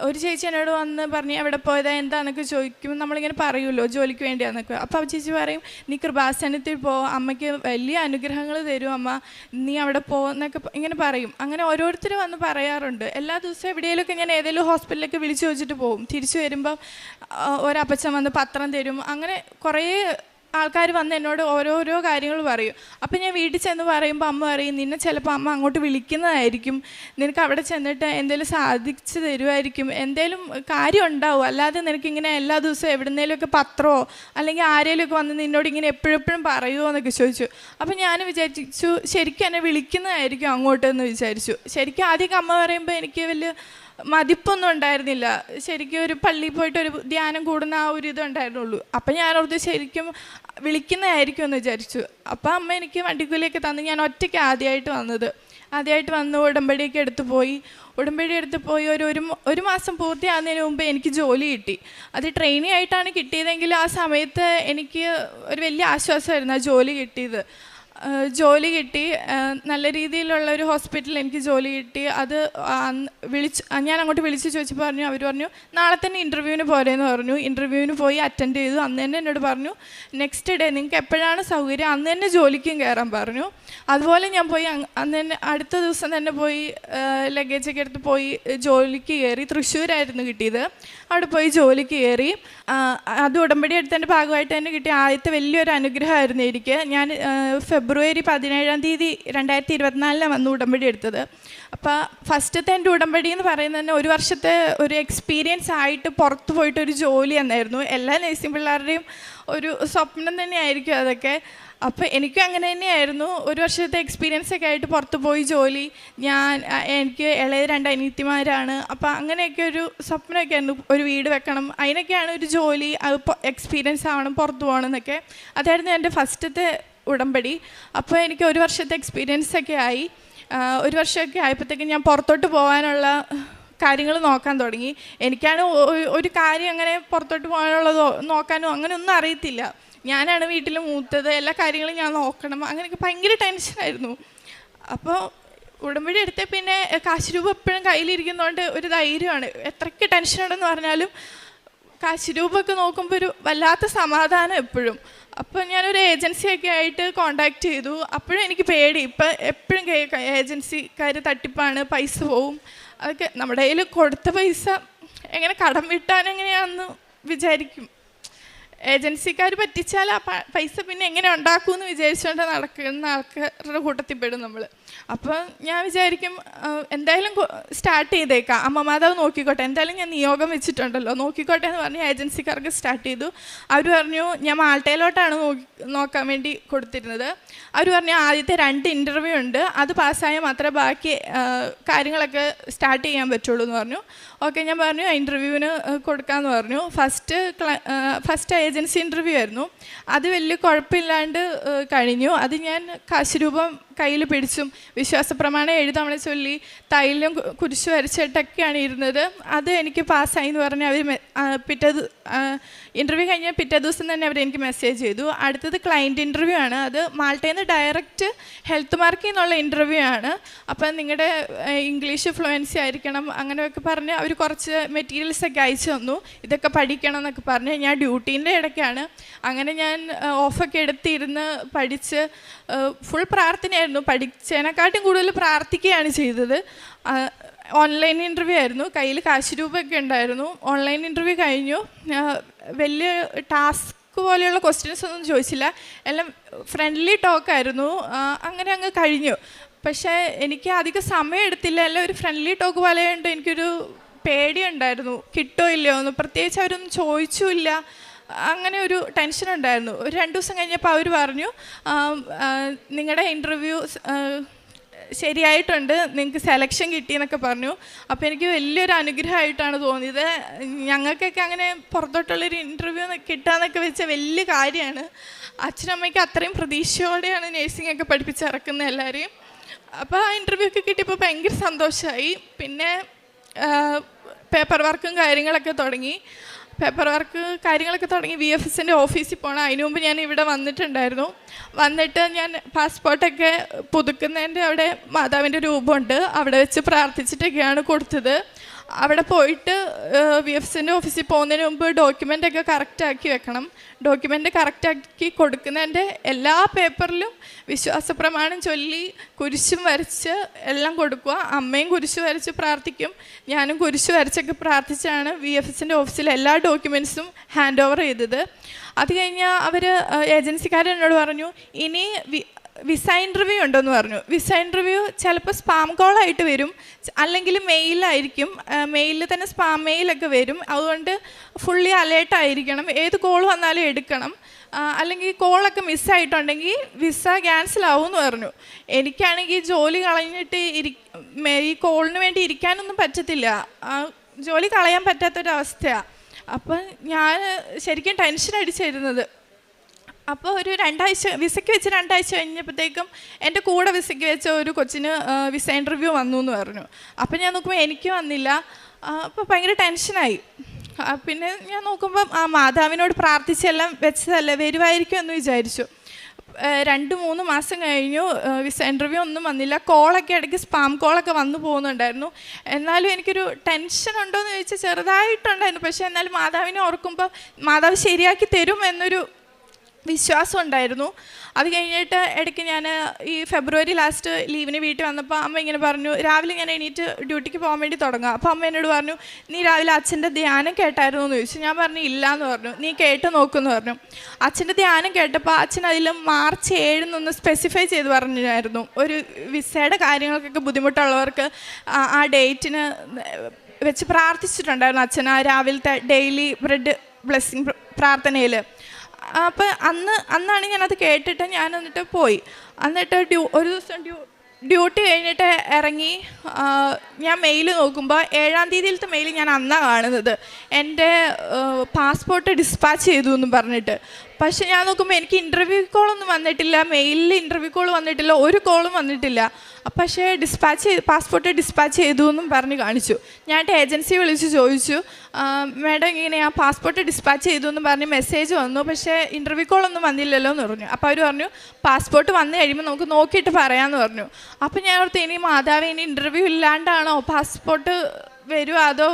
ഒരു ചേച്ചി എന്നോട് വന്ന് പറഞ്ഞ് എവിടെ പോയതാ എന്താണെന്നൊക്കെ ചോദിക്കും. നമ്മളിങ്ങനെ പറയുമല്ലോ ജോലിക്ക് വേണ്ടിയാന്നൊക്കെ. അപ്പോൾ ആ ചേച്ചി പറയും, നീ കൃപാസനത്തിൽ പോ, അമ്മയ്ക്ക് വലിയ അനുഗ്രഹങ്ങൾ തരും അമ്മ, നീ അവിടെ പോ എന്നൊക്കെ ഇങ്ങനെ പറയും. അങ്ങനെ ഓരോരുത്തർ വന്ന് പറയാറുണ്ട്. എല്ലാ ദിവസവും എവിടെയെങ്കിലുമൊക്കെ ഞാൻ ഏതെങ്കിലും ഹോസ്പിറ്റലിലൊക്കെ വിളിച്ചു ചോദിച്ചിട്ട് പോകും. തിരിച്ചു വരുമ്പം ഒരപ്പച്ചൻ വന്ന് പത്രം തരും. അങ്ങനെ കുറേ ആൾക്കാർ വന്ന് എന്നോട് ഓരോരോ കാര്യങ്ങൾ പറയും. അപ്പം ഞാൻ വീട്ടിൽ ചെന്ന് പറയുമ്പോൾ അമ്മ പറയും, നിന്നെ ചിലപ്പോൾ അമ്മ അങ്ങോട്ട് വിളിക്കുന്നതായിരിക്കും, നിനക്ക് അവിടെ ചെന്നിട്ട് എന്തെങ്കിലും സാധിച്ചു തരുമായിരിക്കും, എന്തെങ്കിലും കാര്യം ഉണ്ടാവും, അല്ലാതെ നിനക്കിങ്ങനെ എല്ലാ ദിവസവും എവിടുന്നേലുമൊക്കെ പത്രമോ അല്ലെങ്കിൽ ആരെങ്കിലുമൊക്കെ വന്ന് നിന്നോട് ഇങ്ങനെ എപ്പോഴെപ്പോഴും പറയുമോ എന്നൊക്കെ ചോദിച്ചു. അപ്പം ഞാൻ വിചാരിച്ചു ശരിക്കും എന്നെ വിളിക്കുന്നതായിരിക്കും അങ്ങോട്ടെന്ന് വിചാരിച്ചു. ശരിക്കും ആദ്യമൊക്കെ അമ്മ പറയുമ്പോൾ എനിക്ക് വലിയ മതിപ്പൊന്നും ഉണ്ടായിരുന്നില്ല. ശരിക്കും ഒരു പള്ളിയിൽ പോയിട്ട് ഒരു ധ്യാനം കൂടുന്ന ആ ഒരു ഇതുണ്ടായിരുന്നുള്ളൂ. അപ്പം ഞാനോർത്ത് ശരിക്കും വിളിക്കുന്നതായിരിക്കും എന്ന് വിചാരിച്ചു. അപ്പോൾ അമ്മ എനിക്ക് വണ്ടിക്കൂലിയൊക്കെ തന്ന് ഞാൻ ഒറ്റയ്ക്ക് ആദ്യമായിട്ട് വന്ന് ഉടമ്പടിയൊക്കെ എടുത്ത് പോയി. ഉടമ്പടി എടുത്ത് പോയി ഒരു മാസം പൂർത്തിയാകുന്നതിന് മുമ്പ് എനിക്ക് ജോലി കിട്ടി. അത് ട്രെയിനിങ് ആയിട്ടാണ് കിട്ടിയതെങ്കിൽ ആ സമയത്ത് എനിക്ക് ഒരു വലിയ ആശ്വാസമായിരുന്നു ആ ജോലി കിട്ടിയത്. ജോലി കിട്ടി, നല്ല രീതിയിലുള്ള ഒരു ഹോസ്പിറ്റലിൽ എനിക്ക് ജോലി കിട്ടി. അത് ഞാൻ അങ്ങോട്ട് വിളിച്ച് ചോദിച്ചപ്പോൾ അവർ പറഞ്ഞു നാളെ തന്നെ ഇൻ്റർവ്യൂവിന് പോരെന്ന് പറഞ്ഞു. ഇൻ്റർവ്യൂവിന് പോയി അറ്റൻഡ് ചെയ്തു. അന്ന് തന്നെ എന്നോട് പറഞ്ഞു നെക്സ്റ്റ് ഡേ നിങ്ങൾക്ക് എപ്പോഴാണ് സൗകര്യം അന്ന് തന്നെ ജോലിക്കും കയറാൻ പറഞ്ഞു. അതുപോലെ ഞാൻ പോയി അന്ന് തന്നെ അടുത്ത ദിവസം തന്നെ പോയി ലഗേജൊക്കെ എടുത്ത് പോയി ജോലിക്ക് കയറി. തൃശ്ശൂരായിരുന്നു കിട്ടിയത്. അവിടെ പോയി ജോലിക്ക് കയറി. അത് ഉടമ്പടി എടുത്തതിൻ്റെ ഭാഗമായിട്ട് തന്നെ കിട്ടിയ ആദ്യത്തെ വലിയൊരു അനുഗ്രഹമായിരുന്നു എനിക്ക്. ഞാൻ ഫെബ്രുവരി 17 2024 വന്ന് ഉടമ്പടി എടുത്തത്. അപ്പോൾ ഫസ്റ്റത്തെ എൻ്റെ ഉടമ്പടി എന്ന് പറയുന്നത് തന്നെ 1 വർഷത്തെ ഒരു എക്സ്പീരിയൻസ് ആയിട്ട് പുറത്ത് പോയിട്ട് ഒരു ജോലി എന്നായിരുന്നു. എല്ലാ നഴ്സിംഗ് പിള്ളേരുടെയും ഒരു സ്വപ്നം തന്നെയായിരിക്കും അതൊക്കെ. അപ്പോൾ എനിക്കും അങ്ങനെ തന്നെയായിരുന്നു. 1 വർഷത്തെ എക്സ്പീരിയൻസ് ഒക്കെ ആയിട്ട് പുറത്ത് പോയി ജോലി. എനിക്ക് ഇളയ 2 അനിയത്തിമാരാണ്. അപ്പോൾ അങ്ങനെയൊക്കെ ഒരു സ്വപ്നമൊക്കെ ആയിരുന്നു. ഒരു വീട് വെക്കണം, അതിനൊക്കെയാണ് ഒരു ജോലി, അത് എക്സ്പീരിയൻസ് ആവണം, പുറത്ത് പോകണം എന്നൊക്കെ. അതായിരുന്നു എൻ്റെ ഫസ്റ്റത്തെ ഉടമ്പടി. അപ്പോൾ എനിക്ക് 1 വർഷത്തെ എക്സ്പീരിയൻസ് ഒക്കെ ആയി. 1 വർഷമൊക്കെ ആയപ്പോഴത്തേക്കും ഞാൻ പുറത്തോട്ട് പോകാനുള്ള കാര്യങ്ങൾ നോക്കാൻ തുടങ്ങി. എനിക്കാണ് ഒരു കാര്യം അങ്ങനെ പുറത്തോട്ട് പോകാനുള്ളതോ നോക്കാനോ അങ്ങനെ ഒന്നും അറിയത്തില്ല. ഞാനാണ് വീട്ടിൽ മൂത്തത്, എല്ലാ കാര്യങ്ങളും ഞാൻ നോക്കണം, അങ്ങനെയൊക്കെ ഭയങ്കര ടെൻഷനായിരുന്നു. അപ്പോൾ ഉടമ്പടി എടുത്ത പിന്നെ കാശ് രൂപ എപ്പോഴും കയ്യിലിരിക്കുന്നതുകൊണ്ട് ഒരു ധൈര്യമാണ്. എത്രയ്ക്ക് ടെൻഷനുണ്ടെന്ന് പറഞ്ഞാലും കാശ് രൂപമൊക്കെ നോക്കുമ്പോൾ ഒരു വല്ലാത്ത സമാധാനം എപ്പോഴും. അപ്പോൾ ഞാനൊരു ഏജൻസിയൊക്കെ ആയിട്ട് കോണ്ടാക്ട് ചെയ്തു. അപ്പോഴും എനിക്ക് പേടി. ഇപ്പം എപ്പോഴും ഏജൻസിക്കാർ തട്ടിപ്പാണ്, പൈസ പോവും, അതൊക്കെ നമ്മുടെ കയ്യിൽ കൊടുത്ത പൈസ എങ്ങനെ കടം വിട്ടാനെങ്ങനെയാണെന്ന് വിചാരിക്കും. ഏജൻസിക്കാർ പറ്റിച്ചാൽ ആ പൈസ പിന്നെ എങ്ങനെ ഉണ്ടാക്കുമെന്ന് വിചാരിച്ചുകൊണ്ട് നടക്കുന്ന ആൾക്കാരുടെ കൂട്ടത്തിൽപ്പെടും നമ്മൾ. അപ്പോൾ ഞാൻ വിചാരിക്കും എന്തായാലും സ്റ്റാർട്ട് ചെയ്തേക്കാം, അമ്മ മാതാവ് നോക്കിക്കോട്ടെ, എന്തായാലും ഞാൻ നിയോഗം വെച്ചിട്ടുണ്ടല്ലോ, നോക്കിക്കോട്ടെ എന്ന് പറഞ്ഞ് ഏജൻസിക്കാർക്ക് സ്റ്റാർട്ട് ചെയ്തു. അവർ പറഞ്ഞു ഞാൻ മാൾട്ടയിലോട്ടാണ് നോക്കാൻ വേണ്ടി കൊടുത്തിരുന്നത്. അവർ പറഞ്ഞു ആദ്യത്തെ 2 ഇൻ്റർവ്യൂ ഉണ്ട്, അത് പാസ്സായാൽ മാത്രമേ ബാക്കി കാര്യങ്ങളൊക്കെ സ്റ്റാർട്ട് ചെയ്യാൻ പറ്റുള്ളൂ എന്ന് പറഞ്ഞു. ഓക്കെ, ഞാൻ പറഞ്ഞു ഇൻ്റർവ്യൂവിന് കൊടുക്കാമെന്ന് പറഞ്ഞു. ഫസ്റ്റ് ഏജൻസി ഇൻ്റർവ്യൂ ആയിരുന്നു. അത് വലിയ കുഴപ്പമില്ലാണ്ട് കഴിഞ്ഞു. അത് ഞാൻ കാശ് രൂപം കയ്യിൽ പിടിച്ചും വിശ്വാസപ്രമാണം 7 തവണ ചൊല്ലി തൈലം കുരിശ് വരച്ചിട്ടൊക്കെയാണ് ഇരുന്നത്. അത് എനിക്ക് പാസ്സായി എന്ന് പറഞ്ഞ് അവർ ഇൻ്റർവ്യൂ കഴിഞ്ഞാൽ പിറ്റേ ദിവസം തന്നെ അവർ എനിക്ക് മെസ്സേജ് ചെയ്തു. അടുത്തത് ക്ലയൻറ്റ് ഇൻ്റർവ്യൂ ആണ്. അത് മാൾട്ടയിൽ നിന്ന് ഡയറക്റ്റ് ഹെൽത്ത് മാർക്കിൽ നിന്നുള്ള ഇൻ്റർവ്യൂ ആണ്. അപ്പം നിങ്ങളുടെ ഇംഗ്ലീഷ് ഫ്ലുവൻസി ആയിരിക്കണം അങ്ങനെയൊക്കെ പറഞ്ഞ് അവർ കുറച്ച് മെറ്റീരിയൽസൊക്കെ അയച്ചു തന്നു. ഇതൊക്കെ പഠിക്കണം എന്നൊക്കെ പറഞ്ഞ് ഞാൻ ഡ്യൂട്ടീൻ്റെ ഇടയ്ക്കാണ്. അങ്ങനെ ഞാൻ ഓഫൊക്കെ എടുത്തിരുന്ന് പഠിച്ച് ഫുൾ പ്രാർത്ഥനയായിരുന്നു. പഠിച്ചതിനെക്കാട്ടും കൂടുതൽ പ്രാർത്ഥിക്കുകയാണ് ചെയ്തത്. ഓൺലൈൻ ഇൻ്റർവ്യൂ ആയിരുന്നു. കയ്യിൽ കാശ് രൂപയൊക്കെ ഉണ്ടായിരുന്നു. ഓൺലൈൻ ഇൻ്റർവ്യൂ കഴിഞ്ഞു. വലിയ ടാസ്ക് പോലെയുള്ള ക്വസ്റ്റ്യൻസ് ഒന്നും ചോദിച്ചില്ല, എല്ലാം ഫ്രണ്ട്ലി ടോക്കായിരുന്നു. അങ്ങനെ അങ്ങ് കഴിഞ്ഞു. പക്ഷേ എനിക്ക് അധികം സമയം എടുത്തില്ല. എല്ലാം ഒരു ഫ്രണ്ട്ലി ടോക്ക് പോലെയുണ്ട്. എനിക്കൊരു പേടിയുണ്ടായിരുന്നു, കിട്ടോ ഇല്ലയോ എന്ന്. പ്രത്യേകിച്ച് അവരൊന്നും ചോദിച്ചുമില്ല. അങ്ങനെ ഒരു ടെൻഷൻ ഉണ്ടായിരുന്നു. ഒരു 2 ദിവസം കഴിഞ്ഞപ്പോൾ അവർ പറഞ്ഞു നിങ്ങളുടെ ഇൻ്റർവ്യൂ ശരിയായിട്ടുണ്ട്, നിങ്ങൾക്ക് സെലക്ഷൻ കിട്ടിയെന്നൊക്കെ പറഞ്ഞു. അപ്പോൾ എനിക്ക് വലിയൊരു അനുഗ്രഹമായിട്ടാണ് തോന്നിയത്. ഞങ്ങൾക്കൊക്കെ അങ്ങനെ പുറത്തോട്ടുള്ളൊരു ഇൻ്റർവ്യൂ കിട്ടാന്നൊക്കെ വെച്ചാൽ വലിയ കാര്യമാണ്. അച്ഛനമ്മയ്ക്ക് അത്രയും പ്രതീക്ഷയോടെയാണ് നേഴ്സിംഗ് ഒക്കെ പഠിപ്പിച്ചിറക്കുന്നത് എല്ലാവരെയും. അപ്പോൾ ആ ഇൻ്റർവ്യൂ ഒക്കെ കിട്ടിയപ്പോൾ ഭയങ്കര സന്തോഷമായി. പിന്നെ പേപ്പർ വർക്കും കാര്യങ്ങളൊക്കെ തുടങ്ങി. VFSൻ്റെ ഓഫീസിൽ പോകണം. അതിനു മുമ്പ് ഞാൻ ഇവിടെ വന്നിട്ടുണ്ടായിരുന്നു. വന്നിട്ട് ഞാൻ പാസ്പോർട്ടൊക്കെ പുതുക്കുന്നതിൻ്റെ അവിടെ മാതാവിൻ്റെ രൂപമുണ്ട്, അവിടെ വെച്ച് പ്രാർത്ഥിച്ചിട്ടൊക്കെയാണ് കൊടുത്തത്. അവിടെ പോയിട്ട് VFSൻ്റെ ഓഫീസിൽ പോകുന്നതിന് മുമ്പ് ഡോക്യുമെൻ്റൊക്കെ കറക്റ്റാക്കി വെക്കണം. ഡോക്യുമെൻ്റ് കറക്റ്റാക്കി കൊടുക്കുന്നതിൻ്റെ എല്ലാ പേപ്പറിലും വിശ്വാസപ്രമാണം ചൊല്ലി കുരിശും വരച്ച് എല്ലാം കൊടുക്കുക. അമ്മയും കുരിശ് വരച്ച് പ്രാർത്ഥിക്കും, ഞാനും കുരിശ് വരച്ചൊക്കെ പ്രാർത്ഥിച്ചാണ് VFSൻ്റെ ഓഫീസിൽ എല്ലാ ഡോക്യുമെൻറ്റ്സും ഹാൻഡ് ഓവർ ചെയ്തത്. അത് കഴിഞ്ഞാൽ അവർ ഏജൻസിക്കാരെന്നോട് പറഞ്ഞു ഇനി വിസ ഇൻ്റർവ്യൂ ഉണ്ടെന്ന് പറഞ്ഞു. വിസ ഇൻ്റർവ്യൂ ചിലപ്പോൾ സ്പാം കോളായിട്ട് വരും, അല്ലെങ്കിൽ മെയിലായിരിക്കും. മെയിലിൽ തന്നെ സ്പാം മെയിലൊക്കെ വരും. അതുകൊണ്ട് ഫുള്ളി അലേർട്ടായിരിക്കണം, ഏത് കോൾ വന്നാലും എടുക്കണം. അല്ലെങ്കിൽ കോളൊക്കെ മിസ്സായിട്ടുണ്ടെങ്കിൽ വിസ ക്യാൻസലാവും എന്ന് പറഞ്ഞു. എനിക്കാണെങ്കിൽ ജോലി കളഞ്ഞിട്ട് ഈ കോളിന് വേണ്ടി ഇരിക്കാനൊന്നും പറ്റത്തില്ല, ജോലി കളയാൻ പറ്റാത്തൊരവസ്ഥയാണ്. അപ്പം ഞാൻ ശരിക്കും ടെൻഷൻ അടിച്ചിരുന്നത്. അപ്പോൾ ഒരു വിസയ്ക്ക് വെച്ച് 2 ആഴ്ച കഴിഞ്ഞപ്പോഴത്തേക്കും എൻ്റെ കൂടെ വിസയ്ക്ക് വെച്ച ഒരു കൊച്ചിന് വിസ ഇൻ്റർവ്യൂ വന്നു എന്ന് പറഞ്ഞു. അപ്പോൾ ഞാൻ നോക്കുമ്പോൾ എനിക്ക് വന്നില്ല. അപ്പോൾ ഭയങ്കര ടെൻഷനായി. പിന്നെ ഞാൻ നോക്കുമ്പം മാതാവിനോട് പ്രാർത്ഥിച്ചെല്ലാം വെച്ചതല്ലേ, വരുമായിരിക്കും എന്ന് വിചാരിച്ചു. 2-3 മാസം കഴിഞ്ഞു, വിസ ഇൻ്റർവ്യൂ ഒന്നും വന്നില്ല. കോളൊക്കെ ഇടയ്ക്ക് സ്പാം കോളൊക്കെ വന്നു പോകുന്നുണ്ടായിരുന്നു. എന്നാലും എനിക്കൊരു ടെൻഷൻ ഉണ്ടോയെന്ന് ചോദിച്ചാൽ ചെറുതായിട്ടുണ്ടായിരുന്നു. പക്ഷേ എന്നാലും മാതാവിനെ ഓർക്കുമ്പോൾ മാതാവ് ശരിയാക്കി തരും എന്നൊരു വിശ്വാസം ഉണ്ടായിരുന്നു. അത് കഴിഞ്ഞിട്ട് ഇടയ്ക്ക് ഞാൻ ഈ ഫെബ്രുവരി ലാസ്റ്റ് ലീവിന് വീട്ടിൽ വന്നപ്പോൾ അമ്മ ഇങ്ങനെ പറഞ്ഞു, രാവിലെ ഞാൻ എണീറ്റ് ഡ്യൂട്ടിക്ക് പോകാൻ വേണ്ടി തുടങ്ങുക. അപ്പോൾ അമ്മ എന്നോട് പറഞ്ഞു, നീ രാവിലെ അച്ഛൻ്റെ ധ്യാനം കേട്ടായിരുന്നു എന്ന് ചോദിച്ചു. ഞാൻ പറഞ്ഞു ഇല്ല എന്ന് പറഞ്ഞു. നീ കേട്ട് നോക്കുമെന്ന് പറഞ്ഞു. അച്ഛൻ്റെ ധ്യാനം കേട്ടപ്പോൾ അച്ഛൻ അതിൽ മാർച്ച് 7 സ്പെസിഫൈ ചെയ്ത് പറഞ്ഞായിരുന്നു. ഒരു വിസയുടെ കാര്യങ്ങൾക്കൊക്കെ ബുദ്ധിമുട്ടുള്ളവർക്ക് ആ ഡേറ്റിന് വെച്ച് പ്രാർത്ഥിച്ചിട്ടുണ്ടായിരുന്നു അച്ഛൻ ആ രാവിലത്തെ ഡെയിലി ബ്രെഡ് ബ്ലെസ്സിങ് പ്രാർത്ഥനയിൽ. അപ്പോൾ അന്നാണ് ഞാനത് കേട്ടിട്ട് ഞാൻ എന്നിട്ട് പോയി. എന്നിട്ട് ഒരു ദിവസം ഡ്യൂട്ടി കഴിഞ്ഞിട്ട് ഇറങ്ങി. ഞാൻ മെയിൽ നോക്കുമ്പോൾ 7-ാം തീയതിയിലത്തെ മെയിൽ ഞാൻ അന്നാണ് കാണുന്നത്, എൻ്റെ പാസ്പോർട്ട് ഡിസ്പാച്ച് ചെയ്തു എന്നും പറഞ്ഞിട്ട്. പക്ഷെ ഞാൻ നോക്കുമ്പോൾ എനിക്ക് ഇൻ്റർവ്യൂ കോളൊന്നും വന്നിട്ടില്ല, മെയിലിൽ ഇൻ്റർവ്യൂ കോൾ വന്നിട്ടില്ല, ഒരു കോളും വന്നിട്ടില്ല. പക്ഷേ പാസ്പോർട്ട് ഡിസ്പാച്ച് ചെയ്തു എന്നും പറഞ്ഞ് കാണിച്ചു. ഞാൻ ഏജൻസി വിളിച്ച് ചോദിച്ചു, മാഡം ഇങ്ങനെയാണ് പാസ്പോർട്ട് ഡിസ്പാച്ച് ചെയ്തു എന്ന് പറഞ്ഞ് മെസ്സേജ് വന്നു, പക്ഷേ ഇൻ്റർവ്യൂ കോളൊന്നും വന്നില്ലല്ലോ എന്ന് പറഞ്ഞു. അപ്പോൾ അവർ പറഞ്ഞു പാസ്പോർട്ട് വന്നു കഴിയുമ്പോൾ നമുക്ക് നോക്കിയിട്ട് പറയാമെന്ന് പറഞ്ഞു. അപ്പോൾ ഞാൻ ഓർത്ത് ഇനി മാതാവ് ഇനി ഇൻ്റർവ്യൂ ഇല്ലാണ്ടാണോ പാസ്പോർട്ട് വരുമോ അതോ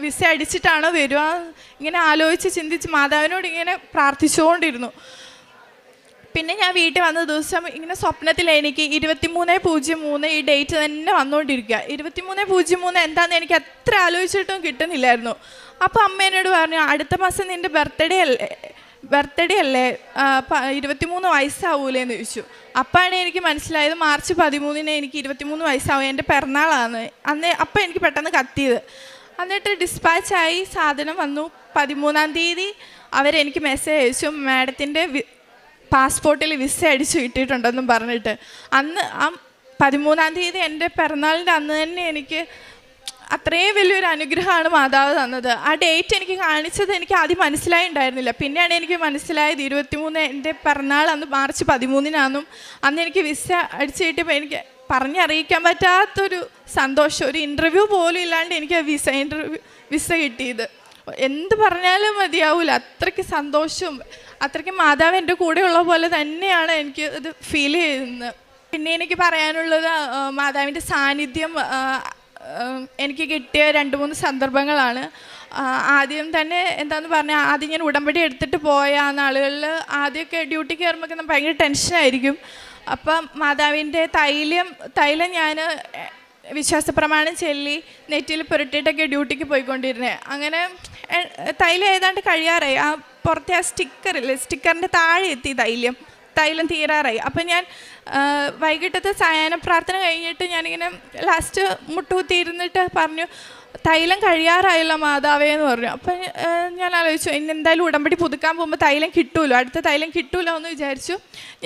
വിസ അടിച്ചിട്ടാണോ വരുക, ഇങ്ങനെ ആലോചിച്ച് ചിന്തിച്ച് മാതാവിനോട് ഇങ്ങനെ പ്രാർത്ഥിച്ചുകൊണ്ടിരുന്നു. പിന്നെ ഞാൻ വീട്ടിൽ വന്ന ദിവസം ഇങ്ങനെ സ്വപ്നത്തിൽ എനിക്ക് 23/03 ഈ ഡേറ്റ് തന്നെ വന്നുകൊണ്ടിരിക്കുക. 23/03 എന്താണെന്ന് എനിക്ക് അത്ര ആലോചിച്ചിട്ടും കിട്ടുന്നില്ലായിരുന്നു. അപ്പോൾ അമ്മ എന്നോട് പറഞ്ഞു, അടുത്ത മാസം നിൻ്റെ ബർത്ത്ഡേ അല്ലേ 23 വയസ്സാവൂലേന്ന് ചോദിച്ചു. അപ്പോഴാണ് എനിക്ക് മനസ്സിലായത് മാർച്ച് 13 എനിക്ക് 23 വയസ്സാവും, എൻ്റെ പിറന്നാളാണ്. അപ്പോൾ എനിക്ക് പെട്ടെന്ന് കത്തിയത്. എന്നിട്ട് ഡിസ്പാച്ചായി, സാധനം വന്നു. 13-ാം തീയതി അവരെനിക്ക് മെസ്സേജ് അയച്ചു, മാഡത്തിൻ്റെ പാസ്പോർട്ടിൽ വിസ അടിച്ചു കിട്ടിയിട്ടുണ്ടെന്നും പറഞ്ഞിട്ട്. അന്ന് ആ 13-ാം തീയതി എൻ്റെ പിറന്നാളിൻ്റെ അന്ന് തന്നെ എനിക്ക് അത്രയും വലിയൊരു അനുഗ്രഹമാണ് മാതാവ് തന്നത്. ആ ഡേറ്റ് എനിക്ക് കാണിച്ചത് എനിക്ക് ആദ്യം മനസ്സിലായിട്ടുണ്ടായിരുന്നില്ല. പിന്നെയാണ് എനിക്ക് മനസ്സിലായത് 23 എൻ്റെ പിറന്നാൾ അന്ന് മാർച്ച് 13-നാണെന്നും അന്ന് എനിക്ക് വിസ അടിച്ചു കിട്ടിയപ്പോൾ എനിക്ക് പറഞ്ഞറിയിക്കാൻ പറ്റാത്തൊരു സന്തോഷം. ഒരു ഇൻ്റർവ്യൂ പോലും ഇല്ലാണ്ട് എനിക്ക് വിസ കിട്ടിയത് എന്ത് പറഞ്ഞാലും മതിയാവില്ല. അത്രയ്ക്ക് സന്തോഷവും അത്രയ്ക്ക് മാതാവ് എൻ്റെ കൂടെയുള്ള പോലെ തന്നെയാണ് എനിക്ക് ഇത് ഫീൽ ചെയ്യുന്നത്. പിന്നെ എനിക്ക് പറയാനുള്ളത് മാതാവിൻ്റെ സാന്നിധ്യം എനിക്ക് കിട്ടിയ 2-3 സന്ദർഭങ്ങളാണ്. ആദ്യം തന്നെ എന്താണെന്ന് പറഞ്ഞാൽ, ആദ്യം ഞാൻ ഉടമ്പടി എടുത്തിട്ട് പോയ ആ നാളുകളിൽ ആദ്യമൊക്കെ ഡ്യൂട്ടി കയറുമ്പോൾ ഭയങ്കര ടെൻഷനായിരിക്കും. അപ്പം മാതാവിൻ്റെ തൈലം ഞാൻ വിശ്വാസപ്രമാണം ചൊല്ലി നെറ്റിയിൽ പുരട്ടിയിട്ടൊക്കെ ഡ്യൂട്ടിക്ക് പോയിക്കൊണ്ടിരുന്നത്. അങ്ങനെ തൈലം ഏതാണ്ട് കഴിയാറായി. ആ പുറത്തെ ആ സ്റ്റിക്കറിൻ്റെ താഴെ എത്തി തൈലം തീരാറായി. അപ്പം ഞാൻ വൈകിട്ടത്തെ സായാഹ്ന പ്രാർത്ഥന കഴിഞ്ഞിട്ട് ഞാനിങ്ങനെ ലാസ്റ്റ് മുട്ടുകുത്തിയിരുന്നിട്ട് പറഞ്ഞു, തൈലം കഴിയാറായല്ലോ മാതാവേ എന്ന് പറഞ്ഞു. അപ്പം ഞാൻ ആലോചിച്ചു, ഇനി എന്തായാലും ഉടമ്പടി പുതുക്കാൻ പോകുമ്പോൾ തൈലം കിട്ടുമല്ലോ, അടുത്ത തൈലം കിട്ടുമല്ലോ എന്ന് വിചാരിച്ചു.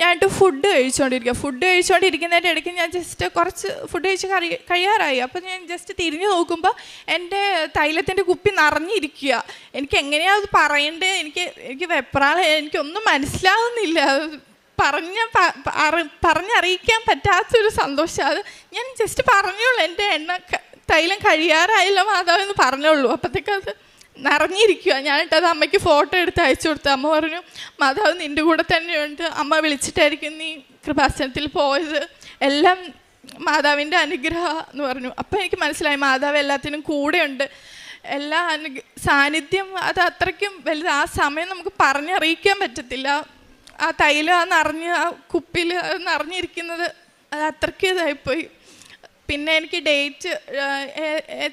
ഞാനിട്ട് ഫുഡ് കഴിച്ചുകൊണ്ടിരിക്കുന്നതിൻ്റെ ഇടയ്ക്ക് ഞാൻ ജസ്റ്റ് കുറച്ച് ഫുഡ് കഴിച്ച് കഴിയാറായി. അപ്പം ഞാൻ ജസ്റ്റ് തിരിഞ്ഞു നോക്കുമ്പോൾ എൻ്റെ തൈലത്തിൻ്റെ കുപ്പി നിറഞ്ഞിരിക്കുക. എനിക്ക് എങ്ങനെയാണ് അത് പറയേണ്ടത്, എനിക്ക് വെപ്രാളം, എനിക്കൊന്നും മനസ്സിലാവുന്നില്ല. പറഞ്ഞറിയിക്കാൻ പറ്റാത്തൊരു സന്തോഷം. അത് ഞാൻ ജസ്റ്റ് പറഞ്ഞോളൂ, എൻ്റെ തൈലം കഴിയാറായില്ല മാതാവ് എന്ന് പറഞ്ഞോളൂ. അപ്പോഴത്തേക്ക് അത് നിറഞ്ഞിരിക്കുക. ഞാനിട്ടത് അമ്മയ്ക്ക് ഫോട്ടോ എടുത്ത് അയച്ചു കൊടുത്തു. അമ്മ പറഞ്ഞു, മാതാവ് നിൻ്റെ കൂടെ തന്നെയുണ്ട്, അമ്മ വിളിച്ചിട്ടായിരിക്കും നീ കൃപാസനത്തിൽ പോയത്, എല്ലാം മാതാവിൻ്റെ അനുഗ്രഹം എന്ന് പറഞ്ഞു. അപ്പോൾ എനിക്ക് മനസ്സിലായി മാതാവ് എല്ലാത്തിനും കൂടെയുണ്ട്. എല്ലാ സാന്നിധ്യം അത് അത്രയ്ക്കും വലുത്. ആ സമയം നമുക്ക് പറഞ്ഞറിയിക്കാൻ പറ്റത്തില്ല. ആ തൈലം ആ കുപ്പിയിൽ നിറഞ്ഞിരിക്കുന്നത് അത് അത്രയ്ക്ക് ഇതായിപ്പോയി. പിന്നെ എനിക്ക് ഡേറ്റ്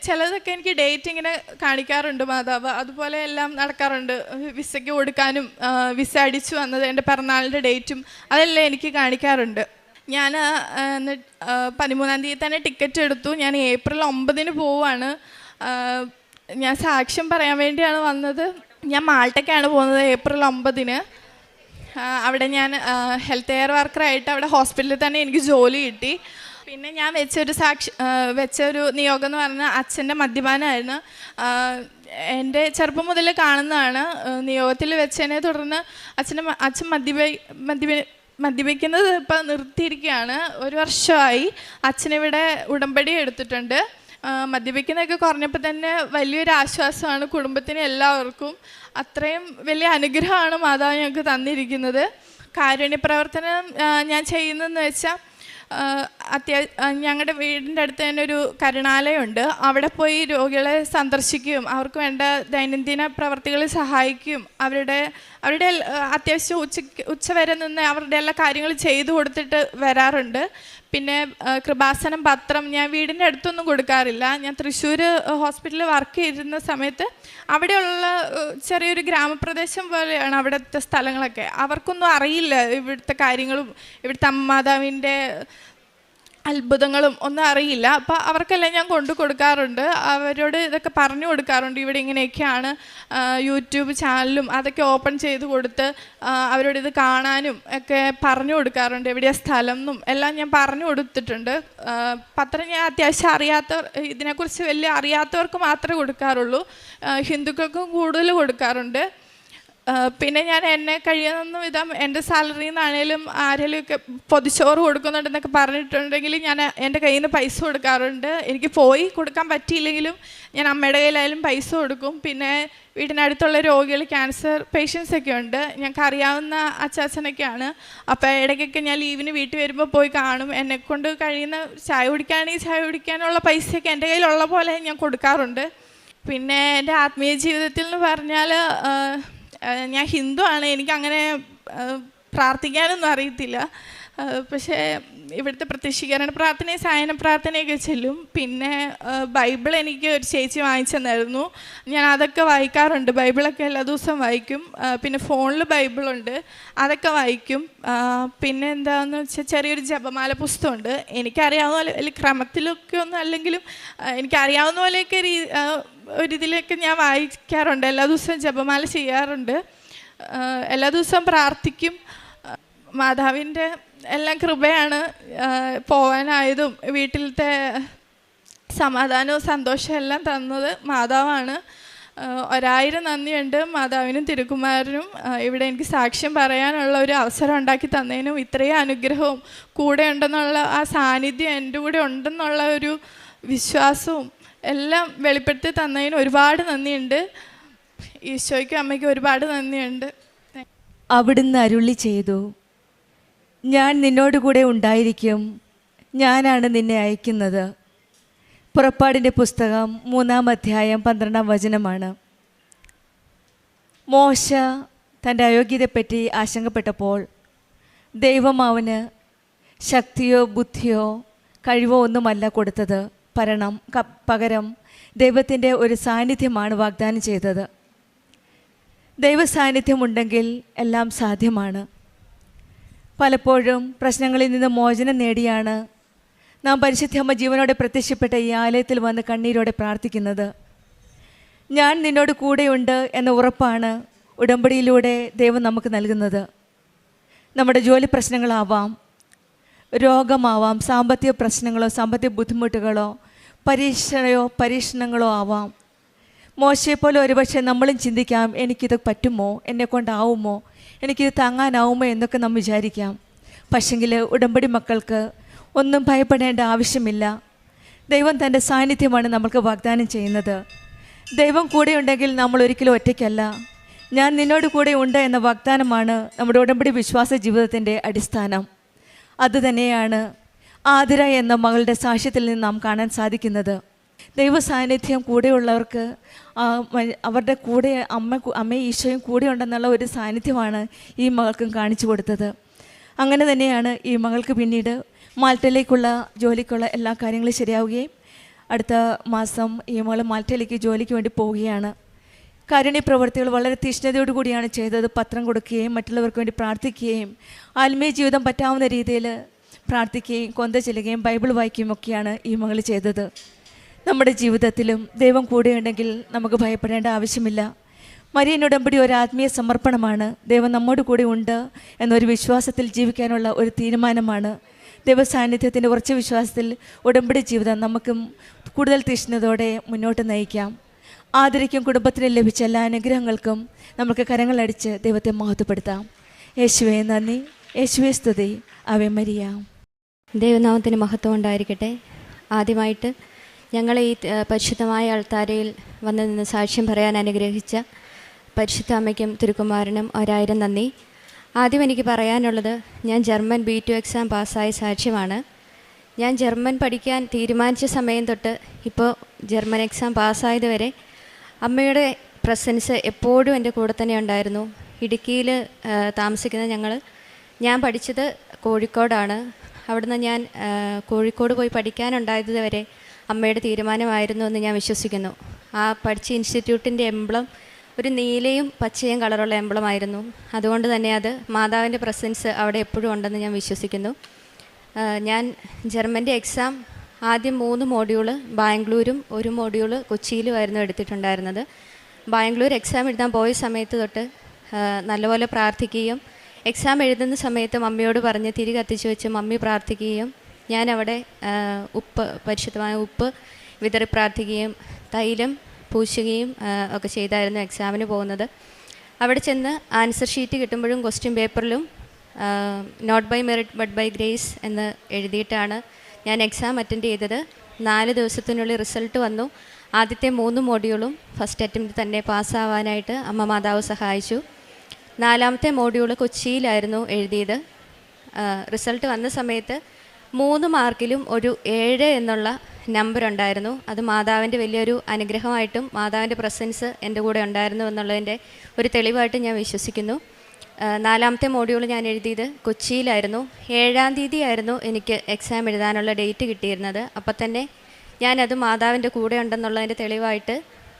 ചിലതൊക്കെ എനിക്ക് ഡേറ്റ് ഇങ്ങനെ കാണിക്കാറുണ്ട് മാതാവ്, അതുപോലെ എല്ലാം നടക്കാറുണ്ട്. വിസയ്ക്ക് കൊടുക്കാനും വിസ അടിച്ചു വന്നത് എൻ്റെ പിറന്നാളിൻ്റെ ഡേറ്റും അതെല്ലാം എനിക്ക് കാണിക്കാറുണ്ട്. ഞാൻ 13-ാം തീയതി തന്നെ ടിക്കറ്റ് എടുത്തു. ഞാൻ ഏപ്രിൽ 9 പോവാണ്. ഞാൻ സാക്ഷ്യം പറയാൻ വേണ്ടിയാണ് വന്നത്. ഞാൻ മാൾട്ടയ്ക്കാണ് പോകുന്നത് ഏപ്രിൽ 9. അവിടെ ഞാൻ ഹെൽത്ത് കെയർ വർക്കറായിട്ട് അവിടെ ഹോസ്പിറ്റലിൽ തന്നെ എനിക്ക് ജോലി കിട്ടി. പിന്നെ ഞാൻ വെച്ചൊരു നിയോഗം എന്ന് പറഞ്ഞാൽ അച്ഛൻ്റെ മദ്യപാനമായിരുന്നു. എൻ്റെ ചെറുപ്പം മുതൽ കാണുന്നതാണ്. നിയോഗത്തിൽ വെച്ചതിനെ തുടർന്ന് അച്ഛൻ മദ്യപിക്കുന്നത് ഇപ്പം നിർത്തിയിരിക്കുകയാണ്. 1 വർഷമായി അച്ഛനിവിടെ ഉടമ്പടി എടുത്തിട്ടുണ്ട്. മദ്യപിക്കുന്നതൊക്കെ കുറഞ്ഞപ്പോൾ തന്നെ വലിയൊരു ആശ്വാസമാണ് കുടുംബത്തിന് എല്ലാവർക്കും. അത്രയും വലിയ അനുഗ്രഹമാണ് മാതാവ് ഞങ്ങൾക്ക് തന്നിരിക്കുന്നത്. കാരുണ്യ പ്രവർത്തനം ഞാൻ ചെയ്യുന്നതെന്ന് വെച്ചാൽ ഞങ്ങളുടെ വീടിൻ്റെ അടുത്ത് തന്നെ ഒരു കരുണാലയമുണ്ട്. അവിടെ പോയി രോഗികളെ സന്ദർശിക്കുകയും അവർക്ക് വേണ്ട ദൈനംദിന പ്രവർത്തികളിൽ സഹായിക്കുകയും അവരുടെ അത്യാവശ്യം ഉച്ചവരെ നിന്ന് അവരുടെ എല്ലാ കാര്യങ്ങളും ചെയ്തു കൊടുത്തിട്ട് വരാറുണ്ട്. പിന്നെ കൃപാസനം പത്രം ഞാൻ വീടിൻ്റെ അടുത്തൊന്നും കൊടുക്കാറില്ല. ഞാൻ തൃശ്ശൂർ ഹോസ്പിറ്റലിൽ വർക്ക് ചെയ്തിരുന്ന സമയത്ത് അവിടെയുള്ള ചെറിയൊരു ഗ്രാമപ്രദേശം പോലെയാണ് അവിടുത്തെ സ്ഥലങ്ങളൊക്കെ. അവർക്കൊന്നും അറിയില്ല ഇവിടുത്തെ കാര്യങ്ങളും ഇവിടുത്തെ അമ്മമാതാവിൻ്റെ അത്ഭുതങ്ങളും ഒന്നും അറിയില്ല. അപ്പോൾ അവർക്കെല്ലാം ഞാൻ കൊണ്ടു കൊടുക്കാറുണ്ട്. അവരോട് ഇതൊക്കെ പറഞ്ഞു കൊടുക്കാറുണ്ട്. ഇവിടെ ഇങ്ങനെയൊക്കെയാണ് യൂട്യൂബ് ചാനലും അതൊക്കെ ഓപ്പൺ ചെയ്ത് കൊടുത്ത് അവരോട് ഇത് കാണാനും ഒക്കെ പറഞ്ഞു കൊടുക്കാറുണ്ട്. എവിടെയാണ് സ്ഥലം എന്നും എല്ലാം ഞാൻ പറഞ്ഞു കൊടുത്തിട്ടുണ്ട്. പത്രം ഞാൻ അത്യാവശ്യം ഇതിനെക്കുറിച്ച് വലിയ അറിയാത്തവർക്ക് മാത്രമേ കൊടുക്കാറുള്ളൂ. ഹിന്ദുക്കൾക്കും കൂടുതൽ കൊടുക്കാറുണ്ട്. പിന്നെ ഞാൻ എന്നെ കഴിയുന്ന വിധം എൻ്റെ സാലറിയിൽ നിന്നാണേലും ആരെങ്കിലുമൊക്കെ പൊതിച്ചോറ് കൊടുക്കുന്നുണ്ടെന്നൊക്കെ പറഞ്ഞിട്ടുണ്ടെങ്കിൽ ഞാൻ എൻ്റെ കയ്യിൽ നിന്ന് പൈസ കൊടുക്കാറുണ്ട്. എനിക്ക് പോയി കൊടുക്കാൻ പറ്റിയില്ലെങ്കിലും ഞാൻ അമ്മയുടെ കയ്യിലായാലും പൈസ കൊടുക്കും. പിന്നെ വീടിനടുത്തുള്ള രോഗികൾ, ക്യാൻസർ പേഷ്യൻസൊക്കെ ഉണ്ട്, ഞങ്ങൾക്ക് അറിയാവുന്ന അച്ചാച്ചനൊക്കെയാണ്. അപ്പോൾ ഇടയ്ക്കൊക്കെ ഞാൻ ലീവിന് വീട്ടിൽ വരുമ്പോൾ പോയി കാണും. എന്നെക്കൊണ്ട് കഴിയുന്ന ചായ കുടിക്കുകയാണെങ്കിൽ ചായ കുടിക്കാനുള്ള പൈസയൊക്കെ എൻ്റെ കയ്യിലുള്ള പോലെ ഞാൻ കൊടുക്കാറുണ്ട്. പിന്നെ എൻ്റെ ആത്മീയ ജീവിതത്തിൽ എന്ന് പറഞ്ഞാൽ ഞാൻ ഹിന്ദു ആണ്. എനിക്കങ്ങനെ പ്രാർത്ഥിക്കാനൊന്നും അറിയത്തില്ല. പക്ഷേ ഇവിടുത്തെ പ്രത്യക്ഷീകരണ പ്രാർത്ഥനയും സായന പ്രാർത്ഥനയൊക്കെ ചെല്ലും. പിന്നെ ബൈബിൾ എനിക്ക് ഒരു ചേച്ചി വാങ്ങിച്ചു തന്നായിരുന്നു. ഞാൻ അതൊക്കെ വായിക്കാറുണ്ട്. ബൈബിളൊക്കെ എല്ലാ ദിവസവും വായിക്കും. പിന്നെ ഫോണിൽ ബൈബിളുണ്ട്, അതൊക്കെ വായിക്കും. പിന്നെ എന്താണെന്ന് വെച്ചാൽ ചെറിയൊരു ജപമാല പുസ്തകമുണ്ട്. എനിക്കറിയാവുന്ന പോലെ വലിയ ക്രമത്തിലൊക്കെ ഒന്നും അല്ലെങ്കിലും എനിക്കറിയാവുന്ന പോലെയൊക്കെ ഒരിതിലൊക്കെ ഞാൻ വായിക്കാറുണ്ട്. എല്ലാ ദിവസവും ജപമാല ചെയ്യാറുണ്ട്. എല്ലാ ദിവസവും പ്രാർത്ഥിക്കും. മാതാവിൻ്റെ എല്ലാം കൃപയാണ് പോവാനായതും വീട്ടിലത്തെ സമാധാനവും സന്തോഷവും എല്ലാം തന്നത് മാതാവാണ്. 1000 നന്ദിയുണ്ട് മാതാവിനും തിരുക്കുമാരനും ഇവിടെ എനിക്ക് സാക്ഷ്യം പറയാനുള്ള ഒരു അവസരം ഉണ്ടാക്കി തന്നതിനും ഇത്രയും അനുഗ്രഹവും കൂടെ ഉണ്ടെന്നുള്ള ആ സാന്നിധ്യം എൻ്റെ കൂടെ ഉണ്ടെന്നുള്ള ഒരു വിശ്വാസവും എല്ലാം വെളിപ്പെടുത്തി തന്നതിന് ഒരുപാട് നന്ദിയുണ്ട്. ഈശോയ്ക്കും അമ്മയ്ക്കും ഒരുപാട് നന്ദിയുണ്ട്. അവിടുന്ന് അരുളി ചെയ്തു, ഞാൻ നിന്നോട് കൂടെ ഉണ്ടായിരിക്കും, ഞാനാണ് നിന്നെ അയക്കുന്നത്. പുറപ്പാടിൻ്റെ പുസ്തകം 3-ാം അധ്യായം 12-ാം വചനമാണ്. മോശ തൻ്റെ അയോഗ്യതയെപ്പറ്റി ആശങ്കപ്പെട്ടപ്പോൾ ദൈവം അവന് ശക്തിയോ ബുദ്ധിയോ കഴിവോ ഒന്നുമല്ല കൊടുത്തത്. പകരം ദൈവത്തിൻ്റെ ഒരു സാന്നിധ്യമാണ് വാഗ്ദാനം ചെയ്തത്. ദൈവ സാന്നിധ്യമുണ്ടെങ്കിൽ എല്ലാം സാധ്യമാണ്. പലപ്പോഴും പ്രശ്നങ്ങളിൽ നിന്ന് മോചനം നേടിയാണ് നാം പരിശുദ്ധമ്മ ജീവനോടെ പ്രത്യക്ഷപ്പെട്ട ഈ ആലയത്തിൽ വന്ന് കണ്ണീരോടെ പ്രാർത്ഥിക്കുന്നത്. ഞാൻ നിന്നോട് കൂടെയുണ്ട് എന്ന ഉറപ്പാണ് ഉടമ്പടിയിലൂടെ ദൈവം നമുക്ക് നൽകുന്നത്. നമ്മുടെ ജോലി പ്രശ്നങ്ങളാവാം, രോഗമാവാം, സാമ്പത്തിക പ്രശ്നങ്ങളോ സാമ്പത്തിക ബുദ്ധിമുട്ടുകളോ പരീക്ഷണങ്ങളോ ആവാം. മോശയെപ്പോലെ ഒരുപക്ഷെ നമ്മളും ചിന്തിക്കാം, എനിക്കിത് പറ്റുമോ, എന്നെക്കൊണ്ടാവുമോ, എനിക്കിത് താങ്ങാനാവുമോ എന്നൊക്കെ നാം വിചാരിക്കാം. പക്ഷെങ്കിൽ ഉടമ്പടി മക്കൾക്ക് ഒന്നും ഭയപ്പെടേണ്ട ആവശ്യമില്ല. ദൈവം തൻ്റെ സാന്നിധ്യമാണ് നമ്മൾക്ക് വാഗ്ദാനം ചെയ്യുന്നത്. ദൈവം കൂടെയുണ്ടെങ്കിൽ നമ്മൾ ഒരിക്കലും ഒറ്റയ്ക്കല്ല. ഞാൻ നിന്നോട് കൂടെ ഉണ്ട് എന്ന വാഗ്ദാനമാണ് നമ്മുടെ ഉടമ്പടി വിശ്വാസ ജീവിതത്തിൻ്റെ അടിസ്ഥാനം. അതുതന്നെയാണ് ആതിര എന്ന മകളുടെ സാക്ഷ്യത്തിൽ നിന്ന് നാം കാണാൻ സാധിക്കുന്നത്. ദൈവ സാന്നിധ്യം കൂടെയുള്ളവർക്ക് അവരുടെ കൂടെ അമ്മയും ഈശോയും കൂടെ ഉണ്ടെന്നുള്ള ഒരു സാന്നിധ്യമാണ് ഈ മകൾക്കും കാണിച്ചു കൊടുത്തത്. അങ്ങനെ തന്നെയാണ് ഈ മകൾക്ക് പിന്നീട് മാൾട്ടയിലേക്കുള്ള ജോലിക്കുള്ള എല്ലാ കാര്യങ്ങളും ശരിയാവുകയും അടുത്ത മാസം ഈ മകൾ മാൾട്ടയിലേക്ക് ജോലിക്ക് വേണ്ടി പോവുകയാണ്. കാരുണ്യ പ്രവൃത്തികൾ വളരെ തീഷ്ണതയോടുകൂടിയാണ് ചെയ്തത്. പത്രം കൊടുക്കുകയും മറ്റുള്ളവർക്ക് വേണ്ടി പ്രാർത്ഥിക്കുകയും ആത്മീയ ജീവിതം പറ്റാവുന്ന രീതിയിൽ പ്രാർത്ഥിക്കുകയും കൊന്ത ചെല്ലുകയും ബൈബിൾ വായിക്കുകയും ഒക്കെയാണ് ഈ മകൾ ചെയ്തത്. നമ്മുടെ ജീവിതത്തിലും ദൈവം കൂടെയുണ്ടെങ്കിൽ നമുക്ക് ഭയപ്പെടേണ്ട ആവശ്യമില്ല. മരിയൻ ഉടമ്പടി ഒരു ആത്മീയ സമർപ്പണമാണ്. ദൈവം നമ്മോട് കൂടെ ഉണ്ട് എന്നൊരു വിശ്വാസത്തിൽ ജീവിക്കാനുള്ള ഒരു തീരുമാനമാണ്. ദൈവ സാന്നിധ്യത്തിൻ്റെ ഉറച്ച വിശ്വാസത്തിൽ ഉടമ്പടി ജീവിതം നമുക്കും കൂടുതൽ തീഷ്ണതയോടെ മുന്നോട്ട് നയിക്കാം. ആദരിക്കും കുടുംബത്തിന് ലഭിച്ച എല്ലാ അനുഗ്രഹങ്ങൾക്കും നമുക്ക് കരങ്ങളടിച്ച് ദൈവത്തെ മഹത്വപ്പെടുത്താം. യേശുവേ നന്ദി, യേശുവേ സ്തുതി, ആവേ മരിയ. ദൈവനാമത്തിന് മഹത്വം ഉണ്ടായിരിക്കട്ടെ. ആദ്യമായിട്ട് ഞങ്ങൾ ഈ പരിശുദ്ധമായ അൾത്താരയിൽ വന്നു നിന്ന് സാക്ഷ്യം പറയാൻ അനുഗ്രഹിച്ച പരിശുദ്ധ അമ്മയ്ക്കും തിരുക്കുമാരനും 1000 നന്ദി. ആദ്യം എനിക്ക് പറയാനുള്ളത്, ഞാൻ ജർമ്മൻ B2 എക്സാം പാസ്സായ സാക്ഷ്യമാണ്. ഞാൻ ജർമ്മൻ പഠിക്കാൻ തീരുമാനിച്ച സമയം തൊട്ട് ഇപ്പോൾ ജർമ്മൻ എക്സാം പാസ്സായത് വരെ അമ്മയുടെ പ്രസൻസ് എപ്പോഴും എൻ്റെ കൂടെ തന്നെ ഉണ്ടായിരുന്നു. ഇടുക്കിയിൽ താമസിക്കുന്ന ഞാൻ പഠിച്ചത് കോഴിക്കോടാണ്. അവിടുന്ന് ഞാൻ കോഴിക്കോട് പോയി പഠിക്കാനുണ്ടായത് വരെ അമ്മയുടെ തീരുമാനമായിരുന്നു എന്ന് ഞാൻ വിശ്വസിക്കുന്നു. ആ പഠിച്ച ഇൻസ്റ്റിറ്റ്യൂട്ടിൻ്റെ എംബ്ലം ഒരു നീലയും പച്ചയും കളറുള്ള എംബ്ലമായിരുന്നു. അതുകൊണ്ട് തന്നെ അത് മാതാവിൻ്റെ പ്രസൻസ് അവിടെ എപ്പോഴും ഉണ്ടെന്ന് ഞാൻ വിശ്വസിക്കുന്നു. ഞാൻ ജർമ്മൻ്റെ എക്സാം ആദ്യം 3 മോഡ്യൂള് ബാംഗ്ലൂരും 1 മോഡ്യൂള് കൊച്ചിയിലുമായിരുന്നു എടുത്തിട്ടുണ്ടായിരുന്നത്. ബാംഗ്ലൂർ എക്സാം എഴുതാൻ പോയ സമയത്ത് തൊട്ട് നല്ലപോലെ പ്രാർത്ഥിക്കുകയും എക്സാം എഴുതുന്ന സമയത്ത് മമ്മിയോട് പറഞ്ഞ് തിരി കത്തിച്ച് വെച്ച് മമ്മി പ്രാർത്ഥിക്കുകയും ഞാനവിടെ പരിശുദ്ധമായ ഉപ്പ് വിതറി പ്രാർത്ഥിക്കുകയും തൈലം പൂശുകയും ഒക്കെ ചെയ്തായിരുന്നു എക്സാമിന് പോകുന്നത്. അവിടെ ചെന്ന് ആൻസർ ഷീറ്റ് കിട്ടുമ്പോഴും ക്വസ്റ്റ്യൻ പേപ്പറിലും not by merit but by grace എന്ന് എഴുതിയിട്ടാണ് ഞാൻ എക്സാം അറ്റൻഡ് ചെയ്തത്. 4 ദിവസത്തിനുള്ളിൽ റിസൾട്ട് വന്നു. ആദ്യത്തെ 3 മോഡ്യൂളും ഫസ്റ്റ് അറ്റംപ്റ്റ് തന്നെ പാസ്സാവാനായിട്ട് അമ്മ മാതാവ് സഹായിച്ചു. 4ാമത്തെ മോഡ്യൂള് കൊച്ചിയിലായിരുന്നു എഴുതിയത്. റിസൾട്ട് വന്ന സമയത്ത് 3 മാർക്കിലും ഒരു 7 എന്നുള്ള നമ്പർ ഉണ്ടായിരുന്നു. അത് മാതാവിൻ്റെ വലിയൊരു അനുഗ്രഹമായിട്ടും മാതാവിൻ്റെ പ്രസൻസ് എൻ്റെ കൂടെ ഉണ്ടായിരുന്നു എന്നുള്ളതിൻ്റെ ഒരു തെളിവായിട്ട് ഞാൻ വിശ്വസിക്കുന്നു. 4ാമത്തെ മോഡ്യൂൾ ഞാൻ എഴുതിയത് കൊച്ചിയിലായിരുന്നു. 7-ാം തീയതി ആയിരുന്നു എനിക്ക് എക്സാം എഴുതാനുള്ള ഡേറ്റ് കിട്ടിയിരുന്നത്. അപ്പം തന്നെ ഞാനത് മാതാവിൻ്റെ കൂടെ ഉണ്ടെന്നുള്ളതിൻ്റെ തെളിവായിട്ട്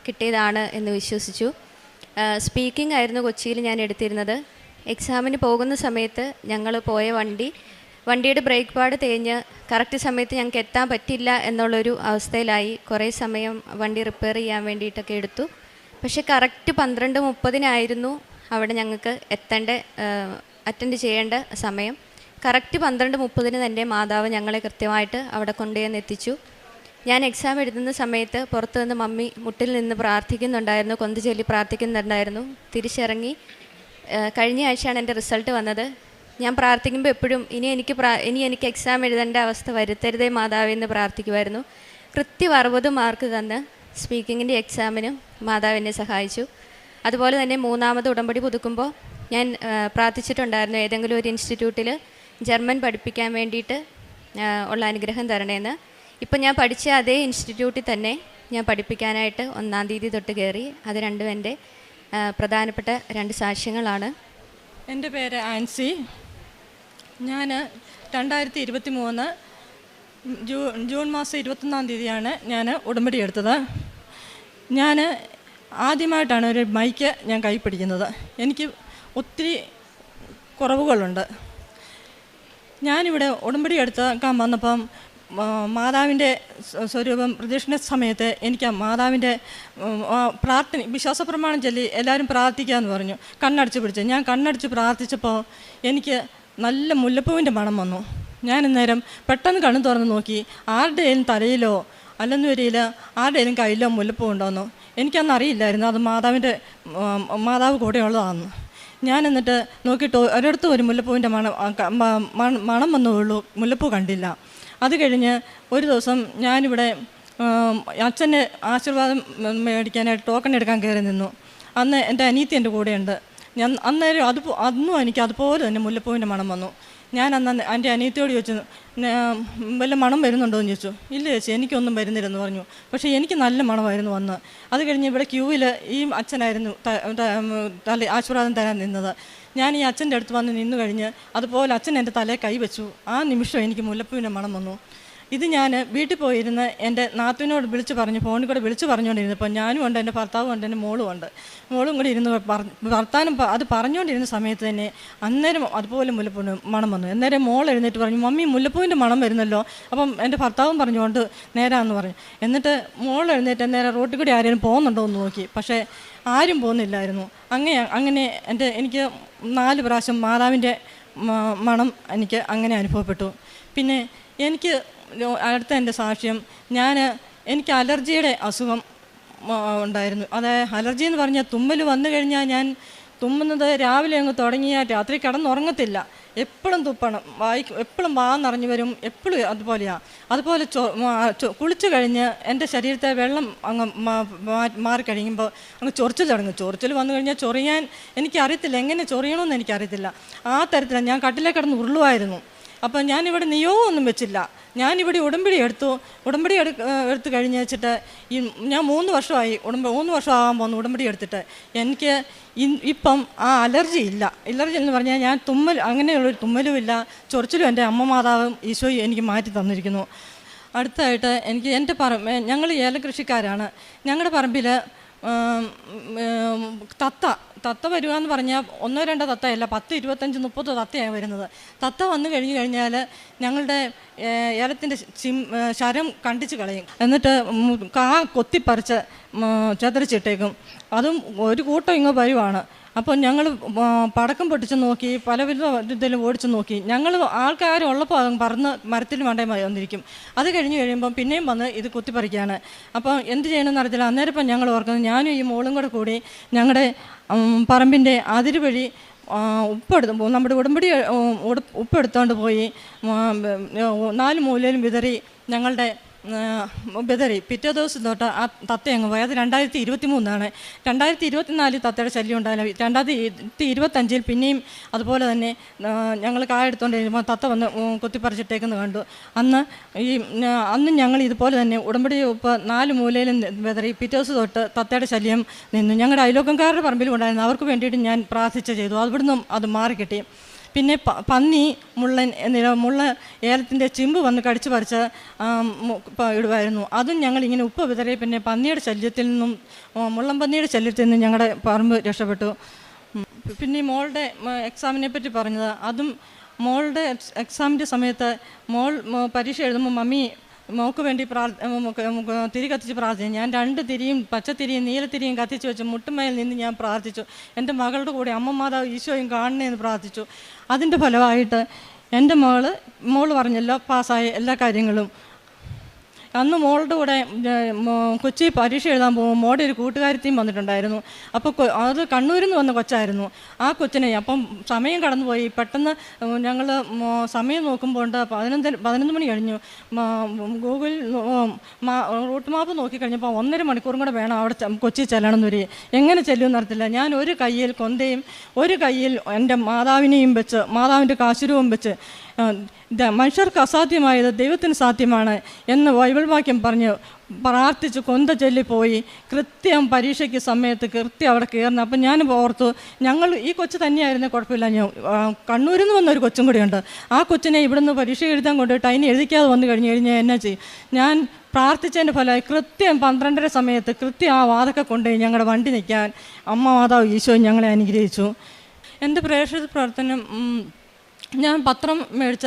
കിട്ടിയതാണ് എന്ന് വിശ്വസിച്ചു. സ്പീക്കിംഗ് ആയിരുന്നു കൊച്ചിയിൽ ഞാൻ എടുത്തിരുന്നത്. എക്സാമിന് പോകുന്ന സമയത്ത് ഞങ്ങൾ പോയ വണ്ടിയുടെ ബ്രേക്ക് പാഡ് തേഞ്ഞ് കറക്റ്റ് സമയത്ത് ഞങ്ങൾക്ക് എത്താൻ പറ്റില്ല എന്നുള്ളൊരു അവസ്ഥയിലായി. കുറേ സമയം വണ്ടി റിപ്പയർ ചെയ്യാൻ വേണ്ടിയിട്ടൊക്കെ എടുത്തു. പക്ഷേ കറക്റ്റ് 12:30 അവിടെ ഞങ്ങൾക്ക് അറ്റൻഡ് ചെയ്യേണ്ട സമയം. കറക്റ്റ് 12:30 തന്നെ മാതാവ് ഞങ്ങളെ കൃത്യമായിട്ട് അവിടെ കൊണ്ടുവന്ന് എത്തിച്ചു. ഞാൻ എക്സാം എഴുതുന്ന സമയത്ത് പുറത്തു നിന്ന് മമ്മി മുട്ടിൽ നിന്ന് പ്രാർത്ഥിക്കുന്നുണ്ടായിരുന്നു, കൊന്തു ചൊല്ലി പ്രാർത്ഥിക്കുന്നുണ്ടായിരുന്നു. തിരിച്ചിറങ്ങി കഴിഞ്ഞ ആഴ്ചയാണ് എൻ്റെ റിസൾട്ട് വന്നത്. ഞാൻ പ്രാർത്ഥിക്കുമ്പോൾ എപ്പോഴും ഇനി എനിക്ക് എക്സാം എഴുതേണ്ട അവസ്ഥ വരുത്തരുതേ മാതാവേ എന്ന് പ്രാർത്ഥിക്കുമായിരുന്നു. കൃത്യം 60 മാർക്ക് തന്ന് സ്പീക്കിങ്ങിൻ്റെ എക്സാമിനും മാതാവിനെ സഹായിച്ചു. അതുപോലെ തന്നെ 3ാമത് ഉടമ്പടി പുതുക്കുമ്പോൾ ഞാൻ പ്രാർത്ഥിച്ചിട്ടുണ്ടായിരുന്നു ഏതെങ്കിലും ഒരു ഇൻസ്റ്റിറ്റ്യൂട്ടിൽ ജർമ്മൻ പഠിപ്പിക്കാൻ വേണ്ടിയിട്ട് ഉള്ള അനുഗ്രഹം തരണേന്ന്. ഇപ്പം ഞാൻ പഠിച്ച അതേ ഇൻസ്റ്റിറ്റ്യൂട്ടിൽ തന്നെ ഞാൻ പഠിപ്പിക്കാനായിട്ട് 1-ാം തീയതി തൊട്ട് കയറി. അത് രണ്ടും എൻ്റെ പ്രധാനപ്പെട്ട 2 സാക്ഷ്യങ്ങളാണ്. എൻ്റെ പേര് ആൻസി. ഞാൻ 2023 ജൂൺ മാസം 21-ാം തീയതിയാണ് ഞാൻ ഉടമ്പടി എടുത്തത്. ഞാൻ ആദ്യമായിട്ടാണ് ഒരു മൈക്ക് ഞാൻ കൈ പിടിക്കുന്നത്. എനിക്ക് ഒത്തിരി കുറവുകളുണ്ട്. ഞാനിവിടെ ഉടമ്പടി എടുക്കാൻ വന്നപ്പം മാതാവിൻ്റെ സ്വരൂപം പ്രദക്ഷിണ സമയത്ത് എനിക്ക് മാതാവിൻ്റെ വിശ്വാസ പ്രമാണം ചൊല്ലി എല്ലാവരും പ്രാർത്ഥിക്കാമെന്ന് പറഞ്ഞു. കണ്ണടച്ച് പിടിച്ച് ഞാൻ കണ്ണടച്ച് പ്രാർത്ഥിച്ചപ്പോൾ എനിക്ക് നല്ല മുല്ലപ്പൂവിൻ്റെ മണം വന്നു. ഞാൻ അന്നേരം പെട്ടെന്ന് കണ്ണു തുറന്ന് നോക്കി. ആരുടെയും തലയിലോ അല്ലെന്ന് വരിയില്ല ആരുടെയും കയ്യിലോ മുല്ലപ്പൂ ഉണ്ടോയെന്നോ എനിക്കന്ന് അറിയില്ലായിരുന്നു അത് മാതാവ് കൂടെയുള്ളതാണെന്ന്. ഞാൻ എന്നിട്ട് നോക്കിയിട്ട് ഒരിടത്തും ഒരു മുല്ലപ്പൂവിൻ്റെ മണം വന്നുള്ളൂ, മുല്ലപ്പൂ കണ്ടില്ല. അത് കഴിഞ്ഞ് ഒരു ദിവസം ഞാനിവിടെ അച്ഛൻ്റെ ആശീർവാദം മേടിക്കാനായിട്ട് ടോക്കൺ എടുക്കാൻ കയറി നിന്നു. അന്ന് എൻ്റെ അനിയത്തി എൻ്റെ കൂടെയുണ്ട്. അന്നേരം അന്നും എനിക്ക് അതുപോലെ തന്നെ മുല്ലപ്പൂവിൻ്റെ മണം വന്നു. ഞാൻ അന്ന് എൻ്റെ അനിയത്തിയോട് ചോദിച്ചു, വല്ല മണം വരുന്നുണ്ടോ എന്ന് ചോദിച്ചു. ഇല്ല ചേച്ചി, എനിക്കൊന്നും വരുന്നില്ലെന്ന് പറഞ്ഞു. പക്ഷേ എനിക്ക് നല്ല മണമായിരുന്നു വന്ന്. അത് കഴിഞ്ഞ് ഇവിടെ ക്യൂവിൽ ഈ അച്ഛനായിരുന്നു ആശീർവാദം തരാൻ നിന്നത്. ഞാൻ ഈ അച്ഛൻ്റെ അടുത്ത് വന്ന് നിന്നു കഴിഞ്ഞ് അതുപോലെ അച്ഛൻ എൻ്റെ തലയിൽ കൈവച്ചു. ആ നിമിഷം എനിക്ക് മുല്ലപ്പൂവിൻ്റെ മണം വന്നു. ഇത് ഞാൻ വീട്ടിൽ പോയിരുന്ന് എൻ്റെ നാത്തുവിനോട് ഫോണിൽ കൂടെ വിളിച്ച് പറഞ്ഞുകൊണ്ടിരുന്നപ്പോൾ ഞാനും ഉണ്ട്, എൻ്റെ ഭർത്താവും ഉണ്ട്, എൻ്റെ മോളും കൂടി ഇരുന്ന് വർത്താനം അത് പറഞ്ഞുകൊണ്ടിരുന്ന സമയത്ത് തന്നെ അന്നേരം അതുപോലെ മുല്ലപ്പൂവിൻ്റെ മണം വന്നു. അന്നേരം മോൾ എഴുന്നേറ്റ് പറഞ്ഞു, മമ്മി മുല്ലപ്പൂവിൻ്റെ മണം വരുന്നല്ലോ. അപ്പം എൻ്റെ ഭർത്താവും പറഞ്ഞുകൊണ്ട് നേരാന്ന് പറഞ്ഞു. എന്നിട്ട് മോൾ എഴുന്നേറ്റ് നേരെ റോട്ടിൽ കൂടി ആരെങ്കിലും പോകുന്നുണ്ടോ എന്ന് നോക്കി. പക്ഷേ ആരും പോകുന്നില്ലായിരുന്നു. അങ്ങനെ എനിക്ക് 4 പ്രാവശ്യം മാതാവിൻ്റെ മണം എനിക്ക് അങ്ങനെ അനുഭവപ്പെട്ടു. പിന്നെ എനിക്ക് അടുത്ത എൻ്റെ സാക്ഷ്യം, എനിക്ക് അലർജിയുടെ അസുഖം ഉണ്ടായിരുന്നു. അത് അലർജി എന്ന് പറഞ്ഞാൽ തുമ്മൽ വന്നു കഴിഞ്ഞാൽ ഞാൻ തുമ്മുന്നത് രാവിലെ അങ്ങ് തുടങ്ങിയാൽ രാത്രി കിടന്നുറങ്ങത്തില്ല. എപ്പോഴും തുപ്പണം, എപ്പോഴും നിറഞ്ഞു വരും, എപ്പോഴും അതുപോലെയാണ്. അതുപോലെ കുളിച്ചു കഴിഞ്ഞ് എൻ്റെ ശരീരത്തെ വെള്ളം അങ്ങ് മാറിക്കഴിയുമ്പോൾ അങ്ങ് ചൊറിച്ചിൽ തുടങ്ങും. ചൊറിച്ചിൽ വന്നു കഴിഞ്ഞാൽ ചൊറിയാൻ എനിക്കറിയത്തില്ല, എങ്ങനെ ചൊറിയണമെന്ന് എനിക്കറിയത്തില്ല. ആ തരത്തിലാണ് ഞാൻ കട്ടിലേ കിടന്ന് ഉരുളുമായിരുന്നു. അപ്പം ഞാനിവിടെ നിയോഗമൊന്നും വെച്ചില്ല. ഞാനിവിടെ ഉടമ്പടി എടുത്തു കഴിഞ്ഞ് വെച്ചിട്ട് ഞാൻ 3 വർഷമായി 3 വർഷമാകാൻ പോകുന്നു ഉടമ്പടി എടുത്തിട്ട്. എനിക്ക് ഇപ്പം ആ അലർജി ഇല്ല. അലർജി എന്ന് പറഞ്ഞാൽ ഞാൻ അങ്ങനെയുള്ളൊരു തുമ്മലും ഇല്ല, ചൊറിച്ചിലും എൻ്റെ അമ്മ മാതാവും ഈശോയും എനിക്ക് മാറ്റി തന്നിരിക്കുന്നു. അടുത്തായിട്ട് എനിക്ക് എൻ്റെ ഞങ്ങൾ ഏലകൃഷിക്കാരാണ്. ഞങ്ങളുടെ പറമ്പിൽ തത്ത വരിക എന്ന് പറഞ്ഞാൽ 1-2 തത്തയല്ല, 10, 25, 30 തത്തയാണ് വരുന്നത്. തത്ത വന്നു കഴിഞ്ഞാൽ ഞങ്ങളുടെ ഏലത്തിൻ്റെ ശരം കണ്ടിച്ച് കളയും. എന്നിട്ട് കൊത്തിപ്പറിച്ച് ചെതറിച്ചിട്ടേക്കും. അതും ഒരു കൂട്ടം ഇങ്ങ് വരുവാണ്. അപ്പോൾ ഞങ്ങൾ പടക്കം പൊട്ടിച്ച് നോക്കി, പല ഇതിലും ഓടിച്ച് നോക്കി. ഞങ്ങൾ ആൾക്കാരുള്ളപ്പോൾ അത് പറന്ന് മരത്തിൽ മണ്ടേ വന്നിരിക്കും. അത് കഴിയുമ്പം പിന്നെയും വന്ന് ഇത് കുത്തിപ്പറിക്കുകയാണ്. അപ്പോൾ എന്ത് ചെയ്യണമെന്ന് അറിയത്തില്ല. അന്നേരം ഇപ്പം ഞങ്ങൾ ഓർക്കുന്നത്, ഞാനും ഈ മോളും കൂടി ഞങ്ങളുടെ പറമ്പിൻ്റെ അതിര് വഴി നമ്മുടെ ഉടമ്പടി ഉപ്പെടുത്തോണ്ട് പോയി 4 മൂലയിലും വിതറി പിറ്റേ ദിവസം തൊട്ട് ആ തത്ത അങ്ങ് പോയി. അത് 2023 2024 തത്തയുടെ ശല്യം ഉണ്ടായില്ല. 2025 പിന്നെയും അതുപോലെ തന്നെ ഞങ്ങൾ കായെടുത്തോണ്ട് കഴിയുമ്പോൾ തത്ത വന്ന് കുത്തിപ്പറിച്ചിട്ടേക്കെന്ന് കണ്ടു. അന്ന് ഞങ്ങൾ ഇതുപോലെ തന്നെ ഉടമ്പടി 4 മൂലയിലും വിതറി. പിറ്റേ ദിവസം തൊട്ട് തത്തയുടെ ശല്യം നിന്നു. ഞങ്ങളുടെ അയലോക്കംകാരുടെ പറമ്പിലും ഉണ്ടായിരുന്നു. അവർക്ക് വേണ്ടിയിട്ട് ഞാൻ പ്രാർത്ഥിച്ച ചെയ്തു. അവിടുന്ന് അത് മാറിക്കിട്ടി. പിന്നെ പന്നി, മുള്ള ഏലത്തിൻ്റെ ചിമ്പ് വന്ന് കടിച്ചു പറിച്ച് ഇടുമായിരുന്നു. അതും ഞങ്ങളിങ്ങനെ ഉപ്പ് വിതറി. പിന്നെ പന്നിയുടെ ശല്യത്തിൽ നിന്നും, മുള്ളം പന്നിയുടെ ശല്യത്തിൽ നിന്നും ഞങ്ങളുടെ പറമ്പ് രക്ഷപ്പെട്ടു. പിന്നെ മോളുടെ എക്സാമിനെ പറ്റി പറഞ്ഞത്, അതും മോളുടെ എക്സാമിൻ്റെ സമയത്ത് പരീക്ഷ എഴുതുമ്പോൾ മമ്മി മോൾക്ക് വേണ്ടി തിരി കത്തിച്ച് പ്രാർത്ഥിച്ചു. ഞാൻ 2 തിരിയും, പച്ചത്തിരിയും നീലത്തിരിയും കത്തിച്ച് വെച്ച് മുട്ടുമേൽ നിന്ന് ഞാൻ പ്രാർത്ഥിച്ചു. എൻ്റെ മകളുടെ കൂടെ അമ്മ മാതാവ് ഈശോയും കാണണേന്ന് പ്രാർത്ഥിച്ചു. അതിൻ്റെ ഫലമായിട്ട് എൻ്റെ മോള് പറഞ്ഞല്ലോ പാസ്സായ എല്ലാ കാര്യങ്ങളും. അന്ന് മോളുടെ കൂടെ കൊച്ചി പരീക്ഷ എഴുതാൻ പോകുമ്പോൾ മോളുടെ ഒരു കൂട്ടുകാരത്തെയും വന്നിട്ടുണ്ടായിരുന്നു. അപ്പോൾ അത് കണ്ണൂരിൽ നിന്ന് വന്ന കൊച്ചായിരുന്നു. ആ കൊച്ചിനെ അപ്പം സമയം കടന്നുപോയി. പെട്ടെന്ന് ഞങ്ങൾ സമയം നോക്കുമ്പോൾ 11 മണി കഴിഞ്ഞു. ഗൂഗിൾ റൂട്ട് മാപ്പ് നോക്കിക്കഴിഞ്ഞപ്പോൾ 1.5 മണിക്കൂറും കൂടെ വേണം അവിടെ കൊച്ചി ചെല്ലണമെന്ന് വരിക. എങ്ങനെ ചെല്ലുമെന്ന് അറിയത്തില്ല. ഞാൻ ഒരു കയ്യിൽ കൊന്തയും ഒരു കയ്യിൽ എൻ്റെ മാതാവിനെയും വെച്ച്, മാതാവിൻ്റെ കാശുരവും വെച്ച്, മനുഷ്യർക്ക് അസാധ്യമായത് ദൈവത്തിന് സാധ്യമാണ് എന്ന് ബൈബിൾ വാക്യം പറഞ്ഞ് പ്രാർത്ഥിച്ച് കൊന്ത ചൊല്ലിപ്പോയി. കൃത്യം പരീക്ഷയ്ക്ക് സമയത്ത് കൃത്യം അവിടെ കയറുന്നു. അപ്പം ഞാൻ ഓർത്തു, ഞങ്ങൾ ഈ കൊച്ചു തന്നെയായിരുന്നു കുഴപ്പമില്ല. കണ്ണൂരിൽ നിന്ന് വന്നൊരു കൊച്ചും കൂടിയുണ്ട്. ആ കൊച്ചിനെ ഇവിടുന്ന് പരീക്ഷ എഴുതാൻ കൊണ്ടിട്ട് അതിന് എഴുതിക്കാതെ വന്നു കഴിഞ്ഞാൽ എന്നാ ചെയ്യും? ഞാൻ പ്രാർത്ഥിച്ചതിൻ്റെ ഫലമായി കൃത്യം 12:30 സമയത്ത് കൃത്യം ആ വാതൊക്കെ കൊണ്ടുപോയി ഞങ്ങളുടെ വണ്ടി നിൽക്കാൻ അമ്മ മാതാവ് ഈശോ ഞങ്ങളെ അനുഗ്രഹിച്ചു. എൻ്റെ പ്രേക്ഷിത പ്രവർത്തനം, ഞാൻ പത്രം മേടിച്ച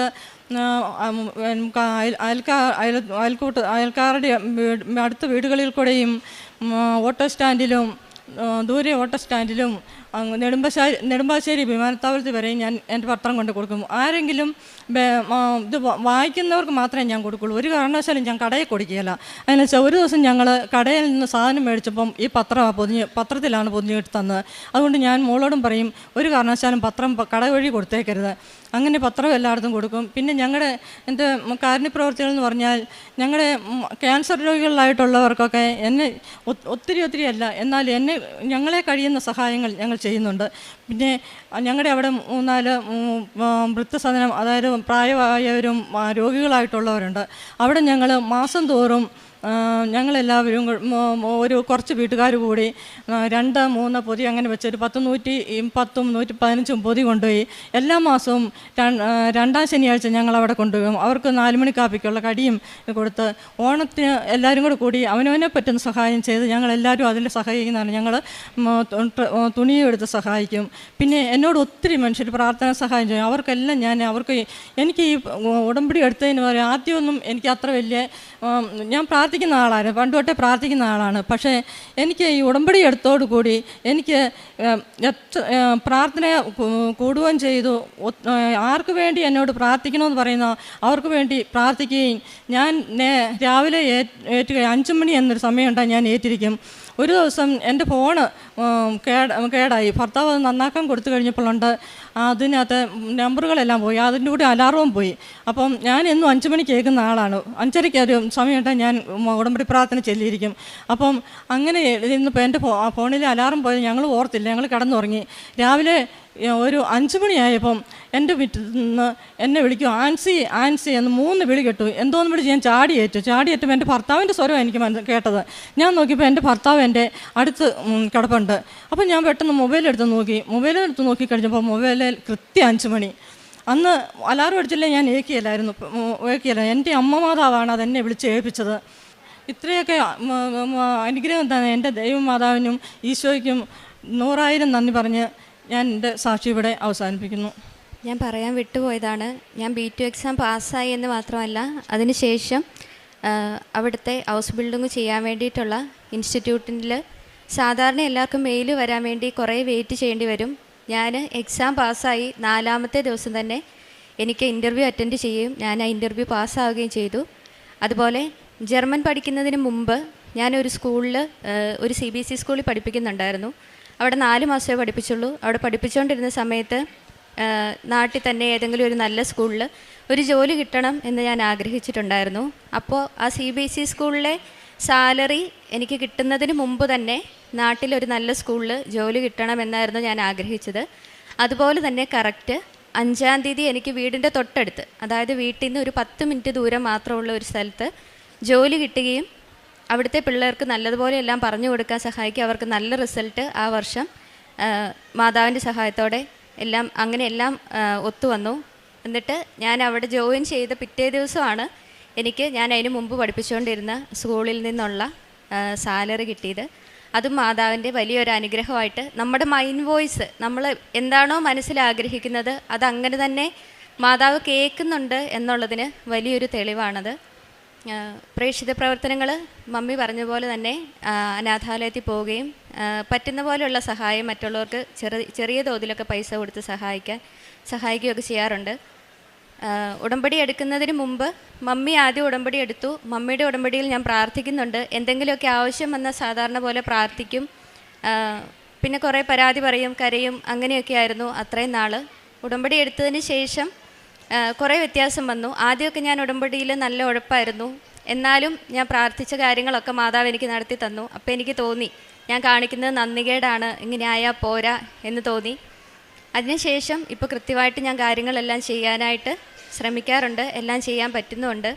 അയൽക്കാരുടെ അടുത്ത വീടുകളിൽ കൂടെയും ഓട്ടോ സ്റ്റാൻഡിലും ദൂരെ ഓട്ടോ സ്റ്റാൻഡിലും നെടുമ്പാശ്ശേരി വിമാനത്താവളത്തിൽ വരെയും ഞാൻ എൻ്റെ പത്രം കൊണ്ട് കൊടുക്കും. ആരെങ്കിലും ഇത് വായിക്കുന്നവർക്ക് മാത്രമേ ഞാൻ കൊടുക്കുള്ളൂ. ഒരു കാരണവശാലും ഞാൻ കടയിൽ കൊടുക്കുകയില്ല. അതിന് വെച്ചാൽ ഒരു ദിവസം ഞങ്ങൾ കടയിൽ നിന്ന് സാധനം മേടിച്ചപ്പം ഈ പത്രത്തിലാണ് പൊതിഞ്ഞിട്ട് തന്നത്. അതുകൊണ്ട് ഞാൻ മോളോടും പറയും, ഒരു കാരണവശാലും പത്രം കട വഴി കൊടുത്തേക്കരുത്. അങ്ങനെ പത്രം എല്ലായിടത്തും കൊടുക്കും. പിന്നെ എൻ്റെ കാരുണ്യപ്രവർത്തികൾ എന്ന് പറഞ്ഞാൽ, ഞങ്ങളുടെ ക്യാൻസർ രോഗികളായിട്ടുള്ളവർക്കൊക്കെ എന്നെ ഒത്തിരി അല്ല, എന്നാൽ ഞങ്ങളെ കഴിയുന്ന സഹായങ്ങൾ ഞങ്ങൾ ചെയ്യുന്നുണ്ട്. പിന്നെ ഞങ്ങളുടെ അവിടെ 3-4 വൃദ്ധസദനം, അതായത് പ്രായമായവരും രോഗികളായിട്ടുള്ളവരുണ്ട്. അവിടെ ഞങ്ങൾ മാസം തോറും ഞങ്ങളെല്ലാവരും കുറച്ച് വീട്ടുകാർ കൂടി 2-3 പൊതി അങ്ങനെ വെച്ചൊരു 110, 115 പൊതി കൊണ്ടുപോയി എല്ലാ മാസവും 2ാം ശനിയാഴ്ച ഞങ്ങളവിടെ കൊണ്ടുപോകും. അവർക്ക് 4 മണി കാപ്പിക്കുള്ള കടിയും കൊടുത്ത് ഓണത്തിന് എല്ലാവരും കൂടി അവനവനെ പറ്റുന്ന സഹായം ചെയ്ത് ഞങ്ങളെല്ലാവരും അതിൽ സഹായിക്കുന്നതാണ്. ഞങ്ങൾ തുണിയെടുത്ത് സഹായിക്കും. പിന്നെ എന്നോട് ഒത്തിരി മനുഷ്യർ പ്രാർത്ഥന സഹായം ചെയ്യും. അവർക്കെല്ലാം എനിക്ക് ഈ ഉടമ്പടി എടുത്തതിന് പറയാം, ആദ്യമൊന്നും എനിക്ക് അത്ര വലിയ, ഞാൻ പ്രാർത്ഥിക്കുന്ന ആളാണ്, പണ്ട് തൊട്ടേ പ്രാർത്ഥിക്കുന്ന ആളാണ്. പക്ഷേ എനിക്ക് ഈ ഉടമ്പടി എടുത്തോടുകൂടി എനിക്ക് പ്രാർത്ഥന കൂടുകയും ചെയ്തു. ആർക്ക് വേണ്ടി എന്നോട് പ്രാർത്ഥിക്കണമെന്ന് പറയുന്ന അവർക്ക് വേണ്ടി പ്രാർത്ഥിക്കുകയും, ഞാൻ രാവിലെ 5 മണി എന്നൊരു സമയമുണ്ടായി ഞാൻ ഏറ്റിരിക്കും. ഒരു ദിവസം എൻ്റെ ഫോണ് കേടായി. ഭർത്താവ് അത് നന്നാക്കാൻ കൊടുത്തു കഴിഞ്ഞപ്പോഴുണ്ട് അതിനകത്ത് നമ്പറുകളെല്ലാം പോയി, അതിൻ്റെ കൂടെ അലാറവും പോയി. അപ്പം ഞാൻ എന്നും 5 മണിക്ക് കേൾക്കുന്ന ആളാണ്. 5:30 ഒരു സമയമായിട്ട് ഞാൻ ഉടമ്പടി പ്രാർത്ഥന ചെല്ലിയിരിക്കും. അപ്പം അങ്ങനെ ഇന്നിപ്പോൾ എൻ്റെ ഫോണിൽ അലാറം പോയത് ഞങ്ങൾ ഓർത്തില്ല, ഞങ്ങൾ കിടന്നുറങ്ങി. രാവിലെ ഒരു 5 മണിയായപ്പം എൻ്റെ വീട്ടിൽ നിന്ന് എന്നെ വിളിക്കും, ആൻസി ആൻസി എന്ന് 3 വിളി കേട്ടു. എന്തോന്ന് വിളിച്ച് ഞാൻ ചാടിയേറ്റപ്പോൾ എൻ്റെ ഭർത്താവിൻ്റെ സ്വരം എനിക്ക് കേട്ടത്. ഞാൻ നോക്കിയപ്പോൾ എൻ്റെ ഭർത്താവ് എൻ്റെ അടുത്ത് കിടപ്പുണ്ട്. അപ്പം ഞാൻ പെട്ടെന്ന് മൊബൈലെടുത്ത് നോക്കി കഴിഞ്ഞപ്പോൾ മൊബൈലിൽ കൃത്യം 5 മണി. അന്ന് അലാറം അടിച്ചില്ലേ ഞാൻ ഏക്കിയല്ലായിരുന്നു. എൻ്റെ അമ്മ മാതാവാണ് അതെന്നെ വിളിച്ച് ഏൽപ്പിച്ചത്. ഇത്രയൊക്കെ അനുഗ്രഹം തന്നെ എൻ്റെ ദൈവമാതാവിനും ഈശോയ്ക്കും 100,000 നന്ദി പറഞ്ഞ് ഞാൻ എൻ്റെ സാക്ഷി ഇവിടെ അവസാനിപ്പിക്കുന്നു. ഞാൻ പറയാൻ വിട്ടുപോയതാണ്, ഞാൻ B2 എക്സാം പാസ്സായി എന്ന് മാത്രമല്ല, അതിനുശേഷം അവിടുത്തെ ഹൗസ് ബിൽഡിങ് ചെയ്യാൻ വേണ്ടിയിട്ടുള്ള ഇൻസ്റ്റിറ്റ്യൂട്ടിൽ സാധാരണ എല്ലാവർക്കും മെയിൽ വരാൻ വേണ്ടി കുറേ വെയിറ്റ് ചെയ്യേണ്ടി വരും. ഞാൻ എക്സാം പാസ്സായി 4ാമത്തെ ദിവസം തന്നെ എനിക്ക് ഇൻ്റർവ്യൂ അറ്റൻഡ് ചെയ്യുകയും ഞാൻ ആ ഇൻ്റർവ്യൂ പാസ്സാവുകയും ചെയ്തു. അതുപോലെ ജർമ്മൻ പഠിക്കുന്നതിന് മുമ്പ് ഞാനൊരു സ്കൂളിൽ ഒരു CBSE സ്കൂളിൽ പഠിപ്പിക്കുന്നുണ്ടായിരുന്നു. അവിടെ 4 മാസമേ പഠിപ്പിച്ചുള്ളൂ. അവിടെ പഠിപ്പിച്ചുകൊണ്ടിരുന്ന സമയത്ത് നാട്ടിൽ തന്നെ ഏതെങ്കിലും ഒരു നല്ല സ്കൂളിൽ ഒരു ജോലി കിട്ടണം എന്ന് ഞാൻ ആഗ്രഹിച്ചിട്ടുണ്ടായിരുന്നു. അപ്പോൾ ആ CBSE സ്കൂളിലെ സാലറി എനിക്ക് കിട്ടുന്നതിന് മുമ്പ് തന്നെ നാട്ടിലൊരു നല്ല സ്കൂളിൽ ജോലി കിട്ടണമെന്നായിരുന്നു ഞാൻ ആഗ്രഹിച്ചത്. അതുപോലെ തന്നെ കറക്റ്റ് 5-ാം തീയതി എനിക്ക് വീടിൻ്റെ തൊട്ടടുത്ത്, അതായത് വീട്ടിൽ നിന്ന് ഒരു 10 മിനിറ്റ് ദൂരം മാത്രമുള്ള ഒരു സ്ഥലത്ത് ജോലി കിട്ടുകയും അവിടുത്തെ പിള്ളേർക്ക് നല്ലതുപോലെ എല്ലാം പറഞ്ഞു കൊടുക്കാൻ സഹായിക്കുക, അവർക്ക് നല്ല റിസൾട്ട് ആ വർഷം മാതാവിൻ്റെ സഹായത്തോടെ എല്ലാം ഒത്തുവന്നു. എന്നിട്ട് ഞാൻ അവിടെ ജോയിൻ ചെയ്ത പിറ്റേ ദിവസമാണ് ഞാൻ അതിന് മുമ്പ് പഠിപ്പിച്ചുകൊണ്ടിരുന്ന സ്കൂളിൽ നിന്നുള്ള സാലറി കിട്ടിയത്. അതും മാതാവിൻ്റെ വലിയൊരു അനുഗ്രഹമായിട്ട് നമ്മുടെ മൈൻഡ് വോയിസ്, നമ്മൾ എന്താണോ മനസ്സിലാഗ്രഹിക്കുന്നത് അതങ്ങനെ തന്നെ മാതാവ് കേൾക്കുന്നുണ്ട് എന്നുള്ളതിന് വലിയൊരു തെളിവാണത്. പ്രേക്ഷിത പ്രവർത്തനങ്ങൾ മമ്മി പറഞ്ഞ പോലെ തന്നെ അനാഥാലയത്തിൽ പോവുകയും പറ്റുന്ന പോലെയുള്ള സഹായം മറ്റുള്ളവർക്ക് ചെറിയ തോതിലൊക്കെ പൈസ കൊടുത്ത് സഹായിക്കുകയൊക്കെ ചെയ്യാറുണ്ട്. ഉടമ്പടി എടുക്കുന്നതിന് മുമ്പ് മമ്മി ആദ്യം ഉടമ്പടി എടുത്തു. മമ്മിയുടെ ഉടമ്പടിയിൽ ഞാൻ പ്രാർത്ഥിക്കുന്നുണ്ട്. എന്തെങ്കിലുമൊക്കെ ആവശ്യം വന്നാൽ സാധാരണ പോലെ പ്രാർത്ഥിക്കും, പിന്നെ കുറേ പരാതി പറയും, കരയും, അങ്ങനെയൊക്കെ ആയിരുന്നു അത്രയും നാൾ. ഉടമ്പടി എടുത്തതിന് ശേഷം കുറേ വ്യത്യാസം വന്നു. ആദ്യമൊക്കെ ഞാൻ ഉടമ്പടിയിൽ നല്ല ഉഴപ്പായിരുന്നു. എന്നാലും ഞാൻ പ്രാർത്ഥിച്ച കാര്യങ്ങളൊക്കെ മാതാവ് എനിക്ക് നടത്തി തന്നു. അപ്പോൾ എനിക്ക് തോന്നി ഞാൻ കാണിക്കുന്നത് നന്ദികേടാണ്, ഇങ്ങനെ ആയാൽ പോരാ എന്ന് തോന്നി. അതിനുശേഷം ഇപ്പോൾ കൃത്യമായിട്ട് ഞാൻ കാര്യങ്ങളെല്ലാം ചെയ്യാനായിട്ട് ശ്രമിക്കാറുണ്ട്, എല്ലാം ചെയ്യാൻ പറ്റുന്നുണ്ട്.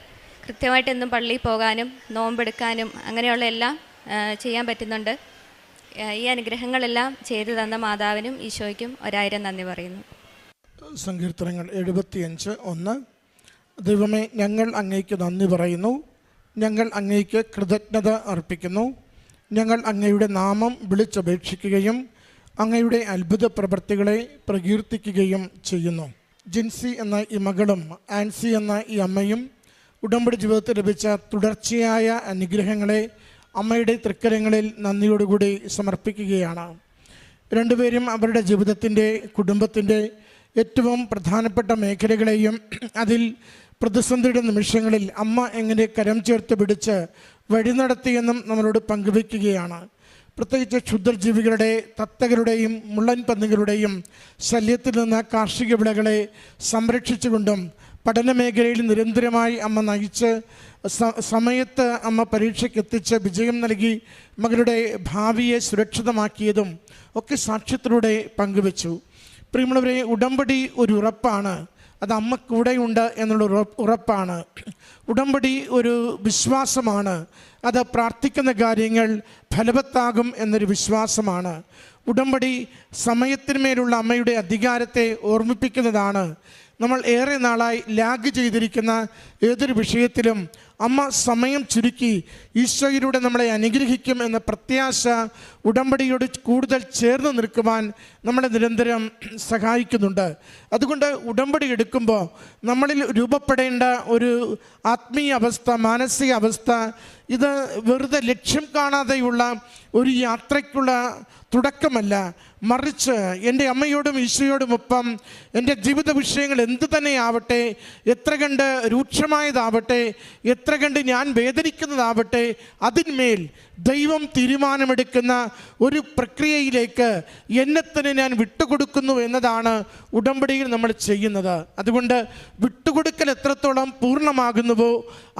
കൃത്യമായിട്ട് എന്നും പള്ളിയിൽ പോകാനും നോമ്പെടുക്കാനും അങ്ങനെയുള്ള എല്ലാം ചെയ്യാൻ പറ്റുന്നുണ്ട്. ഈ അനുഗ്രഹങ്ങളെല്ലാം ചെയ്തു തന്ന മാതാവിനും ഈശോയ്ക്കും 1000 നന്ദി പറയുന്നു. സങ്കീർത്തനങ്ങൾ 75:1. ദൈവമേ, ഞങ്ങൾ അങ്ങേക്ക് നന്ദി പറയുന്നു, ഞങ്ങൾ അങ്ങേക്ക് കൃതജ്ഞത അർപ്പിക്കുന്നു. ഞങ്ങൾ അങ്ങയുടെ നാമം വിളിച്ചപേക്ഷിക്കുകയും അങ്ങയുടെ അത്ഭുത പ്രവൃത്തികളെ പ്രകീർത്തിക്കുകയും ചെയ്യുന്നു. ജിൻസി എന്ന ഈ മകളും ആൻസി എന്ന ഈ അമ്മയും ഉടമ്പടി ജീവിതത്തിൽ ലഭിച്ച തുടർച്ചയായ അനുഗ്രഹങ്ങളെ അമ്മയുടെ തൃക്കരങ്ങളിൽ നന്ദിയോടുകൂടി സമർപ്പിക്കുകയാണ്. രണ്ടുപേരും അവരുടെ ജീവിതത്തിൻ്റെ, കുടുംബത്തിൻ്റെ ഏറ്റവും പ്രധാനപ്പെട്ട മേഖലകളെയും അതിൽ പ്രതിസന്ധിയുടെ നിമിഷങ്ങളിൽ അമ്മ എങ്ങനെ കരം ചേർത്ത് പിടിച്ച് വഴി നടത്തിയെന്നും നമ്മളോട് പങ്കുവയ്ക്കുകയാണ്. പ്രത്യേകിച്ച് ക്ഷുദ്രജീവികളുടെ, തത്തകളുടെയും മുള്ളൻ പന്നികളുടെയും ശല്യത്തിൽ നിന്ന് കാർഷിക വിളകളെ സംരക്ഷിച്ചുകൊണ്ടും പഠന മേഖലയിൽ നിരന്തരമായി അമ്മ നയിച്ച് സമയത്ത് അമ്മ പരീക്ഷയ്ക്കെത്തിച്ച് വിജയം നൽകി മകളുടെ ഭാവിയെ സുരക്ഷിതമാക്കിയതും ഒക്കെ സാക്ഷ്യത്തിലൂടെ പങ്കുവച്ചു. പ്രിയമുള്ളവരെ, ഉടമ്പടി ഒരു ഉറപ്പാണ്. അത് അമ്മ കൂടെയുണ്ട് എന്നുള്ള ഉറപ്പാണ്. ഉടമ്പടി ഒരു വിശ്വാസമാണ്. അത് പ്രാർത്ഥിക്കുന്ന കാര്യങ്ങൾ ഫലവത്താകും എന്നൊരു വിശ്വാസമാണ്. ഉടമ്പടി സമയത്തിന്മേലുള്ള അമ്മയുടെ അധികാരത്തെ ഓർമ്മിപ്പിക്കുന്നതാണ്. നമ്മൾ ഏറെ നാളായി ലാഗ് ചെയ്തിരിക്കുന്ന ഏതൊരു വിഷയത്തിലും അമ്മ സമയം ചുരുക്കി ഈശോയിലൂടെ നമ്മളെ അനുഗ്രഹിക്കും എന്ന പ്രത്യാശ ഉടമ്പടിയോട് കൂടുതൽ ചേർന്ന് നിൽക്കുവാൻ നമ്മളെ നിരന്തരം സഹായിക്കുന്നുണ്ട്. അതുകൊണ്ട് ഉടമ്പടി എടുക്കുമ്പോൾ നമ്മളിൽ രൂപപ്പെടേണ്ട ഒരു ആത്മീയ അവസ്ഥ, മാനസിക അവസ്ഥ, ഇത് വെറുതെ ലക്ഷ്യം കാണാതെയുള്ള ഒരു യാത്രയ്ക്കുള്ള തുടക്കമല്ല, മറിച്ച് എൻ്റെ അമ്മയോടും ഈശോയോടുമൊപ്പം എൻ്റെ ജീവിത വിഷയങ്ങൾ എന്തു തന്നെയാവട്ടെ, എത്ര കണ്ട് രൂക്ഷമായതാവട്ടെ, എത്ര എത്ര കണ്ട് ഞാൻ വേദനിക്കുന്നതാവട്ടെ, അതിന്മേൽ ദൈവം തീരുമാനമെടുക്കുന്ന ഒരു പ്രക്രിയയിലേക്ക് എന്നെ തന്നെ ഞാൻ വിട്ടുകൊടുക്കുന്നു എന്നതാണ് ഉടമ്പടിയിൽ നമ്മൾ ചെയ്യുന്നത്. അതുകൊണ്ട് വിട്ടുകൊടുക്കൽ എത്രത്തോളം പൂർണ്ണമാകുന്നുവോ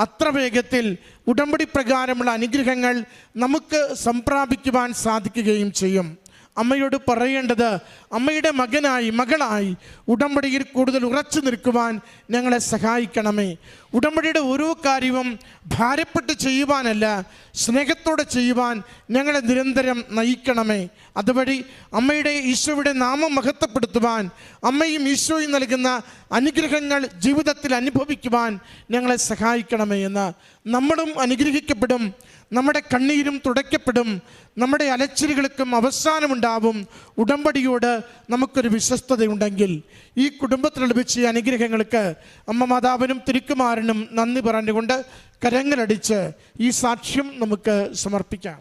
അത്ര വേഗത്തിൽ ഉടമ്പടി പ്രകാരമുള്ള അനുഗ്രഹങ്ങൾ നമുക്ക് സംപ്രാപിക്കുവാൻ സാധിക്കുകയും ചെയ്യും. അമ്മയോട് പറയേണ്ടത്, അമ്മയുടെ മകനായി മകളായി ഉടമ്പടിയിൽ കൂടുതൽ ഉറച്ചു നിൽക്കുവാൻ ഞങ്ങളെ സഹായിക്കണമേ. ഉടമ്പടിയുടെ ഓരോ കാര്യവും ഭാരപ്പെട്ട് ചെയ്യുവാനല്ല, സ്നേഹത്തോടെ ചെയ്യുവാൻ ഞങ്ങളെ നിരന്തരം നയിക്കണമേ. അതുവഴി അമ്മയുടെ ഈശോയുടെ നാമം മഹത്വപ്പെടുത്തുവാൻ, അമ്മയും ഈശോയും നൽകുന്ന അനുഗ്രഹങ്ങൾ ജീവിതത്തിൽ അനുഭവിക്കുവാൻ ഞങ്ങളെ സഹായിക്കണമേ എന്ന്. നമ്മളും അനുഗ്രഹിക്കപ്പെടും, നമ്മുടെ കണ്ണീരും തുടയ്ക്കപ്പെടും, നമ്മുടെ അലച്ചിലുകൾക്കും അവസാനമുണ്ടാവും. ഉടമ്പടിയോട് നമുക്കൊരു വിശ്വസ്തതയുണ്ടെങ്കിൽ ഈ കുടുംബത്തിൽ ലഭിച്ച അനുഗ്രഹങ്ങൾക്ക് അമ്മ മാതാവിനും തിരുക്കുമാരനും നന്ദി പറഞ്ഞുകൊണ്ട് കരങ്ങളടിച്ച് ഈ സാക്ഷ്യം നമുക്ക് സമർപ്പിക്കാം.